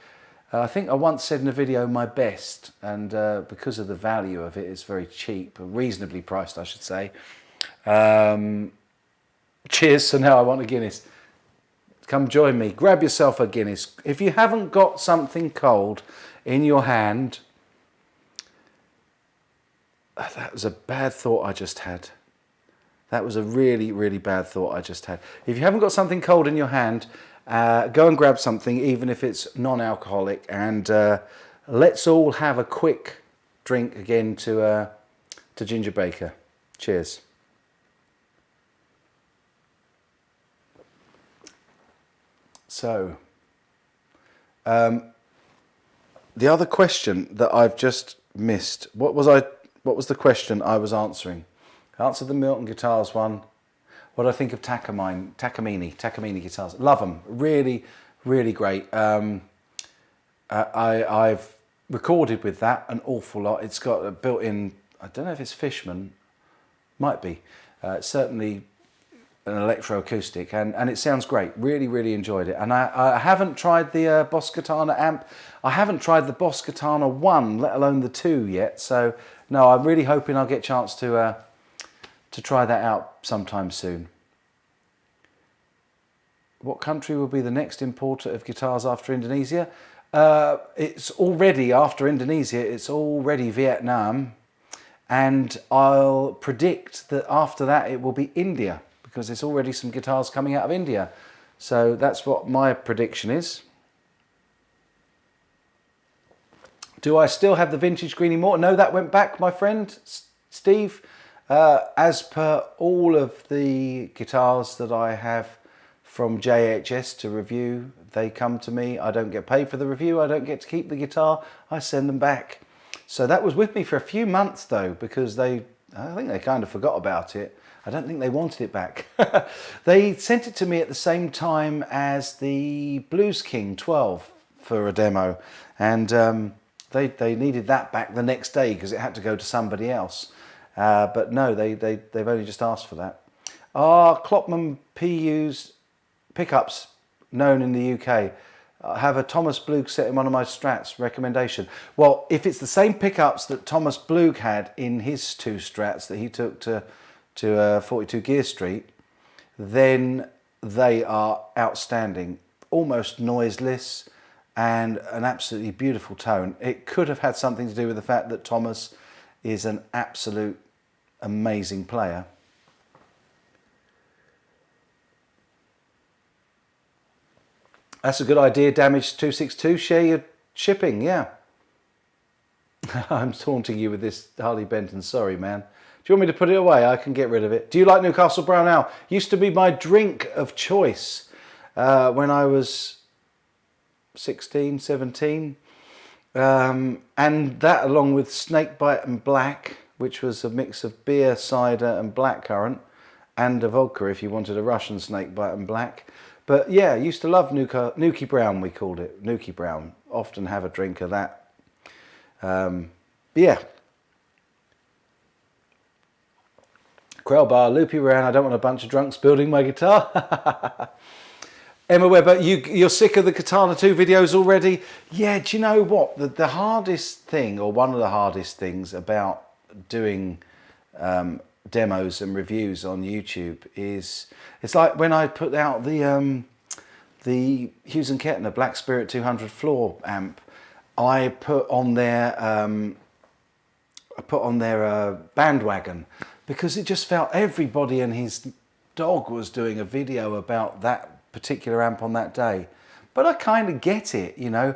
I think I once said in a video my best, and because of the value of it, it's very cheap, reasonably priced I should say. Cheers, so now I want a Guinness. Come join me. Grab yourself a Guinness. If you haven't got something cold in your hand... That was a bad thought I just had. That was a really, really bad thought I just had. If you haven't got something cold in your hand, go and grab something, even if it's non-alcoholic, and let's all have a quick drink again to Ginger Baker. Cheers. So, the other question that I've just missed, what was the question I was answering? I answered the Milton Guitars one. What do I think of Takamine guitars? Love them. Really, really great. I've recorded with that an awful lot. It's got a built-in, I don't know if it's Fishman, might be. Certainly an electroacoustic, and it sounds great. Really, really enjoyed it. And I haven't tried the Boss Katana amp. I haven't tried the Boss Katana 1, let alone the 2 yet. So no, I'm really hoping I'll get a chance to try that out sometime soon. What country will be the next importer of guitars after Indonesia? It's already after Indonesia. It's already Vietnam, and I'll predict that after that it will be India, because there's already some guitars coming out of India. So that's what my prediction is. Do I still have the vintage Greenie Morton? No, that went back, my friend Steve. As per all of the guitars that I have from JHS to review, they come to me. I don't get paid for the review. I don't get to keep the guitar. I send them back. So that was with me for a few months though, because I think they kind of forgot about it. I don't think they wanted it back. They sent it to me at the same time as the Blues King 12 for a demo. And they needed that back the next day because it had to go to somebody else. But no, they've only just asked for that. Are Klopman PUs pickups known in the UK? I have a Thomas Blug set in one of my Strats. Recommendation. Well, if it's the same pickups that Thomas Blug had in his 2 Strats that he took to 42 Gear Street, then they are outstanding. Almost noiseless and an absolutely beautiful tone. It could have had something to do with the fact that Thomas is an absolute amazing player. That's a good idea, Damage 262. Share your shipping, yeah. I'm taunting you with this Harley Benton. Sorry, man. Do you want me to put it away? I can get rid of it. Do you like Newcastle Brown Ale? Used to be my drink of choice when I was 16, 17. And that along with Snakebite and Black, which was a mix of beer, cider and blackcurrant, and a vodka if you wanted a Russian Snakebite and Black. But yeah, I used to love Nuki Brown, we called it. Nuki Brown. Often have a drink of that. Yeah. Quail Bar, Loopy Brown, I don't want a bunch of drunks building my guitar. Emma Webber, you're sick of the Katana 2 videos already? Yeah, do you know what? The hardest thing, or one of the hardest things about doing demos and reviews on YouTube is, it's like when I put out the Hughes & Kettner Black Spirit 200 floor amp, I put on their bandwagon, because it just felt everybody and his dog was doing a video about that particular amp on that day. But I kind of get it, you know.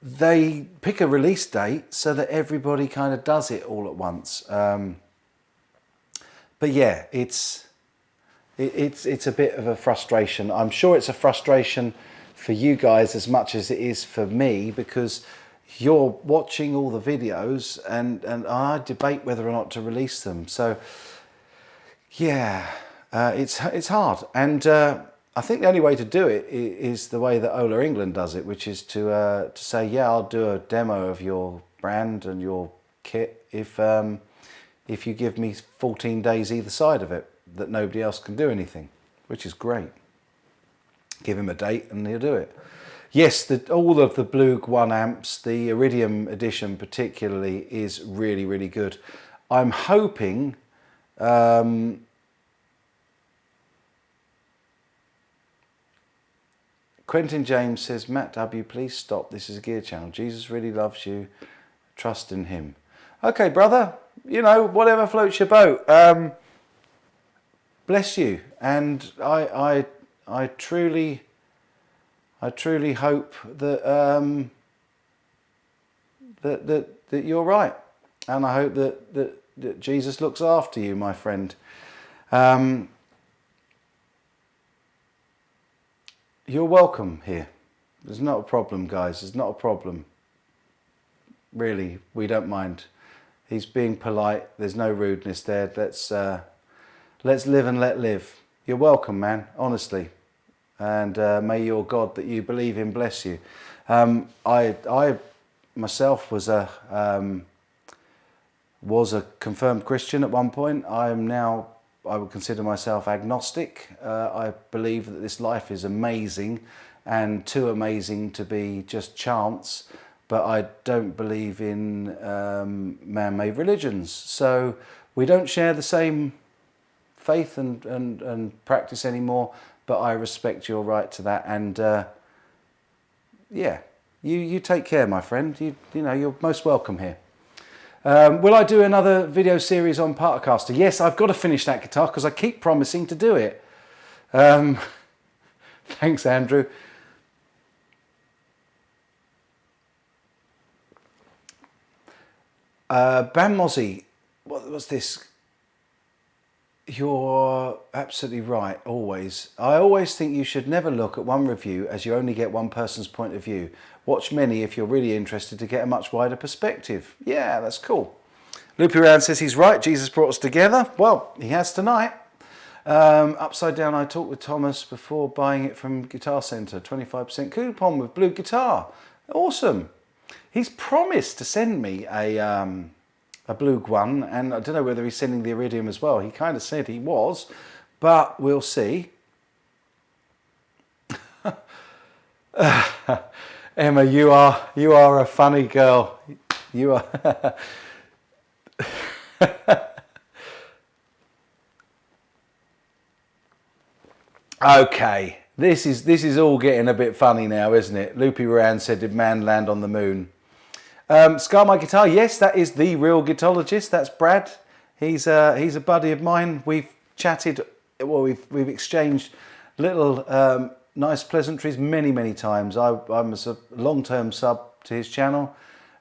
They pick a release date so that everybody kind of does it all at once. But yeah, it's a bit of a frustration. I'm sure it's a frustration for you guys as much as it is for me, because you're watching all the videos and I debate whether or not to release them. So yeah, it's hard. And I think the only way to do it is the way that Ola England does it, which is to say, yeah, I'll do a demo of your brand and your kit if you give me 14 days either side of it that nobody else can do anything, which is great. Give him a date and he'll do it. Yes, all of the Blug 1 amps, the Iridium edition particularly, is really, really good. I'm hoping Quentin James says, Matt W, please stop. This is a gear channel. Jesus really loves you. Trust in him. Okay, brother. You know, whatever floats your boat. Bless you. And I truly hope that that you're right, and I hope that Jesus looks after you, my friend. You're welcome here. There's not a problem, guys. There's not a problem. Really, we don't mind. He's being polite. There's no rudeness there. Let's live and let live. You're welcome, man. Honestly. And may your God that you believe in bless you. I myself was a confirmed Christian at one point. I would consider myself agnostic. I believe that this life is amazing and too amazing to be just chance, but I don't believe in man-made religions. So we don't share the same faith and practice anymore, but I respect your right to that. And yeah, you take care, my friend. You know, you're most welcome here. Will I do another video series on Partacaster? Yes, I've got to finish that guitar because I keep promising to do it. Thanks, Andrew. Bam Mozzie, what was this? You're absolutely right, always. I always think you should never look at one review as you only get one person's point of view. Watch many if you're really interested to get a much wider perspective. Yeah, that's cool. Loopy Round says he's right, Jesus brought us together. Well, he has tonight. Upside Down, I talked with Thomas before buying it from Guitar Centre. 25% coupon with blue guitar. Awesome. He's promised to send me a blue one, and I don't know whether he's sending the iridium as well. He kind of said he was, but we'll see. Emma, you are a funny girl. You are. Okay, this is all getting a bit funny now, isn't it? Loopy Rand said, "Did man land on the moon?" Scar My Guitar, yes, that is the real guitarologist. That's Brad. He's a buddy of mine. We've chatted, well, we've exchanged little nice pleasantries many times. I'm a long-term sub to his channel,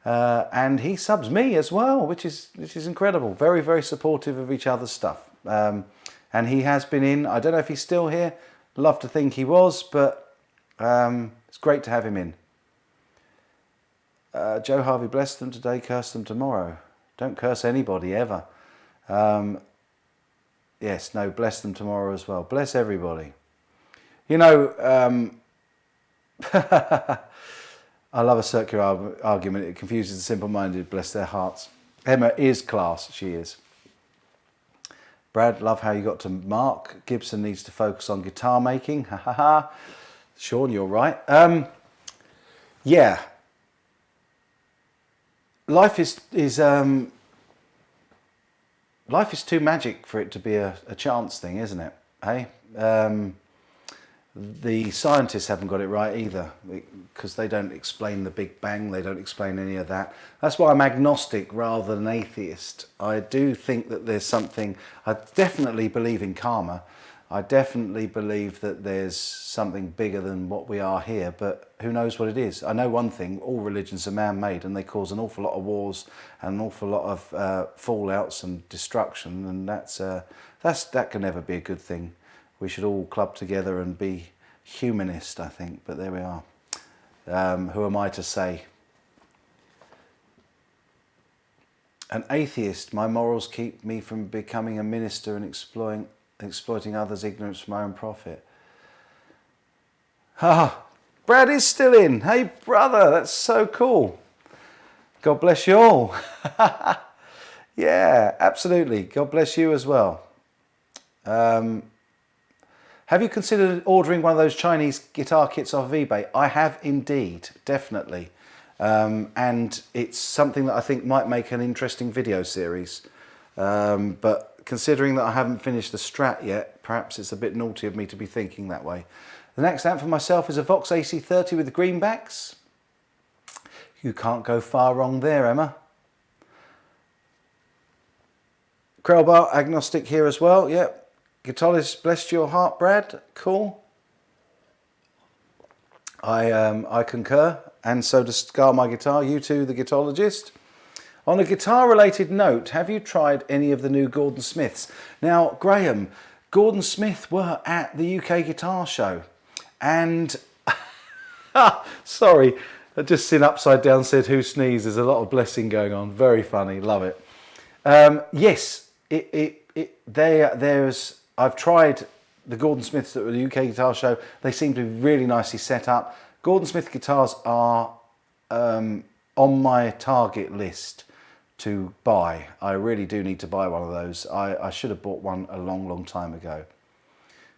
and he subs me as well, which is incredible. Very supportive of each other's stuff. And he has been in. I don't know if he's still here. Love to think he was, but it's great to have him in. Joe Harvey, bless them today, curse them tomorrow. Don't curse anybody ever. Yes, no, bless them tomorrow as well. Bless everybody. You know, I love a circular argument. It confuses the simple-minded, bless their hearts. Emma is class, she is. Brad, love how you got to Mark. Gibson needs to focus on guitar making. Ha ha ha. Sean, you're right. Yeah. Life is too magic for it to be a chance thing, isn't it? Hey, the scientists haven't got it right either, because they don't explain the Big Bang. They don't explain any of that. That's why I'm agnostic rather than atheist. I do think that there's something. I definitely believe in karma. I definitely believe that there's something bigger than what we are here, but who knows what it is. I know one thing, all religions are man-made, and they cause an awful lot of wars and an awful lot of fallouts and destruction, and that can never be a good thing. We should all club together and be humanist, I think, but there we are. Who am I to say? An atheist, my morals keep me from becoming a minister and exploiting others' ignorance for my own profit. Ah, Brad is still in. Hey, brother, that's so cool. God bless you all. Yeah, absolutely. God bless you as well. Have you considered ordering one of those Chinese guitar kits off of eBay? I have indeed, definitely. And it's something that I think might make an interesting video series. But considering that I haven't finished the Strat yet, perhaps it's a bit naughty of me to be thinking that way. The next amp for myself is a Vox AC30 with the greenbacks. You can't go far wrong there, Emma. Krellbar, agnostic here as well, yep. Guitarist, bless your heart, Brad. Cool. I concur, and so does Scar My Guitar. You too, the guitarologist. On a guitar-related note, have you tried any of the new Gordon Smiths? Now, Graham, Gordon Smith were at the UK Guitar Show, and sorry, I just seen Upside Down said who sneezed. There's a lot of blessing going on. Very funny, love it. Yes, I've tried the Gordon Smiths at the UK Guitar Show. They seem to be really nicely set up. Gordon Smith guitars are on my target list to buy. I really do need to buy one of those. I should have bought one a long time ago.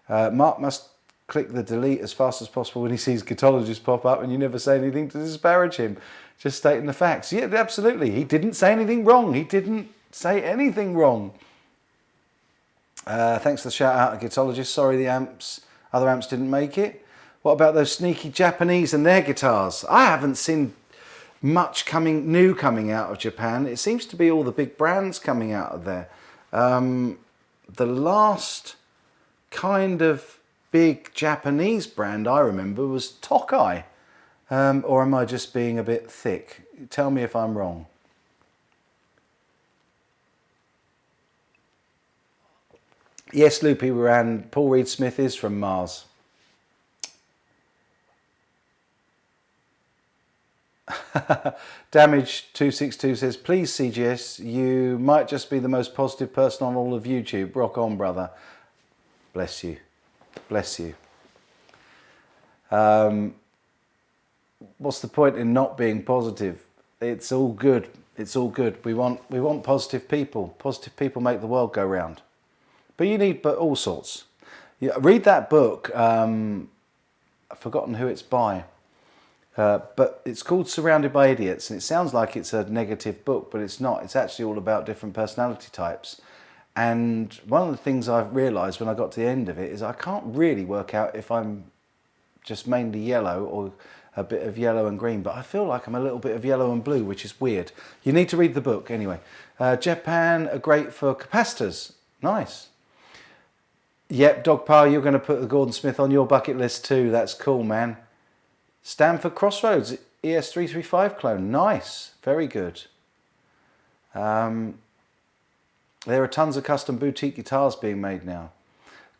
Mark must click the delete as fast as possible when he sees guitarologists pop up, and you never say anything to disparage him. Just stating the facts. Yeah, absolutely. He didn't say anything wrong. He didn't say anything wrong. Thanks for the shout out, guitarologist. Sorry the other amps didn't make it. What about those sneaky Japanese and their guitars? I haven't seen much new coming out of Japan. It seems to be all the big brands coming out of there. The last kind of big Japanese brand I remember was Tokai. Or am I just being a bit thick? Tell me if I'm wrong. Yes, Loopy Moran, Paul Reed Smith is from Mars. Damage262 says, please CGS, you might just be the most positive person on all of YouTube. Rock on, brother. Bless you. Bless you. What's the point in not being positive? It's all good. It's all good. We want positive people. Positive people make the world go round. But you need all sorts. Yeah, read that book. I've forgotten who it's by. But it's called Surrounded by Idiots, and it sounds like it's a negative book, but it's not. It's actually all about different personality types. And one of the things I've realised when I got to the end of it is I can't really work out if I'm just mainly yellow or a bit of yellow and green, but I feel like I'm a little bit of yellow and blue, which is weird. You need to read the book anyway. Japan are great for capacitors. Nice. Yep, Dogpile, you're going to put the Gordon Smith on your bucket list too. That's cool, man. Stanford Crossroads ES335 clone. Nice. Very good. There are tons of custom boutique guitars being made now.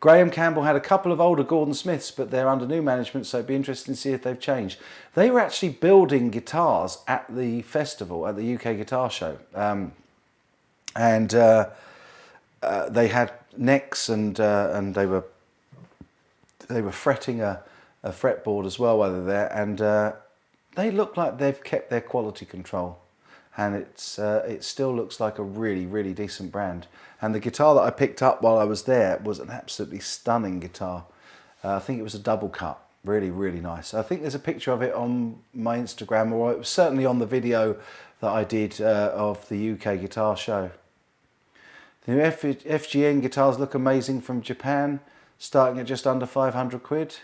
Graham Campbell had a couple of older Gordon Smiths, but they're under new management, so it'd be interesting to see if they've changed. They were actually building guitars at the festival, at the UK Guitar Show. They had necks and they were fretting a fretboard as well while they're there, and they look like they've kept their quality control, and it still looks like a really, really decent brand. And the guitar that I picked up while I was there was an absolutely stunning guitar. I think it was a double cut, really, really nice. I think there's a picture of it on my Instagram, or it was certainly on the video that I did of the UK Guitar Show. The new FGN guitars look amazing from Japan, starting at just under 500 quid.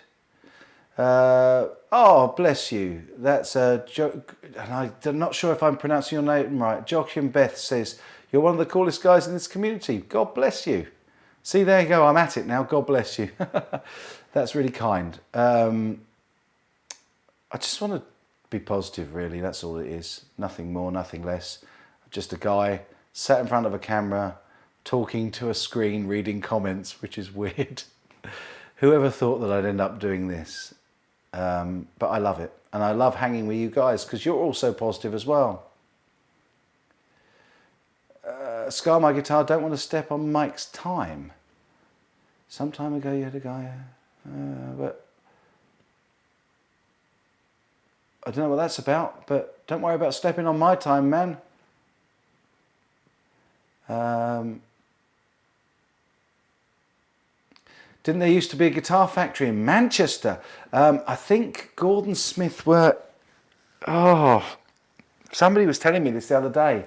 Oh, bless you. That's a joke. I'm not sure if I'm pronouncing your name right. Joachim Beth says, you're one of the coolest guys in this community. God bless you. See, there you go. I'm at it now. God bless you. That's really kind. I just want to be positive, really. That's all it is. Nothing more, nothing less. Just a guy sat in front of a camera, talking to a screen, reading comments, which is weird. Whoever thought that I'd end up doing this? But I love it. And I love hanging with you guys because you're all so positive as well. Scar My Guitar, don't want to step on Mike's time. Some time ago you had a guy, but I don't know what that's about, but don't worry about stepping on my time, man. Didn't there used to be a guitar factory in Manchester? I think Gordon Smith were... Oh, somebody was telling me this the other day.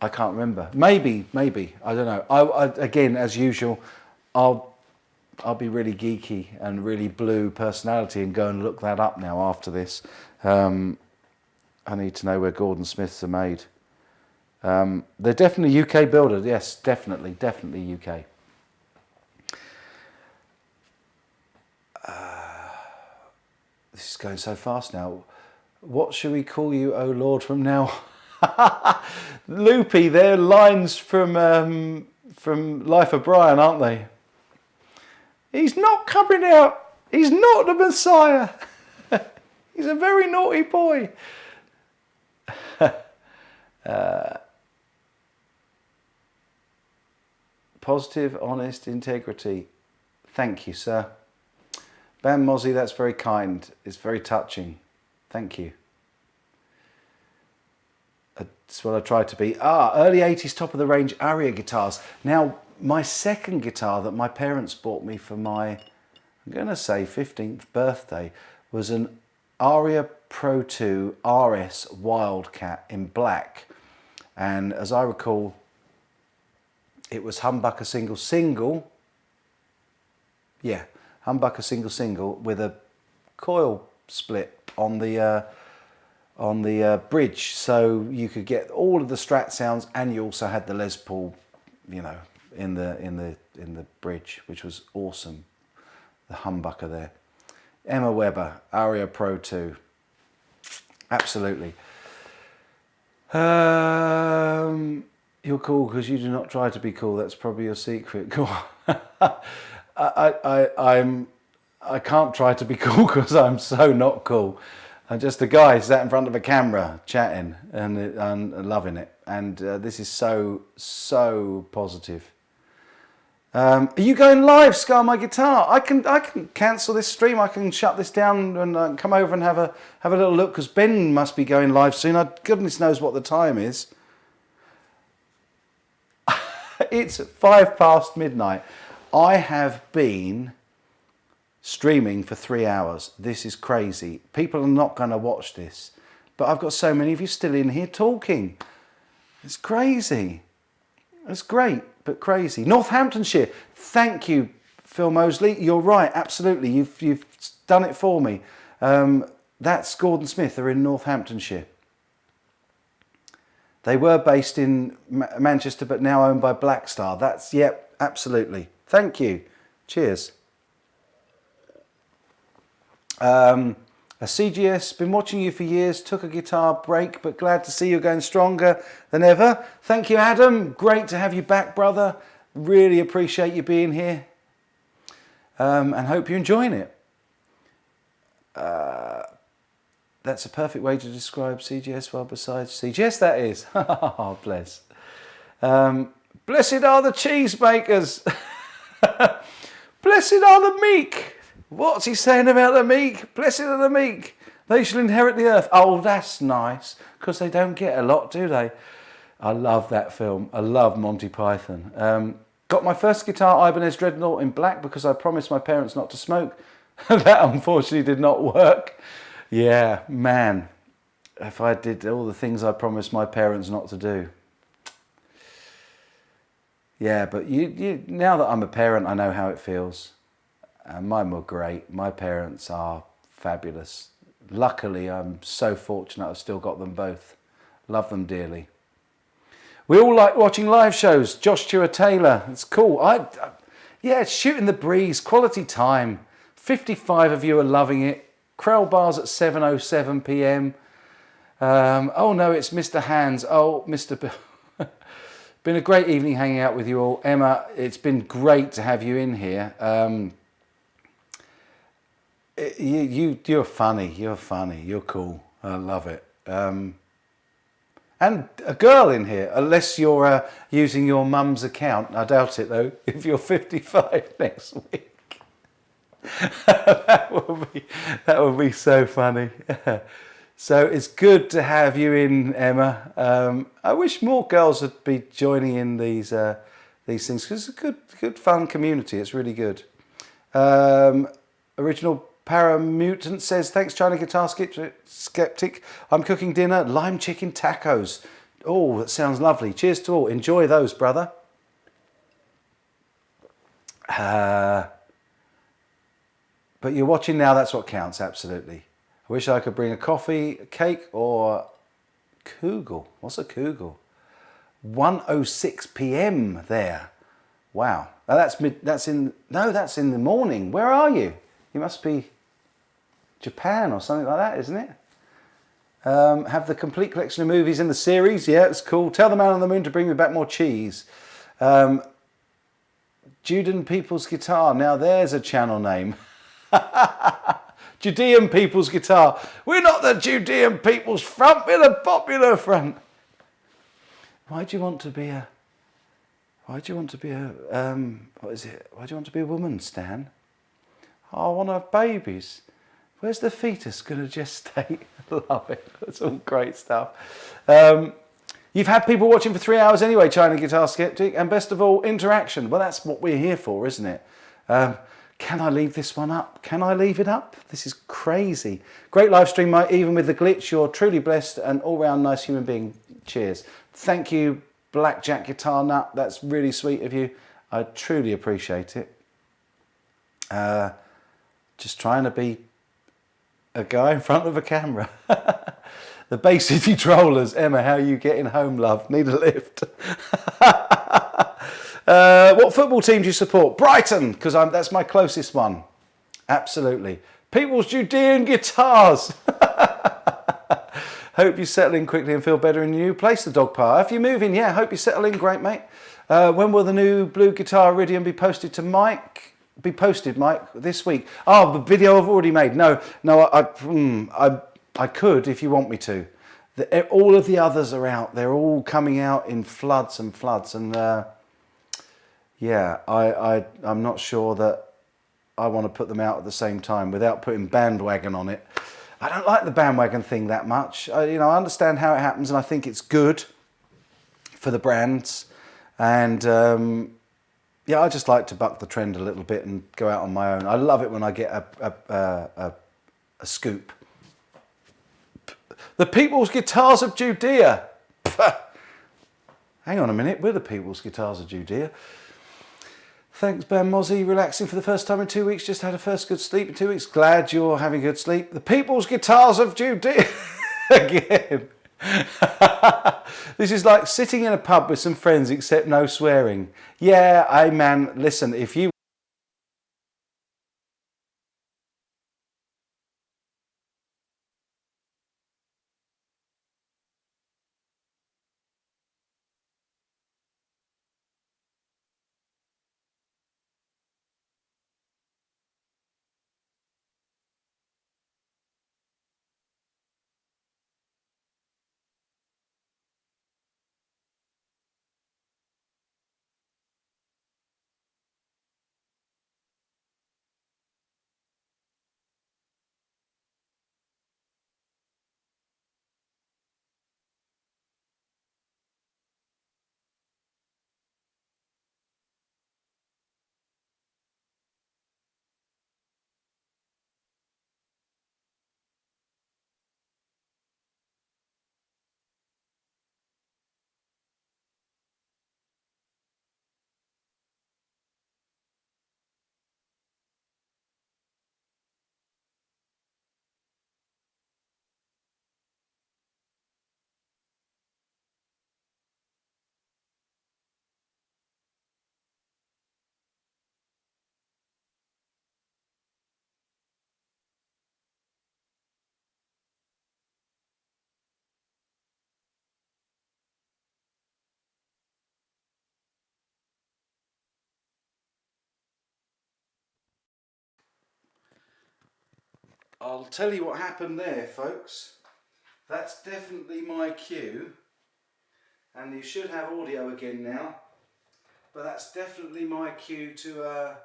I can't remember. Maybe. I don't know. I again, as usual, I'll be really geeky and really blue personality and go and look that up now after this. I need to know where Gordon Smiths are made. They're definitely UK builder. Yes, definitely UK. This is going so fast now. What should we call you, oh Lord, from now? Loopy, they're lines from Life of Brian, aren't they? He's not coming out. He's not the Messiah. He's a very naughty boy. Positive, honest, integrity. Thank you, sir. Bam Mozzie, that's very kind. It's very touching. Thank you. That's what I tried to be. Early 80s top of the range Aria guitars. Now, my second guitar that my parents bought me for my, I'm going to say 15th birthday, was an Aria Pro 2 RS Wildcat in black. And as I recall, it was humbucker single. Yeah, humbucker single with a coil split on the bridge, so you could get all of the Strat sounds, and you also had the Les Paul, you know, in the bridge, which was awesome. The humbucker there. Emma Weber, Aria Pro 2. Absolutely. You're cool because you do not try to be cool. That's probably your secret. Go on. I can't try to be cool because I'm so not cool. I'm just a guy sat in front of a camera chatting and loving it. And this is so positive. Are you going live, Scar My Guitar? I can cancel this stream. I can shut this down and come over and have a little look because Ben must be going live soon. Goodness knows what the time is. It's 5 past midnight. I have been streaming for 3 hours. This is crazy. People are not going to watch this, but I've got so many of you still in here talking. It's crazy. It's great, but crazy. Northamptonshire. Thank you, Phil Mosley. You're right. Absolutely. You've done it for me. That's Gordon Smith. They're in Northamptonshire. They were based in Manchester, but now owned by Blackstar. That's, yep, absolutely. Thank you. Cheers. A CGS, been watching you for years, took a guitar break, but glad to see you going stronger than ever. Thank you, Adam. Great to have you back, brother. Really appreciate you being here. And hope you're enjoying it. That's a perfect way to describe CGS, well, besides CGS, that is. Oh, bless. Blessed are the cheesemakers. Blessed are the meek. What's he saying about the meek? Blessed are the meek. They shall inherit the earth. Oh, that's nice, because they don't get a lot, do they? I love that film. I love Monty Python. Got my first guitar, Ibanez Dreadnought, in black because I promised my parents not to smoke. That unfortunately did not work. Yeah, man, if I did all the things I promised my parents not to do. Yeah, but you now that I'm a parent, I know how it feels. And mine were great. My parents are fabulous. Luckily, I'm so fortunate I've still got them both. Love them dearly. We all like watching live shows. Josh Stewart Taylor, it's cool. Yeah, it's shooting the breeze, quality time. 55 of you are loving it. Krell bars at 7:07 p.m. Oh no, it's Mr. Hands. Oh, Mr. Been a great evening hanging out with you all. Emma, it's been great to have you in here. You're funny. You're funny. You're cool. I love it. And a girl in here, unless you're using your mum's account. I doubt it though. If you're 55 next week. that would be so funny. So it's good to have you in, Emma. I wish more girls would be joining in these things because it's a good fun community. It's really good. Original Paramutant says, thanks China Guitar Skeptic. I'm cooking dinner, lime chicken tacos. Oh, that sounds lovely. Cheers to all. Enjoy those, brother. But you're watching now, that's what counts, absolutely. I wish I could bring a coffee, a cake, or Kugel. What's a Kugel? 1:06 p.m. there. Wow. Oh, that's in the morning. Where are you? You must be Japan or something like that, isn't it? Have the complete collection of movies in the series. Yeah, it's cool. Tell the man on the moon to bring me back more cheese. Judean People's Guitar. Now there's a channel name. Judean People's Guitar. We're not the Judean People's Front, we're the Popular Front. Why do you want to be a what is it? Why do you want to be a woman, Stan? Oh, I want to have babies. Where's the fetus going to gestate? Love it. That's all great stuff. You've had people watching for 3 hours anyway, China Guitar Skeptic, and best of all, interaction. Well, that's what we're here for, isn't it? Can I leave this one up? Can I leave it up? This is crazy. Great live stream, Mike. Even with the glitch, you're truly blessed and all-round nice human being. Cheers. Thank you, Blackjack Guitar Nut. That's really sweet of you. I truly appreciate it. Just trying to be a guy in front of a camera. The Bay City Trollers. Emma, how are you getting home, love? Need a lift. What football team do you support? Brighton, because that's my closest one. Absolutely. People's Judean Guitars. Hope you settle in quickly and feel better in your new place, the dog park. If you move in, yeah, hope you settle in. Great, mate. When will the new blue guitar Iridium be posted to Mike? Be posted, Mike, this week? Oh, the video I've already made. No, I could if you want me to. All of the others are out. They're all coming out in floods and floods, and yeah, I'm not sure that I want to put them out at the same time without putting bandwagon on it. I don't like the bandwagon thing that much. I understand how it happens, and I think it's good for the brands. And yeah, I just like to buck the trend a little bit and go out on my own. I love it when I get a scoop. The People's Guitars of Judea. Hang on a minute, we're the People's Guitars of Judea. Thanks, Ben Mozzie. Relaxing for the first time in 2 weeks. Just had a first good sleep in 2 weeks. Glad you're having good sleep. The People's Guitars of Judea. Again. This is like sitting in a pub with some friends, except no swearing. Yeah, man, listen, if you... I'll tell you what happened there, folks. That's definitely my cue. And you should have audio again now. But that's definitely my cue to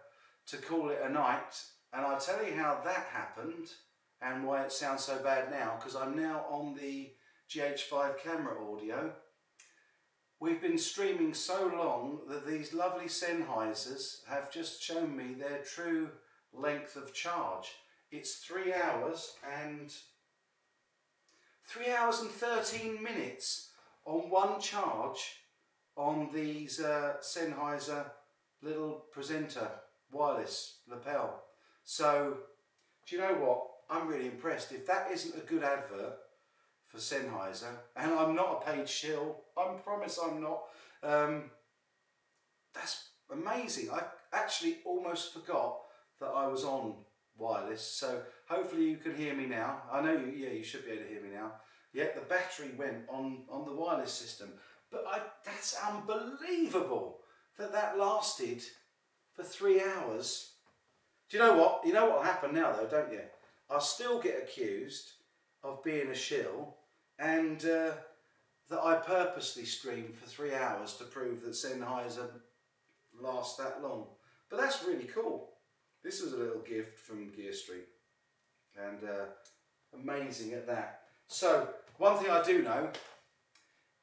call it a night. And I'll tell you how that happened and why it sounds so bad now, because I'm now on the GH5 camera audio. We've been streaming so long that these lovely Sennheisers have just shown me their true length of charge. It's 3 hours and 13 minutes on one charge on these Sennheiser little presenter wireless lapel. So, do you know what? I'm really impressed. If that isn't a good advert for Sennheiser, and I'm not a paid shill, I promise I'm not, that's amazing. I actually almost forgot that I was on wireless, so hopefully you can hear me now. I know you should be able to hear me now. Yeah, the battery went on the wireless system, but that's unbelievable that lasted for 3 hours. Do you know what? You know what will happen now though, don't you? I'll still get accused of being a shill, and that I purposely streamed for 3 hours to prove that Sennheiser lasts that long. But that's really cool. This was a little gift from Gear Street, and amazing at that. So, one thing I do know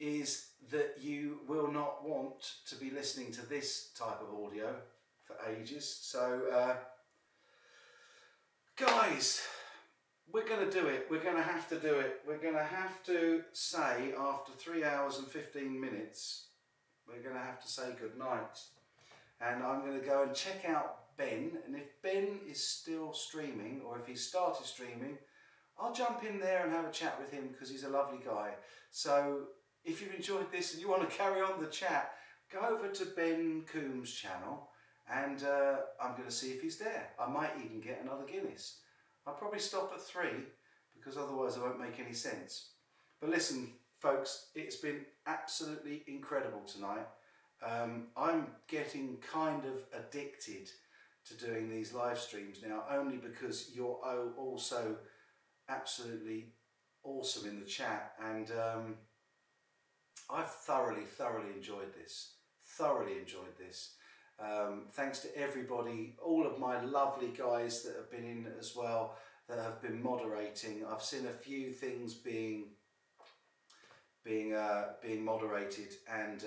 is that you will not want to be listening to this type of audio for ages. So, guys, we're going to do it. We're going to have to do it. We're going to have to say, after 3 hours and 15 minutes, we're going to have to say goodnight. And I'm going to go and check out Ben, and if Ben is still streaming, or if he started streaming, I'll jump in there and have a chat with him, because he's a lovely guy. So if you've enjoyed this and you want to carry on the chat, go over to Ben Coombs' channel, and I'm going to see if he's there. I might even get another Guinness. I'll probably stop at 3, because otherwise it won't make any sense. But listen, folks, it's been absolutely incredible tonight. I'm getting kind of addicted to doing these live streams now, only because you're also absolutely awesome in the chat, and I've thoroughly enjoyed this. Thanks to everybody, all of my lovely guys that have been in as well, that have been moderating. I've seen a few things being moderated, and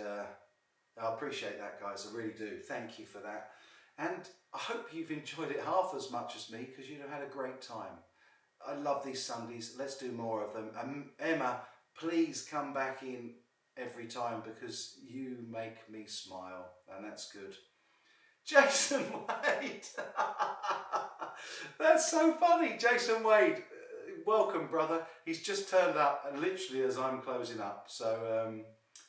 I appreciate that, guys. I really do. Thank you for that. And I hope you've enjoyed it half as much as me, because you'd have had a great time. I love these Sundays. Let's do more of them. Emma, please come back in every time, because you make me smile, and that's good. Jason Wade. That's so funny. Jason Wade, welcome, brother. He's just turned up, and literally as I'm closing up. So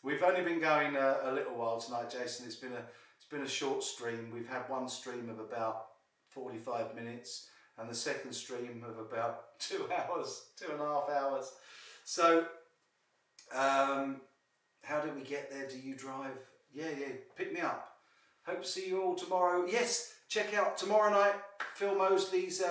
we've only been going a little while tonight, Jason. It's been a short stream. We've had one stream of about 45 minutes, and the second stream of about 2 hours, 2.5 hours. So how did we get there? Do you drive? Yeah, pick me up. Hope to see you all tomorrow. Yes, check out tomorrow night Phil Mosley's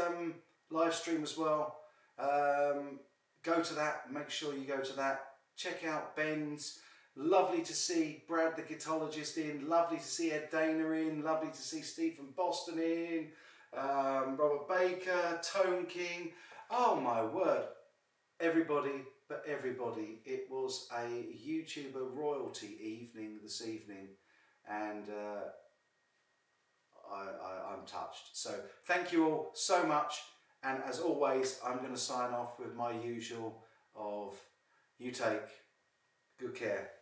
live stream as well. Go to that. Make sure you go to that. Check out Ben's. Lovely to see Brad the guitarologist in. Lovely to see Ed Dana in. Lovely to see Steve from Boston in. Robert Baker, Tone King. Oh my word. Everybody, it was a YouTuber royalty evening this evening, and I'm touched. So thank you all so much, and as always, I'm going to sign off with my usual of you take good care.